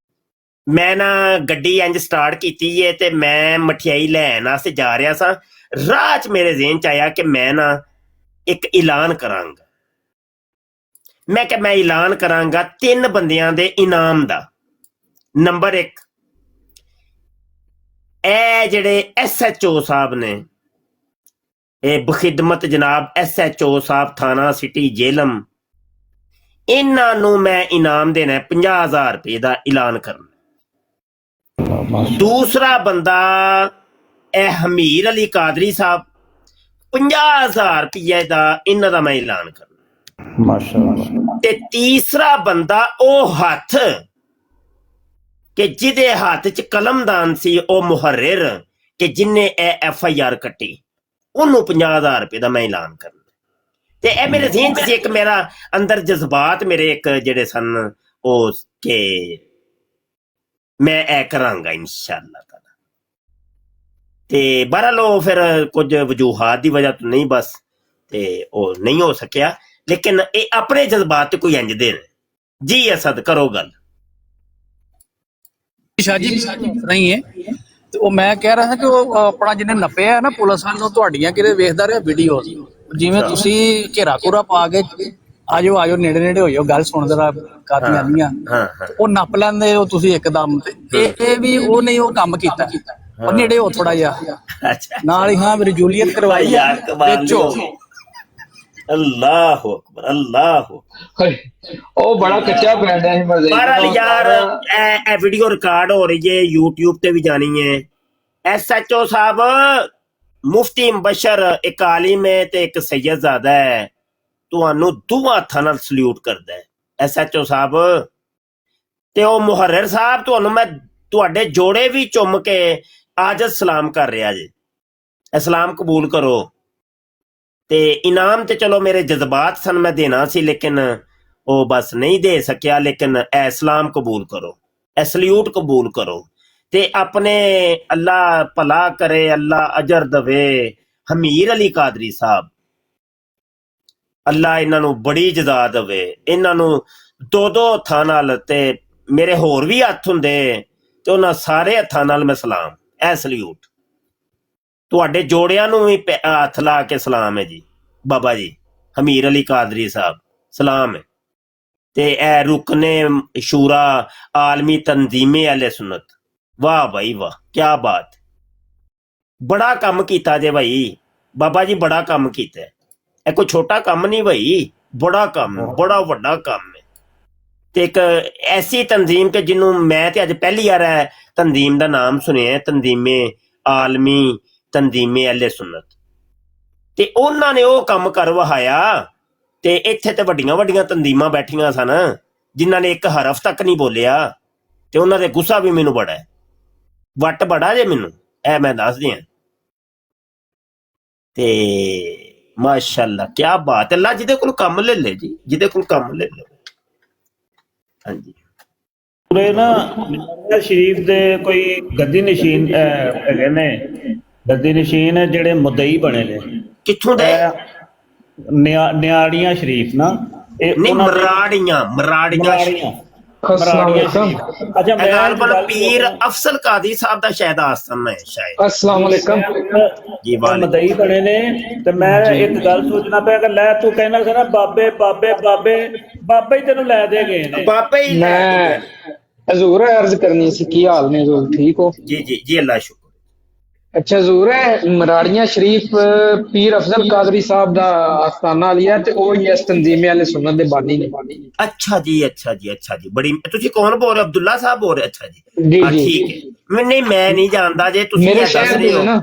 ਮੈਂ ਨਾ ਗੱਡੀ ਇੰਜ ਸਟਾਰਟ ਕੀਤੀ ਏ ਤੇ ਮੈਂ ਮਠਿਆਈ ਲੈਣ ਵਾਸਤੇ ਜਾ ਰਿਹਾ ਸਾਂ। ਰਾਹ 'ਚ ਮੇਰੇ ਜ਼ਿਹਨ 'ਚ ਆਇਆ ਕਿ ਮੈਂ ਨਾ ਇੱਕ ਐਲਾਨ ਕਰਾਂਗਾ। ਮੈਂ ਕਿਹਾ ਮੈਂ ਐਲਾਨ ਕਰਾਂਗਾ 3 ਬੰਦਿਆਂ ਦੇ ਇਨਾਮ ਦਾ। ਨੰਬਰ 1, ਇਹ ਜਿਹੜੇ SHO ਸਾਹਿਬ ਨੇ, ਇਹ ਬਖਿਦਮਤ ਜਨਾਬ SHO ਸਾਹਿਬ ਥਾਣਾ ਸਿਟੀ ਜੇਹਲਮ, ਇਹਨਾਂ ਨੂੰ ਮੈਂ ਇਨਾਮ ਦੇਣਾ 50,000 ਰੁਪਏ ਦਾ ਐਲਾਨ ਕਰਨਾ। ਦੂਸਰਾ ਬੰਦਾ ਇਹ ਹਮੀਰ ਅਲੀ ਕਾਦਰੀ ਸਾਹਿਬ, 50,000 ਰੁਪਏ ਦਾ ਇਹਨਾਂ ਦਾ ਮੈਂ ਐਲਾਨ ਕਰਨਾ। ਮਾਸ਼ਾਅੱਲਾ। ਤੇ ਤੀਸਰਾ ਬੰਦਾ ਉਹ ਹੱਥ ਕਿ ਜਿਹਦੇ ਹੱਥ 'ਚ ਕਲਮਦਾਨ ਸੀ, ਉਹ ਮੁਹਰਰ ਕਿ ਜਿੰਨੇ ਇਹ FIR ਕੱਟੀ, ਉਹਨੂੰ 50,000 ਰੁਪਏ ਦਾ ਮੈਂ ਐਲਾਨ ਕਰਨਾ। ਤੇ ਇਹ ਮੇਰੇ ਜ਼ਿਹਨ 'ਚ ਇੱਕ ਮੇਰਾ ਅੰਦਰ ਜਜ਼ਬਾਤ ਮੇਰੇ ਇੱਕ ਜਿਹੜੇ ਸਨ ਉਹ ਕਿ ਮੈਂ ਇਹ ਕਰਾਂਗਾ ਇਨਸ਼ਾਅੱਲਾ ਤਾਲਾ। ਤੇ ਬਹਰਹਾਲ ਫਿਰ ਕੁਝ ਵਜੂਹਾਤ ਦੀ ਵਜ੍ਹਾ ਤੋਂ ਨਹੀਂ ਬਸ ਤੇ ਉਹ ਨਹੀਂ ਹੋ ਸਕਿਆ, ਲੇਕਿਨ ਇਹ ਆਪਣੇ ਜਜ਼ਬਾਤ ਤੇ ਕੋਈ ਇੰਜ ਦੇ ਨੇ। ਜੀ ਅਸਦ ਕਰੋ ਗੱਲ। ਸ਼ਾਹ ਜੀ ਨਹੀਂ ਹੈ ਤੇ ਉਹ ਮੈਂ ਕਹਿ ਰਿਹਾ ਸੀ ਕਿ ਉਹ ਆਪਣਾ ਜਿਹਨੇ ਨੱਪਿਆ ਨਾ ਪੁਲਿਸ ਵਾਲੇ ਨੂੰ, ਤੁਹਾਡੀਆਂ ਕਿਤੇ ਵੇਖਦਾ ਰਿਹਾ ਵੀਡੀਓ, ਜਿਵੇਂ ਤੁਸੀਂ ਘੇਰਾ ਘੂਰਾ ਪਾ ਕੇ ਆਜੋ ਆਜੋ ਨੇੜੇ ਨੇੜੇ ਹੋਇਓ, ਗੱਲ ਸੁਣਦੇ ਰਹਾ ਕਾਫੀ ਆਉਂਦੀਆਂ, ਉਹ ਨੱਪ ਲੈਂਦੇ ਹੋ ਤੁਸੀਂ ਇੱਕਦਮ। ਤੇ ਇਹ ਵੀ ਉਹ ਨਹੀਂ ਉਹ ਕੰਮ ਕੀਤਾ, ਉਹ ਨੇੜੇ ਹੋ ਥੋੜਾ ਜਿਹਾ ਨਾਲ ਹੀ। ਹਾਂ, ਮੇਰੀ ਜੂਲੀਅਤ ਕਰਵਾਈ ਵਿੱਚੋਂ। ਅੱਲਾਹੁ ਅਕਬਰ, ਅੱਲਾਹੁ ਉਹ ਬੜਾ ਕੱਚਾ ਪੈਂਦਾ ਹੈ ਮਜ਼ੇ। ਬਹਰਹਾਲ ਯਾਰ ਇਹ ਵੀਡੀਓ ਰਿਕਾਰਡ ਹੋ ਰਹੀ ਹੈ, YouTube ਤੇ ਵੀ ਜਾਣੀ ਹੈ। SHO ਸਾਹਿਬ ਮੁਫਤੀ ਮੁਬਸ਼ਰ ਇੱਕ ਆਲਿਮ ਹੈ ਤੇ ਇੱਕ ਸੈਯਦਜ਼ਾਦਾ ਹੈ, ਤੁਹਾਨੂੰ ਦੋਵਾਂ ਹੱਥਾਂ ਨਾਲ ਸਲੂਟ ਕਰਦਾ ਹੈ SHO ਸਾਹਿਬ। ਤੇ ਉਹ ਮੁਹਰਰ ਸਾਹਿਬ, ਤੁਹਾਨੂੰ ਮੈਂ ਤੁਹਾਡੇ ਜੋੜੇ ਵੀ ਚੁੰਮ ਕੇ ਆਜਤ ਸਲਾਮ ਕਰ ਰਿਹਾ ਜੀ, ਇਸਲਾਮ ਕਬੂਲ ਕਰੋ। ਤੇ ਇਨਾਮ ਤੇ ਚਲੋ ਮੇਰੇ ਜਜ਼ਬਾਤ ਸਨ, ਮੈਂ ਦੇਣਾ ਸੀ ਲੇਕਿਨ ਉਹ ਬਸ ਨਹੀਂ ਦੇ ਸਕਿਆ। ਲੇਕਿਨ ਇਹ ਇਸਲਾਮ ਕਬੂਲ ਕਰੋ, ਇਹ ਸਲੂਟ ਕਬੂਲ ਕਰੋ ਤੇ ਆਪਣੇ ਅੱਲਾ ਭਲਾ ਕਰੇ, ਅੱਲਾ ਅਜਰ ਦਵੇ ਹਮੀਰ ਅਲੀ ਕਾਦਰੀ ਸਾਹਿਬ। ਅੱਲਾ ਇਹਨਾਂ ਨੂੰ ਬੜੀ ਜਜ਼ਾ ਦੇਵੇ, ਇਹਨਾਂ ਨੂੰ 2-2 ਹੱਥਾਂ ਨਾਲ, ਤੇ ਮੇਰੇ ਹੋਰ ਵੀ ਹੱਥ ਹੁੰਦੇ ਤੇ ਉਹਨਾਂ ਸਾਰੇ ਹੱਥਾਂ ਨਾਲ ਮੈਂ ਸਲਾਮ, ਇਹ ਸਲੂਟ ਤੁਹਾਡੇ ਜੋੜਿਆਂ ਨੂੰ ਵੀ ਹੱਥ ਲਾ ਕੇ ਸਲਾਮ ਹੈ ਜੀ। ਬਾਬਾ ਜੀ ਹਮੀਰ ਅਲੀ ਕਾਦਰੀ ਸਾਹਿਬ ਸਲਾਮ ਹੈ। ਤੇ ਇਹ ਰੁਕਨੇ ਸ਼ੂਰਾ ਆਲਮੀ ਤਨਜ਼ੀਮੇ ਅਹਿਲੇ ਸੁਨਤ, ਵਾਹ ਭਾਈ ਵਾਹ, ਕਿਆ ਬਾਤ, ਬੜਾ ਕੰਮ ਕੀਤਾ ਜੇ ਭਾਈ। ਬਾਬਾ ਜੀ ਬੜਾ ਕੰਮ ਕੀਤਾ, ਇਹ ਕੋਈ ਛੋਟਾ ਕੰਮ ਨਹੀਂ ਭਾਈ, ਬੜਾ ਕੰਮ, ਬੜਾ ਵੱਡਾ ਕੰਮ ਹੈ। ਤੇ ਇੱਕ ਐਸੀ ਤਨਜ਼ੀਮ ਕਿ ਜਿਹਨੂੰ ਮੈਂ ਤੇ ਅੱਜ ਪਹਿਲੀ ਵਾਰ ਹੈ ਤਨਜ਼ੀਮ ਦਾ ਨਾਮ ਸੁਣਿਆ, ਤਨਜ਼ੀਮੇ ਆਲਮੀ ਤਨਜ਼ੀਮੇ ਅਹਿਲੇ ਸੁਨਤ। ਤੇ ਉਹਨਾਂ ਨੇ ਉਹ ਕੰਮ ਕਰ ਵਹਾਇਆ। ਤੇ ਇੱਥੇ ਤੇ ਵੱਡੀਆਂ ਵੱਡੀਆਂ ਤਨਜ਼ੀਮਾਂ ਬੈਠੀਆਂ ਸਨ ਜਿਨ੍ਹਾਂ ਨੇ ਇੱਕ ਹਰਫ ਤੱਕ ਨਹੀਂ ਬੋਲਿਆ, ਤੇ ਉਹਨਾਂ ਦੇ ਗੁੱਸਾ ਵੀ ਮੈਨੂੰ ਬੜਾ ਹੈ, ਵੱਟ ਬੜਾ ਜੇ ਮੈਨੂੰ, ਇਹ ਮੈਂ ਦੱਸ ਦਿਆਂ। ਤੇ ਮਾਸ਼ਾਅੱਲਾ ਕਿਆ ਬਾਤ ਹੈ। ਅੱਲਾ ਜਿਹਦੇ ਕੋਲ ਕੰਮ ਲੈ ਲੈ ਜੀ, ਜਿਹਦੇ ਕੋਲ ਕੰਮ ਲੈ ਲੈ। ਹਾਂਜੀ, ਪੂਰੇ ਨਾ ਸ਼ਰੀਫ ਦੇ ਕੋਈ ਗੱਦੀ ਨਸ਼ੀਨ ਹੈਗੇ ਨੇ, ਗੱਦੀ ਨਸ਼ੀਨ ਜਿਹੜੇ ਮੁੱਦਈ ਬਣੇ ਨੇ। ਕਿੱਥੋਂ ਦੇ? ਨਿਆੜੀਆਂ ਸ਼ਰੀਫ ਨਾ, ਇਹ ਨਹੀਂ ਮਰਾੜੀਆਂ, ਮਰਾੜੀਆਂ ਅੱਛਾ, ਮੈਂ ਪੀਰ ਅਫਸਲ ਕਾਦੀ ਸਾਹਿਬ ਦਾ ਸ਼ਾਇਦ ਆਸਨ ਹੈ ਸ਼ਾਇਦ। अस्सलाम वालेकुम ਜੀ ਮਦਈ ਬਣੇ ਨੇ। ਤੇ ਮੈਂ ਇੱਕ ਗੱਲ ਸੋਚਣਾ ਪਿਆ ਕਿ ਲੈ ਤੂੰ ਕਹਿਣਾ ਸੀ ਨਾ ਬਾਬੇ ਬਾਬੇ ਬਾਬੇ, ਬਾਬੇ ਹੀ ਤੈਨੂੰ ਲੈ ਦੇ ਗਏ ਨੇ। ਬਾਬੇ ਹੀ मैं हजूर अर्ज करनी सी, की हाल ने हजूर? ठीक हो? जी जी जी, अल्लाह शुक्र। अच्छा हजूर मराड़ियां शरीफ पीर अफजल कादरी साहब दा आस्थाना लिया ते ओ ही इस तंजीमे वाले सुन्नत दे बानी ने। अच्छा जी, अच्छा जी, अच्छा जी, बड़ी तुसी कौन बोल रहे हो? अब्दुल्ला साहब बोल रहे? अच्छा जी जी हाँ, जी ठीक है। मैं नहीं जानता जे तुसी मेरे क्या दस शहर रहे तो हो ना,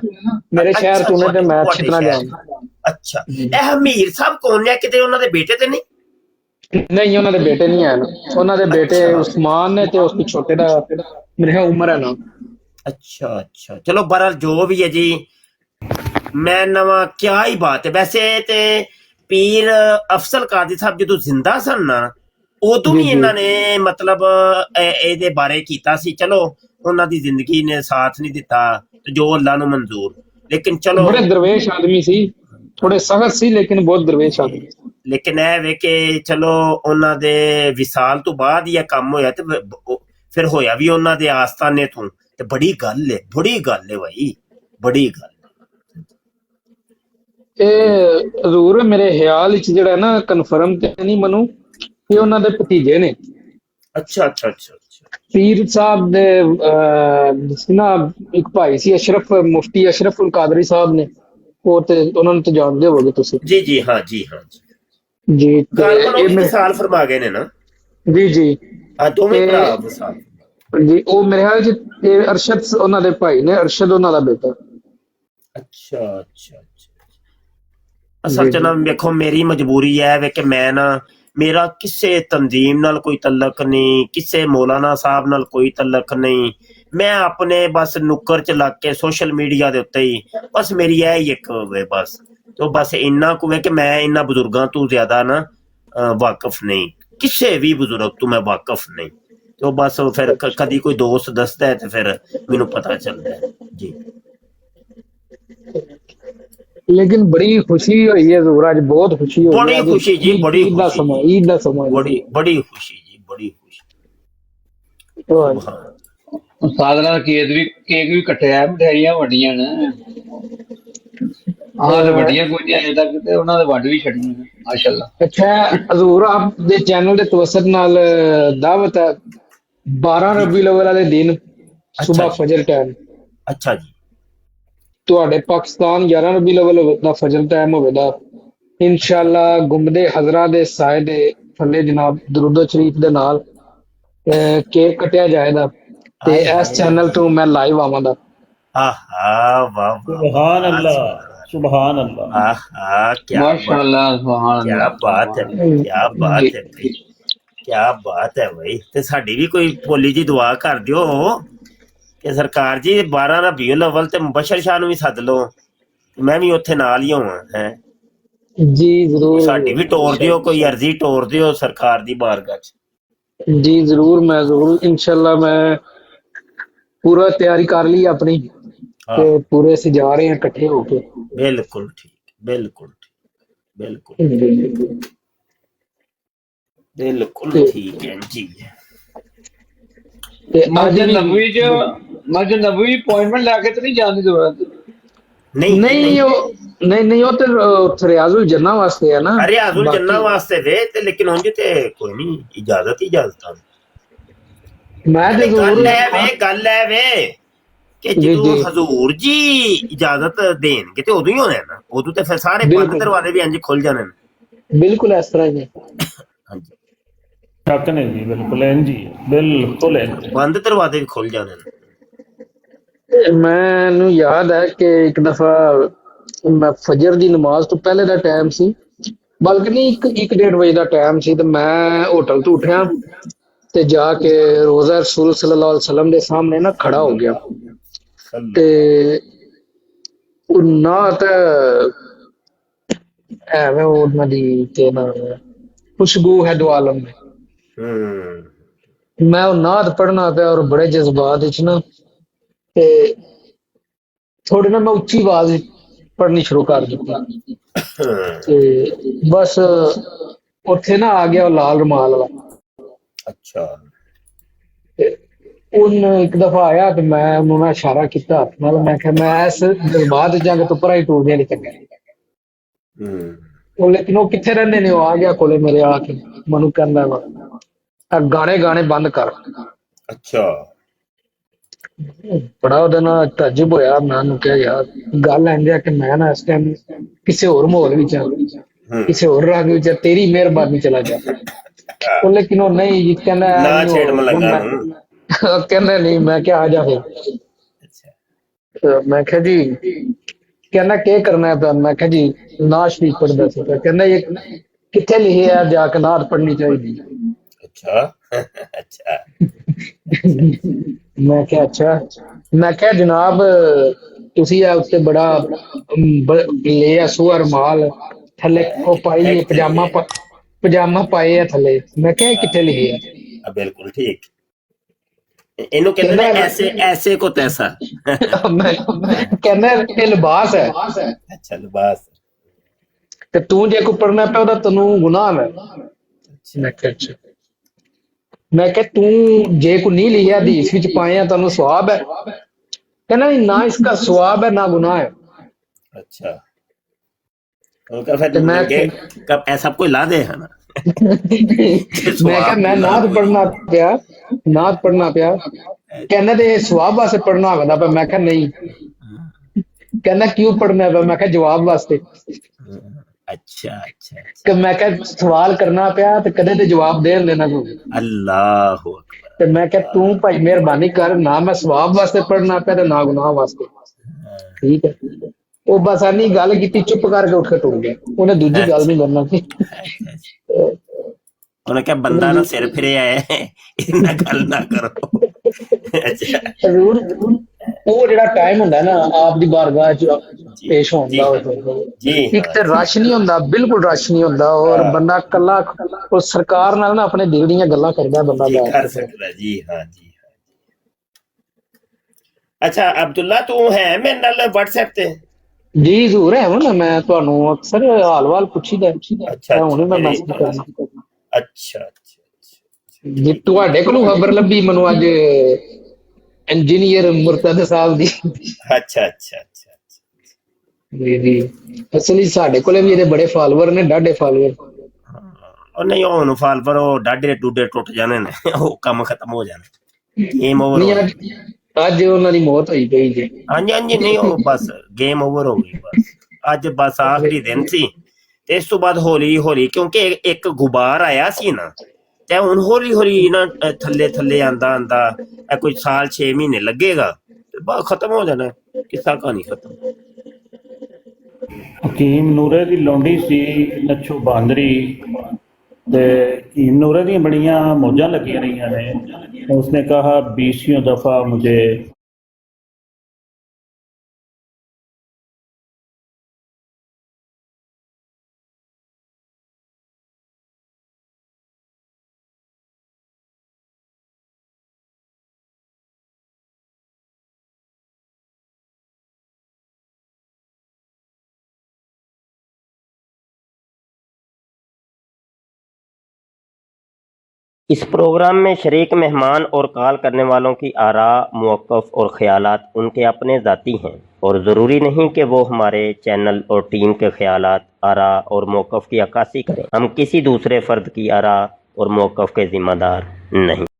मेरे अच्छा, शहर तो ने ते मैं अच्छी ਤੁਹਾਡੇ तरह ਸ਼ਹਿਰ। जानदा। अच्छा, ਇਹ ਹਮੀਰ ਸਾਹਿਬ ਕੌਣ ਨੇ? ਕਿਤੇ ਉਹਨਾਂ ਦੇ ਬੇਟੇ ਤੇ ਨਹੀਂ? नहीं उन्होंने बेटे नहीं है, उन्होंने बेटे उस्मान ने ते उसके छोटे दा मेरे ख्याल उम्र है ना। अच्छा अच्छा, चलो बहरहाल जो भी है जी, मैं नवा क्या ही बात है। वैसे ते पीर अफसल कादी साहब जो जिंदा सन ना, उदों भी ਇਹਨਾਂ ਨੇ ਮਤਲਬ ਇਹਦੇ ਬਾਰੇ ਕੀਤਾ ਸੀ। ਚਲੋ ਉਹਨਾਂ ਦੀ ਜ਼ਿੰਦਗੀ ਨੇ ਸਾਥ ਨਹੀਂ ਦਿੱਤਾ ਤੇ ਜੋ ਅੱਲਾ ਨੂੰ ਮਨਜ਼ੂਰ, ਲੇਕਿਨ ਚਲੋ बड़े दरवेश आदमी सी, थोड़े सख्त सी लेकिन बहुत दरवेश आदमी। ਲੇਕਿਨ ਇਹ ਵੇ ਕਿ ਚਲੋ ਉਹਨਾਂ ਦੇ ਵਿਸਾਲ ਤੋਂ ਬਾਅਦ ਹੀ ਇਹ ਕੰਮ ਹੋਇਆ ਤੇ ਫਿਰ ਹੋਇਆ ਵੀ ਉਹਨਾਂ ਦੇ ਆਸਤਾਨੇ ਤੋਂ, ਤੇ ਬੜੀ ਗੱਲ ਹੈ ਭਾਈ, ਬੜੀ ਗੱਲ। ਇਹ ਜ਼ਰੂਰ ਮੇਰੇ ਖਿਆਲ ਵਿੱਚ ਜਿਹੜਾ ਨਾ ਕਨਫਰਮ ਤੇ ਨਹੀਂ ਮਨੂ ਕਿ ਉਹਨਾਂ ਦੇ ਭਤੀਜੇ ਨੇ। ਅੱਛਾ ਅੱਛਾ ਅੱਛਾ ਅੱਛਾ। ਪੀਰ ਸਾਹਿਬ ਦੇ ਸੀ ਨਾ ਇੱਕ ਭਾਈ ਸੀ ਅਸ਼ਰਫ, ਮੁਫਤੀ ਅਸ਼ਰਫ ਉਲ ਕਾਦਰੀ ਸਾਹਿਬ ਨੇ, ਉਹ ਤੇ ਉਹਨਾਂ ਨੂੰ ਤਾਂ ਜਾਣਦੇ ਹੋਵੋਗੇ ਤੁਸੀਂ। ਜੀ ਜੀ ਹਾਂ ਜੀ ਹਾਂ ਜੀ ਜੀ। ਇਹ ਮਿਸਾਲ ਫਰਮਾ ਗਏ ਨੇ ਨਾ। ਜੀ ਜੀ ਆ ਦੋਵੇਂ ਭਰਾ ਮਿਸਾਲ ਜੀ। ਉਹ ਮੇਰੇ ਖਿਆਲ ਚ ਇਹ ਅਰਸ਼ਦ ਉਹਨਾਂ ਦੇ ਭਾਈ ਨੇ, ਅਰਸ਼ਦ ਉਹਨਾਂ ਦਾ ਬੇਟਾ। ਅੱਛਾ ਅੱਛਾ। ਅਸਲ ਚ ਨਾ ਵੇਖੋ ਮੇਰੀ ਮਜਬੂਰੀ ਹੈ ਵੇ ਕਿ ਮੈਂ ਨਾ, ਮੇਰਾ ਕਿਸੇ ਤਨਜ਼ੀਮ ਨਾਲ ਕੋਈ ਤਲਕ ਨਹੀਂ, ਕਿਸੇ ਮੌਲਾਨਾ ਸਾਹਿਬ ਨਾਲ ਕੋਈ ਤਲਕ ਨਹੀਂ। ਮੈਂ ਆਪਣੇ ਬਸ ਨੁੱਕਰ ਚ ਲੱਗ ਕੇ ਸੋਸ਼ਲ ਮੀਡੀਆ ਦੇ ਉੱਤੇ ਹੀ ਬਸ ਮੇਰੀ ਇਹ ਹੀ ਇੱਕ ਹੋਵੇ ਬਸ। ਤੇ ਬਸ ਇੰਨਾ ਕੁ ਹੈ ਕਿ ਮੈਂ ਇਹਨਾਂ ਬਜ਼ੁਰਗਾਂ ਤੋਂ ਜ਼ਿਆਦਾ ਨਾ ਵਾਕਫ ਨਹੀਂ, ਕਿਸੇ ਵੀ ਬਜ਼ੁਰਗ ਤੋਂ ਮੈਂ ਵਾਕਫ ਨਹੀਂ। ਤੇ ਉਹ ਬਸ ਫਿਰ ਕਦੀ ਕੋਈ ਦੋਸਤ ਦੱਸਦਾ ਹੈ ਤੇ ਫਿਰ ਮੈਨੂੰ ਪਤਾ ਚੱਲਦਾ ਹੈ ਜੀ। ਲੇਕਿਨ ਬੜੀ ਖੁਸ਼ੀ ਹੋਈ ਹੈ ਜ਼ੋਰ, ਅੱਜ ਬਹੁਤ ਖੁਸ਼ੀ ਹੋਈ, ਬੜੀ ਖੁਸ਼ੀ ਜੀ, ਬੜੀ ਈਦ ਦਾ ਸਮਾਂ, ਈਦ ਦਾ ਸਮਾਂ, ਬੜੀ ਖੁਸ਼ੀ ਜੀ, ਬੜੀ ਖੁਸ਼ੀ। ਸਾਧਨਾ ਕੇਕ ਵੀ ਕੱਟਿਆ, ਮਠਿਆਈਆਂ ਵੰਡੀਆਂ ਨੇ। ਆਹ ਤੇ ਵੱਡੀਆਂ ਕੋਈ ਨਹੀਂ ਅਜੇ ਤੱਕ, ਤੇ ਉਹਨਾਂ ਦੇ ਵੰਡ ਵੀ ਛੱਡੀਆਂ ਮਾਸ਼ਾਅੱਲਾ। ਅੱਛਾ ਹਜ਼ੂਰ ਆਪ ਦੇ ਚੈਨਲ ਦੇ ਤਵਸਤ ਨਾਲ ਦਾਵਤ ਹੈ 12 ਰਬੀਉਲ ਅਵਲ ਵਾਲੇ ਦਿਨ ਸੁਬਹ ਫਜਰ ਟਾਈਮ। ਅੱਛਾ ਜੀ। ਤੁਹਾਡੇ ਪਾਕਿਸਤਾਨ 11 ਰਬੀਉਲ ਅਵਲ ਦਾ ਫਜਰ ਟਾਈਮ ਹੋਵੇਗਾ ਇਨਸ਼ਾਅੱਲਾ, ਗੁੰਬਦੇ ਹਜ਼ਰਾ ਦੇ ਸਾਏ ਦੇ ਥੱਲੇ ਜਨਾਬ ਦਰੂਦ ਸ਼ਰੀਫ ਦੇ ਨਾਲ ਕੇਕ ਕੱਟਿਆ ਜਾਏਗਾ ਤੇ ਇਸ ਚੈਨਲ ਤੋਂ ਮੈਂ ਲਾਈਵ ਆਵਾਂਗਾ। ਆਹਾ ਵਾਹ ਸੁਭਾਨ ਅੱਲਾਹ, ਸੁਭਾਨ ਅੱਲਾਹ। ਆਹਾ ਕੀ ਮਾਸ਼ਾਅੱਲਾ, ਸੁਭਾਨ ਕੀ ਬਾਤ ਹੈ, ਕੀ ਬਾਤ ਹੈ, ਕੀ ਬਾਤ ਹੈ ਭਾਈ। ਤੇ ਸਾਡੀ ਵੀ ਕੋਈ ਭੋਲੀ ਜੀ ਦੁਆ ਕਰ ਦਿਓ ਕਿ ਸਰਕਾਰ ਜੀ 12 ਰਬੀਉਲ ਅਵਲ ਤੇ ਮੁਬਸ਼ਰ ਸ਼ਾਹ ਨੂੰ ਵੀ ਸੱਦ ਲਓ, ਮੈਂ ਵੀ ਉੱਥੇ ਨਾਲ ਹੀ ਹੋਵਾਂ ਹੈ ਜੀ। ਜ਼ਰੂਰ ਸਾਡੀ ਵੀ ਟੋਰ ਦਿਓ, ਕੋਈ ਅਰਜ਼ੀ ਟੋਰ ਦਿਓ ਸਰਕਾਰ ਦੀ ਬਾਰਗਾਹ ਚ। ਜੀ ਜ਼ਰੂਰ, ਮੈਂ ਜ਼ਰੂਰ ਇਨਸ਼ਾਅੱਲਾ ਮੈਂ ਪੂਰਾ ਤਿਆਰੀ ਕਰ ਲਈ ਆਪਣੀ ਤੇ ਪੂਰੇ ਅਸੀਂ ਜਾ ਰਹੇ ਹਾਂ ਇਕੱਠੇ ਹੋ ਕੇ। ਬਿਲਕੁਲ ਠੀਕ, ਬਿਲਕੁਲ ਠੀਕ, ਬਿਲਕੁਲ ਬਿਲਕੁਲ ਠੀਕ ਹੈ ਜੀ। ਤੇ ਅੱਜ ਨਬਵੀ ਅਪਾਇੰਟਮੈਂਟ ਲੈ ਕੇ ਤੇ ਨਹੀਂ ਜਾਣ ਦੀ ਜ਼ਰੂਰਤ? ਨਹੀਂ ਉਹ ਤੇ ਰਿਆਜ਼ੁਲ ਜੰਨਾ ਵਾਸਤੇ ਹੈ ਨਾ, ਰਿਆਜ਼ੁਲ ਜੰਨਾ ਵਾਸਤੇ ਵੇ ਤੇ, ਲੇਕਿਨ ਉਂਝ ਤੇ ਕੋਈ ਨਹੀਂ, ਇਜਾਜ਼ਤ ਮੈਂ ਤੇ ਗੱਲ ਹੈ ਵੇ ਕਿ ਜਦੋਂ ਹਜ਼ੂਰ ਜੀ ਇਜਾਜ਼ਤ ਦੇਣਗੇ ਤੇ ਉਦੋਂ ਹੀ ਹੋਣਾ ਨਾ, ਉਦੋਂ ਤੇ ਫਿਰ ਸਾਰੇ ਬੰਦ ਦਰਵਾਜ਼ੇ ਵੀ ਇੰਝ ਖੁੱਲ ਜਾਣੇ ਨੇ। ਬਿਲਕੁਲ ਇਸ ਤਰ੍ਹਾਂ ਹੀ। ਹਾਂਜੀ ਸ਼ੱਕ ਨਹੀਂ ਜੀ, ਬਿਲਕੁਲ ਇੰਝ ਹੀ ਹੈ, ਬਿਲਕੁਲ ਇੰਝ, ਬੰਦ ਦਰਵਾਜ਼ੇ ਵੀ ਖੁੱਲ ਜਾਣੇ ਨੇ। ਮੈਨੂੰ ਯਾਦ ਹੈ ਕਿ ਇੱਕ ਦਫਾ ਮੈਂ ਫਜਰ ਦੀ ਨਮਾਜ਼ ਤੋਂ ਪਹਿਲੇ ਦਾ ਟਾਈਮ ਸੀ, ਬਲਕਿ ਨਹੀਂ 1-1:30 ਵਜੇ ਦਾ ਟਾਈਮ ਸੀ, ਤੇ ਮੈਂ ਹੋਟਲ ਤੋਂ ਉੱਠਿਆ ਤੇ ਜਾ ਕੇ ਰੋਜ਼ਾ ਰਸੂਲ ਸੱਲੱਲਾਹੁ ਅਲੈਹਿ ਵਸੱਲਮ ਦੇ ਸਾਹਮਣੇ ਨਾ ਖੜਾ ਹੋ ਗਿਆ ਤੇ ਉਹ ਨਾ ਤਾਂ ਐਵੇਂ ਉਹਨਾਂ ਦੀ ਤੇ ਨਾ ਖੁਸ਼ਬੂ ਹੈ ਦੋ ਆਲਮ में, मैं वो नात पढ़ना पिया और बड़े जज्बात विच ना ते थोड़ी ना मैं उच्ची आवाज पढ़नी शुरू कर दी ते बस उत्थे ना आ गया लाल रुमाल वाला। अच्छा। उन एक दफा आया तो मैं उन्होंने इशारा किया हाथ नाल, मैं कहा मैं इस जज्बात जाके तो परा ही टूट नहीं चंगा। लेकिन वो किथे रहंदे ने, आ गया कोले मेरे आके मनु कहंदा वा गाने बंद कर। अच्छा। बड़ा ਉਹਦੇ ਨਾਲ ਤਾਜੁਬ ਹੋਇਆ। ਮੈਂ ਕਿਹਾ ਯਾਰ ਗੱਲ ਇੰਜ ਕਿ ਮੈਂ ਨਾ ਇਸ ਟਾਈਮ ਕਿਸੇ ਹੋਰ ਮਾਹੌਲ ਵਿੱਚ ਆ, ਕਿਸੇ ਹੋਰ ਰਾਗ ਵਿੱਚ, ਤੇਰੀ ਮਿਹਰਬਾਨੀ ਚਲਾ ਜਾ। ਉਹ ਲੇਕਿਨ ਉਹ ਨਹੀਂ ਕਹਿੰਦਾ ਨਾ ਛੇੜਨ ਲੱਗਾ, ਕਹਿੰਦਾ ਨਹੀਂ। ਮੈਂ ਕਿਹਾ ਆ ਜਾ ਫਿਰ। ਮੈਂ ਕਿਹਾ ਜੀ, ਕਹਿੰਦਾ ਕੀ ਕਰਨਾ ਪਿਆ? ਮੈਂ ਕਿਹਾ ਜੀ ਨਾਤ ਸ਼ਰੀਫ ਪੜ੍ਹਦਾ ਸੀ। ਕਹਿੰਦਾ ਇਹ ਕਿੱਥੇ ਲਿਖਿਆ ਜਾ ਕੇ ਨਾਤ ਪੜ੍ਹਨੀ ਚਾਹੀਦੀ? अच्छा अच्छा। मैं क्या अच्छा, मैं क्या जनाब तुसी आ उत्ते बड़ा ले सुअर माल थले को पाई है, पजामा पाए है थले। मैं क्या किथे लिखे है? बिल्कुल ठीक। इन्हों कहते हैं ऐसे ऐसे को तैसा। मैं कहना ये लिबास है। अच्छा लिबास। ते तू जे को पढ़ना पे ओदा तन्नू गुनाह है। मैं क्या अच्छा मैं क्या तू जे को नहीं लिया हदीस विच पाया तन्नू सवाब है, कहना नहीं ना इसका सवाब है ना गुनाह है। अच्छा तो फिर तो मैं लगे कब ऐसा कोई ला दे है ना मैं क्या मैं नात पढ़ना पिया कहना ते सवाब वास्ते पढ़ना होगा पर मैं क्या नहीं, कहना क्यों पढ़ना है, मैं क्या जवाब वास्ते। अच्छा अच्छा कि मैं क्या सवाल करना पिया ते कदे ते जवाब देन देना तू। अल्लाह अकबर। ते मैं क्या तू भाई मेहरबानी कर ना मैं सवाब वास्ते पढ़ना पिया ते ना गुनाह वास्ते, ठीक है। वो बस आनी गल की चुप करके उठ के टुर गया, उन्हें दूजी गल नहीं करना सी। उन्हें क्या बंदा ना सिर फिरे आए इन्ना गल ना करो। अच्छा जरूर वो जेड़ा टाइम हुंदा ना आप दी बारगाह च पेश होण दा, एक ते रश नहीं हुंदा, बिल्कुल रश नहीं हुंदा, और बंदा कल्ला उस सरकार नाल ना अपने दिल दीयां गल्लां करदा बंदा जी बैठ कर के। सकता है। जी हाँ जी हाँ। अच्छा अब्दुल्ला तू है मेरे नाल व्हाट्सएप ते? जी जरूर है ना, मैं तुहानू अक्सर हाल वाल पुछीदा अच्छा हुणे मैं मेरे मैसेज करना। अच्छा अच्छा जी तुहाडे कोलों खबर लभी मैनू अज इंजीनियर मुर्तद साहब दी। अच्छा अच्छा अच्छा जी जी असली साडे कोले भी ਇਹਦੇ बड़े फॉलोअर ने, डाढे फॉलोअर। और नहीं ਹੁਣ ਫਾਲਫਰ ਉਹ ਡਾਡੇ ਟੂਡੇ ਟੁੱਟ ਜਾਣੇ ਨੇ ਉਹ ਕੰਮ ਖਤਮ ਹੋ ਜਾਣਾ ਗੇਮ ਓਵਰ ਨਹੀਂ ਹੋ ਅੱਜ ਉਹਨਾਂ ਦੀ ਮੌਤ ਹੋਈ ਪਈ ਜੀ। ਹਾਂਜੀ ਹਾਂਜੀ ਨਹੀਂ ਉਹ ਬਸ ਗੇਮ ਓਵਰ ਹੋ ਗਈ ਬਸ ਅੱਜ ਬਸ ਆਖਰੀ ਦਿਨ ਸੀ ਤੇ ਇਸ ਤੋਂ ਬਾਅਦ ਹੌਲੀ ਹੌਲੀ ਕਿਉਂਕਿ ਇੱਕ ਗੁਬਾਰ ਆਇਆ ਸੀ ਨਾ ਤੇ ਹੁਣ ਹੌਲੀ ਹੌਲੀ ਨਾ ਥੱਲੇ ਥੱਲੇ ਆਂਦਾ ਆਂਦਾ ਇਹ ਕੋਈ ਸਾਲ 6 ਮਹੀਨੇ ਲੱਗੇਗਾ ਤੇ ਬਸ ਖਤਮ ਹੋ ਜਾਣਾ ਕਿੱਸਾ ਕਹਾਣੀ ਖਤਮ। ਹਕੀਮ ਨੂਰੇ ਦੀ ਲੌਂਡੀ ਸੀ ਨੱਛੋ ਬਾਂਦਰੀ ਤੇ ਹਕੀਮ ਨੂਰੇ ਦੀਆਂ ਬੜੀਆਂ ਮੌਜਾਂ ਲੱਗੀਆਂ ਰਹੀਆਂ ਨੇ। ਉਸਨੇ ਕਹਾ 20 ਦਫਾ ਮੁਝੇ इस प्रोग्राम में शरीक मेहमान और कॉल करने वालों की आरा, मौक़िफ़ और ख़यालात उनके अपने ज़ाती हैं और ज़रूरी नहीं कि वो हमारे चैनल और टीम के ख़यालात, आरा और मौक़िफ़ की अक्कासी करें। हम किसी दूसरे फ़र्द की आरा और मौक़िफ़ के ज़िम्मेदार नहीं।